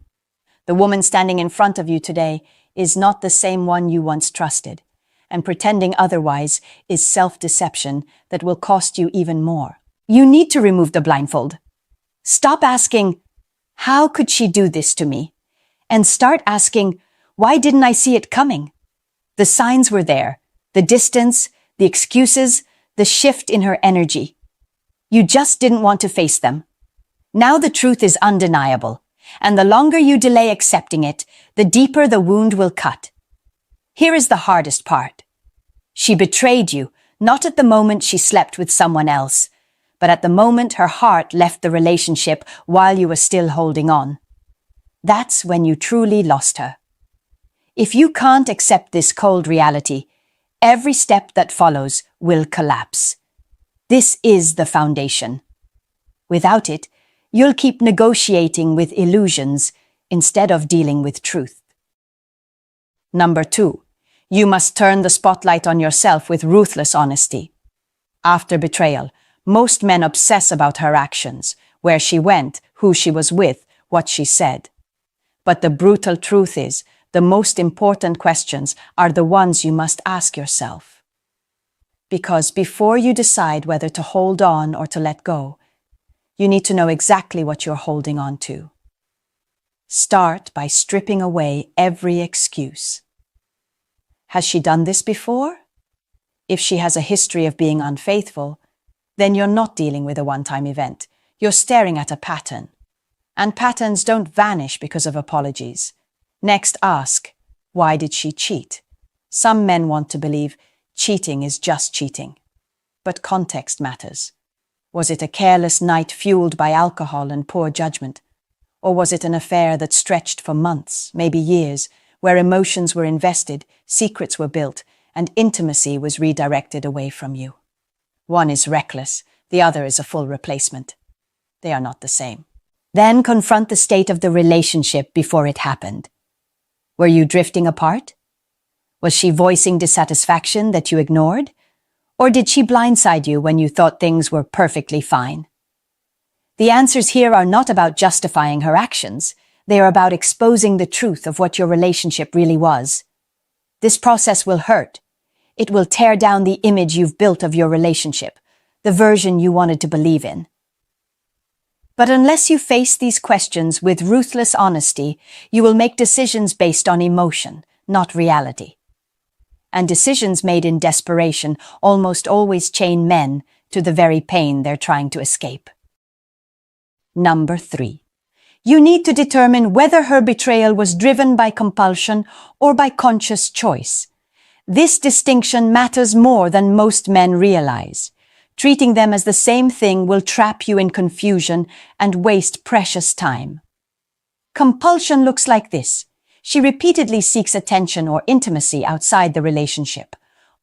The woman standing in front of you today is not the same one you once trusted, and pretending otherwise is self-deception that will cost you even more. You need to remove the blindfold. Stop asking, "How could she do this to me?" and start asking, "Why didn't I see it coming?" The signs were there, the distance, the excuses, the shift in her energy. You just didn't want to face them. Now the truth is undeniable, and the longer you delay accepting it, the deeper the wound will cut. Here is the hardest part. She betrayed you, not at the moment she slept with someone else, but at the moment her heart left the relationship while you were still holding on. That's when you truly lost her. If you can't accept this cold reality, every step that follows will collapse. This is the foundation. Without it, you'll keep negotiating with illusions instead of dealing with truth. Number 2, you must turn the spotlight on yourself with ruthless honesty. After betrayal, most men obsess about her actions, where she went, who she was with, what she said. But the brutal truth is, the most important questions are the ones you must ask yourself. Because before you decide whether to hold on or to let go, you need to know exactly what you're holding on to. Start by stripping away every excuse. Has she done this before? If she has a history of being unfaithful, then you're not dealing with a one-time event. You're staring at a pattern. And patterns don't vanish because of apologies. Next, ask, why did she cheat? Some men want to believe cheating is just cheating. But context matters. Was it a careless night fueled by alcohol and poor judgment? Or was it an affair that stretched for months, maybe years, where emotions were invested, secrets were built, and intimacy was redirected away from you? One is reckless, the other is a full replacement. They are not the same. Then confront the state of the relationship before it happened. Were you drifting apart? Was she voicing dissatisfaction that you ignored? Or did she blindside you when you thought things were perfectly fine? The answers here are not about justifying her actions. They are about exposing the truth of what your relationship really was. This process will hurt. It will tear down the image you've built of your relationship, the version you wanted to believe in. But unless you face these questions with ruthless honesty, you will make decisions based on emotion, not reality. And decisions made in desperation almost always chain men to the very pain they're trying to escape. Number 3. You need to determine whether her betrayal was driven by compulsion or by conscious choice. This distinction matters more than most men realize. Treating them as the same thing will trap you in confusion and waste precious time. Compulsion looks like this. She repeatedly seeks attention or intimacy outside the relationship,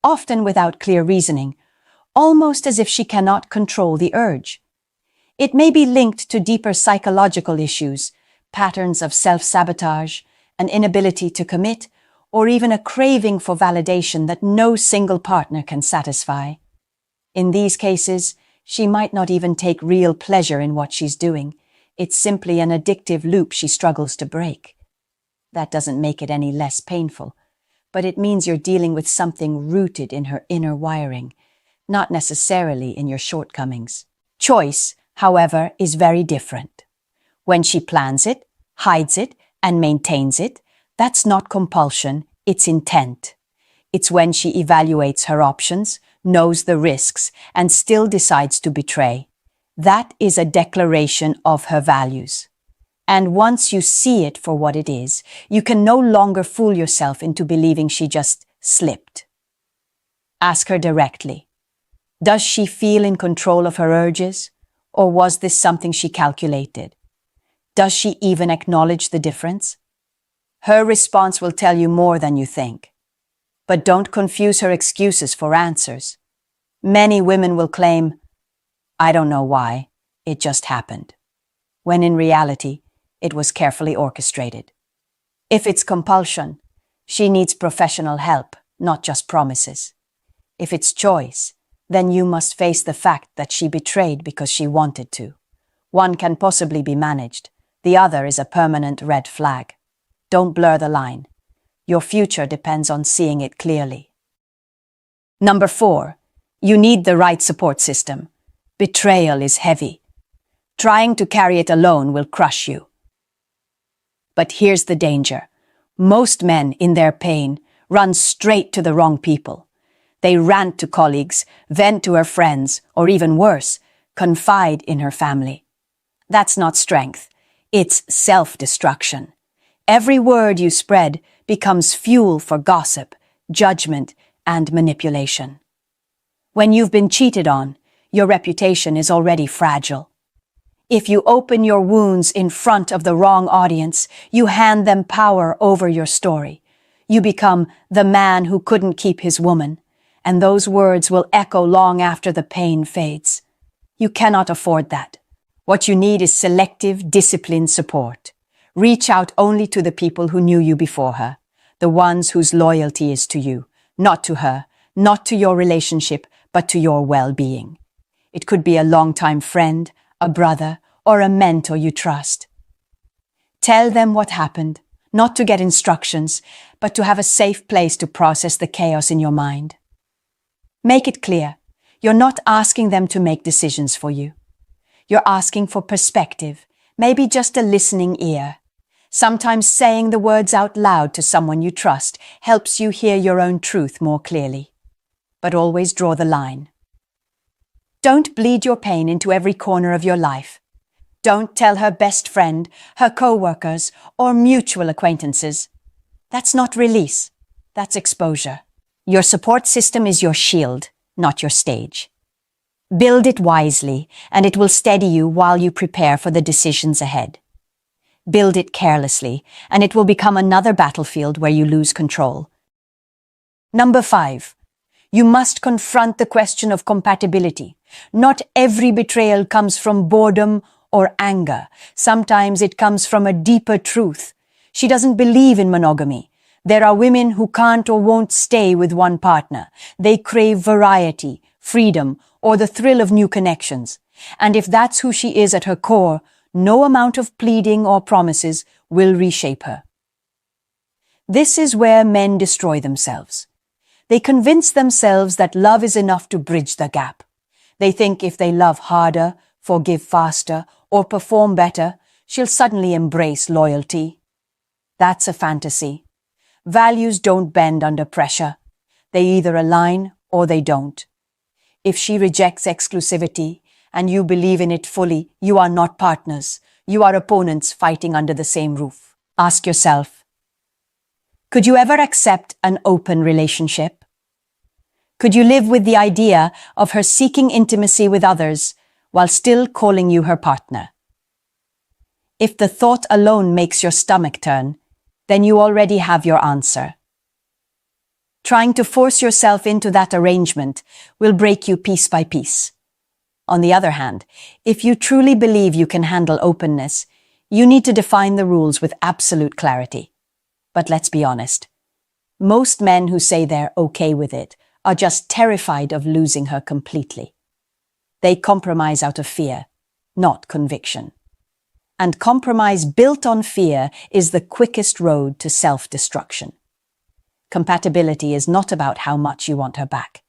often without clear reasoning, almost as if she cannot control the urge. It may be linked to deeper psychological issues, patterns of self-sabotage, an inability to commit, or even a craving for validation that no single partner can satisfy. In these cases, she might not even take real pleasure in what she's doing. It's simply an addictive loop she struggles to break. That doesn't make it any less painful, but it means you're dealing with something rooted in her inner wiring, not necessarily in your shortcomings. Choice, however, is very different. When she plans it, hides it, and maintains it, that's not compulsion, it's intent. It's when she evaluates her options, knows the risks, and still decides to betray. That is a declaration of her values. And once you see it for what it is, you can no longer fool yourself into believing she just slipped. Ask her directly. Does she feel in control of her urges? Or was this something she calculated? Does she even acknowledge the difference? Her response will tell you more than you think. But don't confuse her excuses for answers. Many women will claim, "I don't know why, it just happened," when in reality, it was carefully orchestrated. If it's compulsion, she needs professional help, not just promises. If it's choice, then you must face the fact that she betrayed because she wanted to. One can possibly be managed. The other is a permanent red flag. Don't blur the line. Your future depends on seeing it clearly. Number 4. You need the right support system. Betrayal is heavy. Trying to carry it alone will crush you. But here's the danger. Most men, in their pain, run straight to the wrong people. They rant to colleagues, vent to her friends, or even worse, confide in her family. That's not strength. It's self-destruction. Every word you spread becomes fuel for gossip, judgment, and manipulation. When you've been cheated on, your reputation is already fragile. If you open your wounds in front of the wrong audience, you hand them power over your story. You become the man who couldn't keep his woman, and those words will echo long after the pain fades. You cannot afford that. What you need is selective, disciplined support. Reach out only to the people who knew you before her, the ones whose loyalty is to you, not to her, not to your relationship, but to your well-being. It could be a longtime friend, a brother, or a mentor you trust. Tell them what happened, not to get instructions, but to have a safe place to process the chaos in your mind. Make it clear, you're not asking them to make decisions for you. You're asking for perspective, maybe just a listening ear. Sometimes saying the words out loud to someone you trust helps you hear your own truth more clearly. But always draw the line. Don't bleed your pain into every corner of your life. Don't tell her best friend, her co-workers, or mutual acquaintances. That's not release. That's exposure. Your support system is your shield, not your stage. Build it wisely, and it will steady you while you prepare for the decisions ahead. Build it carelessly, and it will become another battlefield where you lose control. Number 5. You must confront the question of compatibility. Not every betrayal comes from boredom or anger. Sometimes it comes from a deeper truth. She doesn't believe in monogamy. There are women who can't or won't stay with one partner. They crave variety, freedom, or the thrill of new connections. And if that's who she is at her core, no amount of pleading or promises will reshape her. This is where men destroy themselves. They convince themselves that love is enough to bridge the gap. They think if they love harder, forgive faster, or perform better, she'll suddenly embrace loyalty. That's a fantasy. Values don't bend under pressure. They either align or they don't. If she rejects exclusivity and you believe in it fully, you are not partners. You are opponents fighting under the same roof. Ask yourself, could you ever accept an open relationship? Could you live with the idea of her seeking intimacy with others while still calling you her partner? If the thought alone makes your stomach turn, then you already have your answer. Trying to force yourself into that arrangement will break you piece by piece. On the other hand, if you truly believe you can handle openness, you need to define the rules with absolute clarity. But let's be honest. Most men who say they're okay with it are just terrified of losing her completely. They compromise out of fear, not conviction. And compromise built on fear is the quickest road to self-destruction. Compatibility is not about how much you want her back.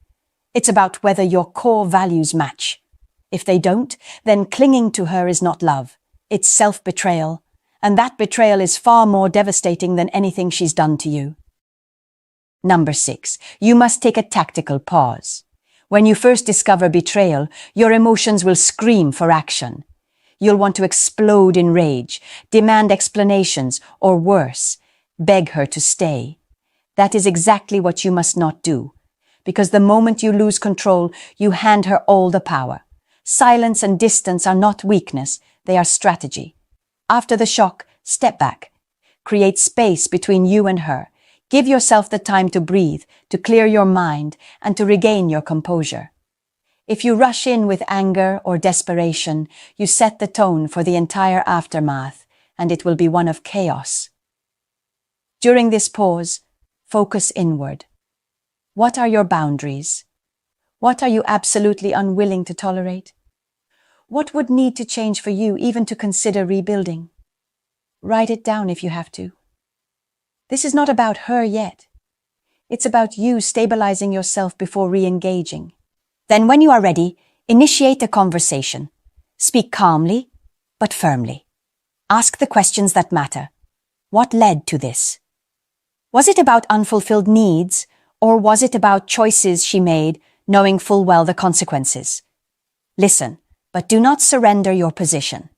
It's about whether your core values match. If they don't, then clinging to her is not love. It's self-betrayal. And that betrayal is far more devastating than anything she's done to you. Number 6. You must take a tactical pause. When you first discover betrayal, your emotions will scream for action. You'll want to explode in rage, demand explanations, or worse, beg her to stay. That is exactly what you must not do, because the moment you lose control, you hand her all the power. Silence and distance are not weakness, they are strategy. After the shock, step back. Create space between you and her. Give yourself the time to breathe, to clear your mind, and to regain your composure. If you rush in with anger or desperation, you set the tone for the entire aftermath, and it will be one of chaos. During this pause, focus inward. What are your boundaries? What are you absolutely unwilling to tolerate? What would need to change for you even to consider rebuilding? Write it down if you have to. This is not about her yet. It's about you stabilizing yourself before re-engaging. Then when you are ready, initiate a conversation. Speak calmly, but firmly. Ask the questions that matter. What led to this? Was it about unfulfilled needs, or was it about choices she made, knowing full well the consequences? Listen, but do not surrender your position.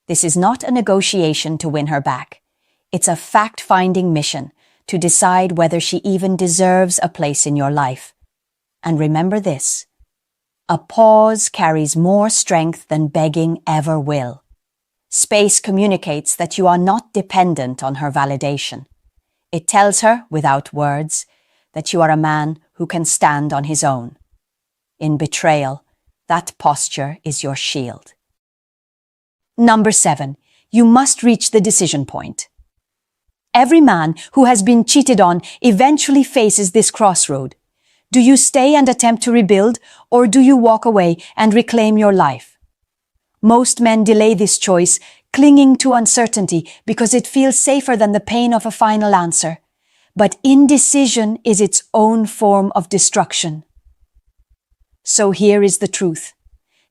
This is not a negotiation to win her back. It's a fact-finding mission to decide whether she even deserves a place in your life. And remember this, a pause carries more strength than begging ever will. Space communicates that you are not dependent on her validation. It tells her, without words, that you are a man who can stand on his own. In betrayal, that posture is your shield. Number 7. You must reach the decision point. Every man who has been cheated on eventually faces this crossroad. Do you stay and attempt to rebuild, or do you walk away and reclaim your life? Most men delay this choice, clinging to uncertainty because it feels safer than the pain of a final answer. But indecision is its own form of destruction. So here is the truth.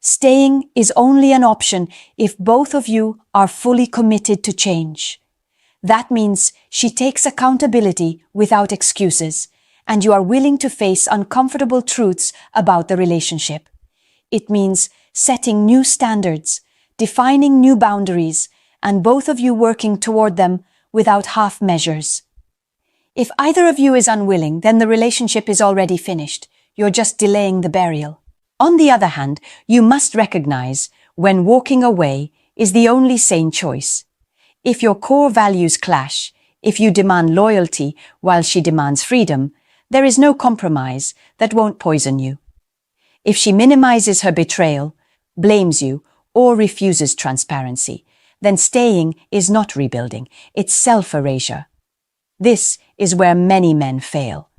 Staying is only an option if both of you are fully committed to change. That means she takes accountability without excuses, and you are willing to face uncomfortable truths about the relationship. It means setting new standards, defining new boundaries, and both of you working toward them without half measures. If either of you is unwilling, then the relationship is already finished. You're just delaying the burial. On the other hand, you must recognize when walking away is the only sane choice. If your core values clash, if you demand loyalty while she demands freedom, there is no compromise that won't poison you. If she minimizes her betrayal, blames you, or refuses transparency, then staying is not rebuilding, it's self-erasure. This is where many men fail.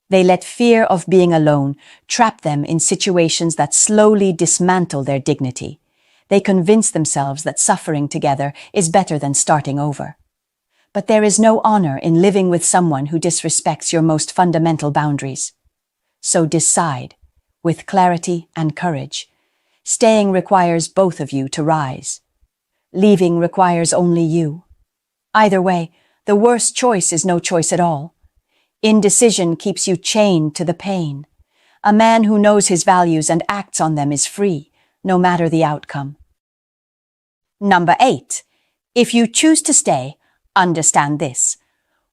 They let fear of being alone trap them in situations that slowly dismantle their dignity. They convince themselves that suffering together is better than starting over. But there is no honor in living with someone who disrespects your most fundamental boundaries. So decide, with clarity and courage. Staying requires both of you to rise. Leaving requires only you. Either way, the worst choice is no choice at all. Indecision keeps you chained to the pain. A man who knows his values and acts on them is free, no matter the outcome. Number 8. If you choose to stay, understand this.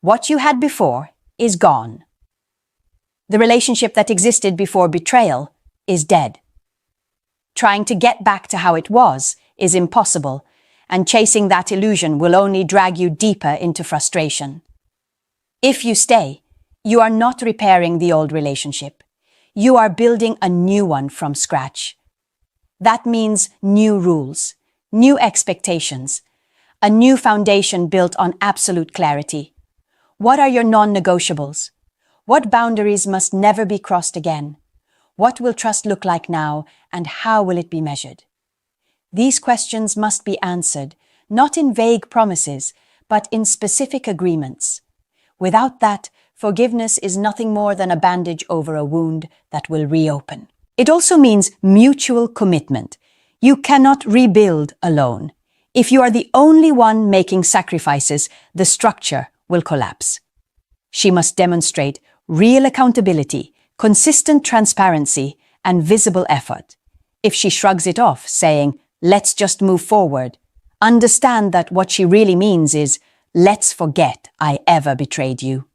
What you had before is gone. The relationship that existed before betrayal is dead. Trying to get back to how it was is impossible, and chasing that illusion will only drag you deeper into frustration. If you stay, you are not repairing the old relationship. You are building a new one from scratch. That means new rules, new expectations, a new foundation built on absolute clarity. What are your non-negotiables? What boundaries must never be crossed again? What will trust look like now, and how will it be measured? These questions must be answered, not in vague promises, but in specific agreements. Without that, forgiveness is nothing more than a bandage over a wound that will reopen. It also means mutual commitment. You cannot rebuild alone. If you are the only one making sacrifices, the structure will collapse. She must demonstrate real accountability, consistent transparency, and visible effort. If she shrugs it off, saying, "Let's just move forward," understand that what she really means is, "Let's forget I ever betrayed you."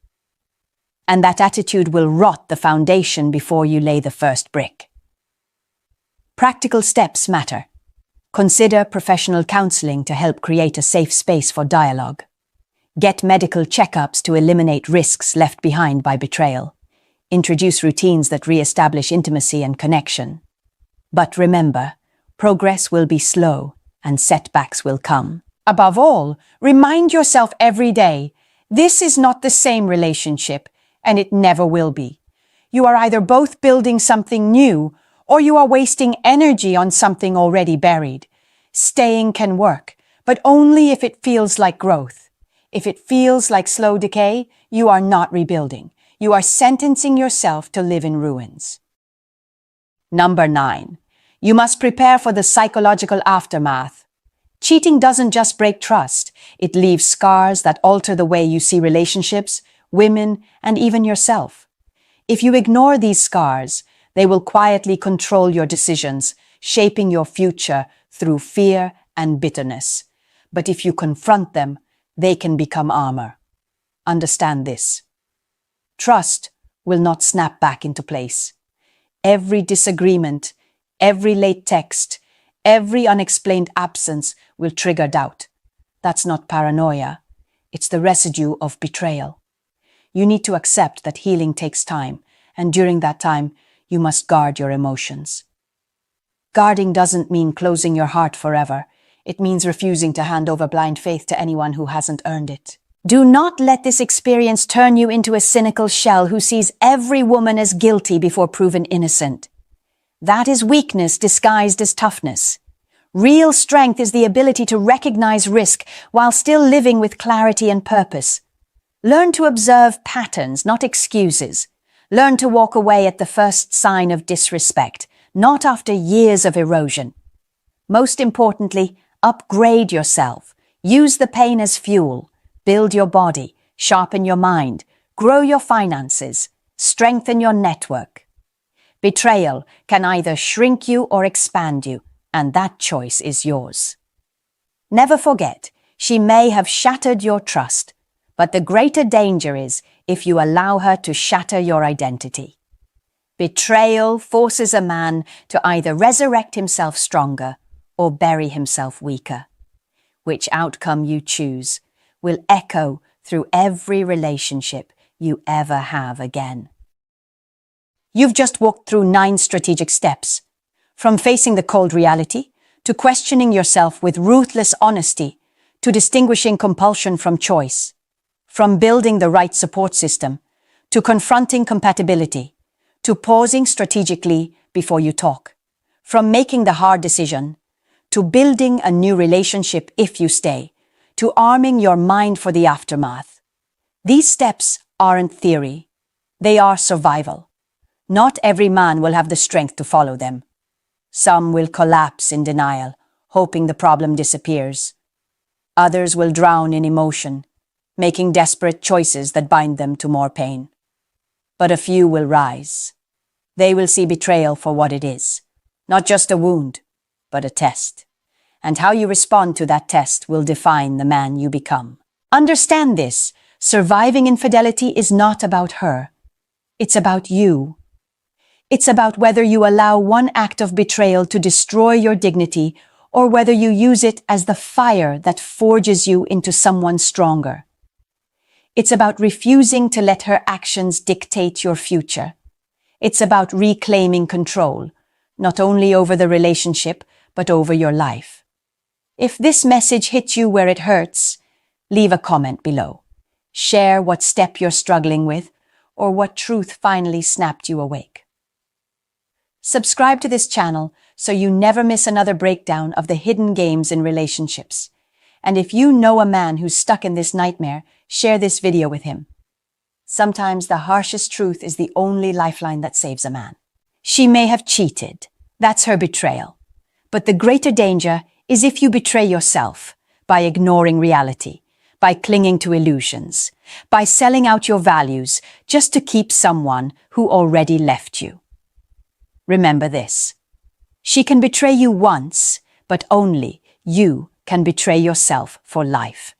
And that attitude will rot the foundation before you lay the first brick. Practical steps matter. Consider professional counseling to help create a safe space for dialogue. Get medical checkups to eliminate risks left behind by betrayal. Introduce routines that re-establish intimacy and connection. But remember, progress will be slow and setbacks will come. Above all, remind yourself every day, this is not the same relationship, and it never will be. You are either both building something new, or you are wasting energy on something already buried. Staying can work, but only if it feels like growth. If it feels like slow decay, you are not rebuilding. You are sentencing yourself to live in ruins. Number 9. You must prepare for the psychological aftermath. Cheating doesn't just break trust. It leaves scars that alter the way you see relationships, women, and even yourself. If you ignore these scars, they will quietly control your decisions, shaping your future through fear and bitterness. But if you confront them, they can become armor. Understand this. Trust will not snap back into place. Every disagreement, every late text, every unexplained absence will trigger doubt. That's not paranoia. It's the residue of betrayal. You need to accept that healing takes time, and during that time, you must guard your emotions. Guarding doesn't mean closing your heart forever. It means refusing to hand over blind faith to anyone who hasn't earned it. Do not let this experience turn you into a cynical shell who sees every woman as guilty before proven innocent. That is weakness disguised as toughness. Real strength is the ability to recognize risk while still living with clarity and purpose. Learn to observe patterns, not excuses. Learn to walk away at the first sign of disrespect, not after years of erosion. Most importantly, upgrade yourself. Use the pain as fuel. Build your body, sharpen your mind, grow your finances, strengthen your network. Betrayal can either shrink you or expand you, and that choice is yours. Never forget, she may have shattered your trust, but the greater danger is if you allow her to shatter your identity. Betrayal forces a man to either resurrect himself stronger or bury himself weaker. Which outcome you choose will echo through every relationship you ever have again. You've just walked through 9 strategic steps, from facing the cold reality, to questioning yourself with ruthless honesty, to distinguishing compulsion from choice, from building the right support system, to confronting compatibility, to pausing strategically before you talk, from making the hard decision, to building a new relationship if you stay, to arming your mind for the aftermath. These steps aren't theory, they are survival. Not every man will have the strength to follow them. Some will collapse in denial, hoping the problem disappears. Others will drown in emotion, making desperate choices that bind them to more pain. But a few will rise. They will see betrayal for what it is, not just a wound, but a test. And how you respond to that test will define the man you become. Understand this, surviving infidelity is not about her. It's about you. It's about whether you allow one act of betrayal to destroy your dignity or whether you use it as the fire that forges you into someone stronger. It's about refusing to let her actions dictate your future. It's about reclaiming control, not only over the relationship, but over your life. If this message hit you where it hurts, leave a comment below. Share what step you're struggling with or what truth finally snapped you awake. Subscribe to this channel so you never miss another breakdown of the hidden games in relationships. And if you know a man who's stuck in this nightmare, share this video with him. Sometimes the harshest truth is the only lifeline that saves a man. She may have cheated. That's her betrayal. But the greater danger is if you betray yourself by ignoring reality, by clinging to illusions, by selling out your values just to keep someone who already left you. Remember this. She can betray you once, but only you can betray yourself for life.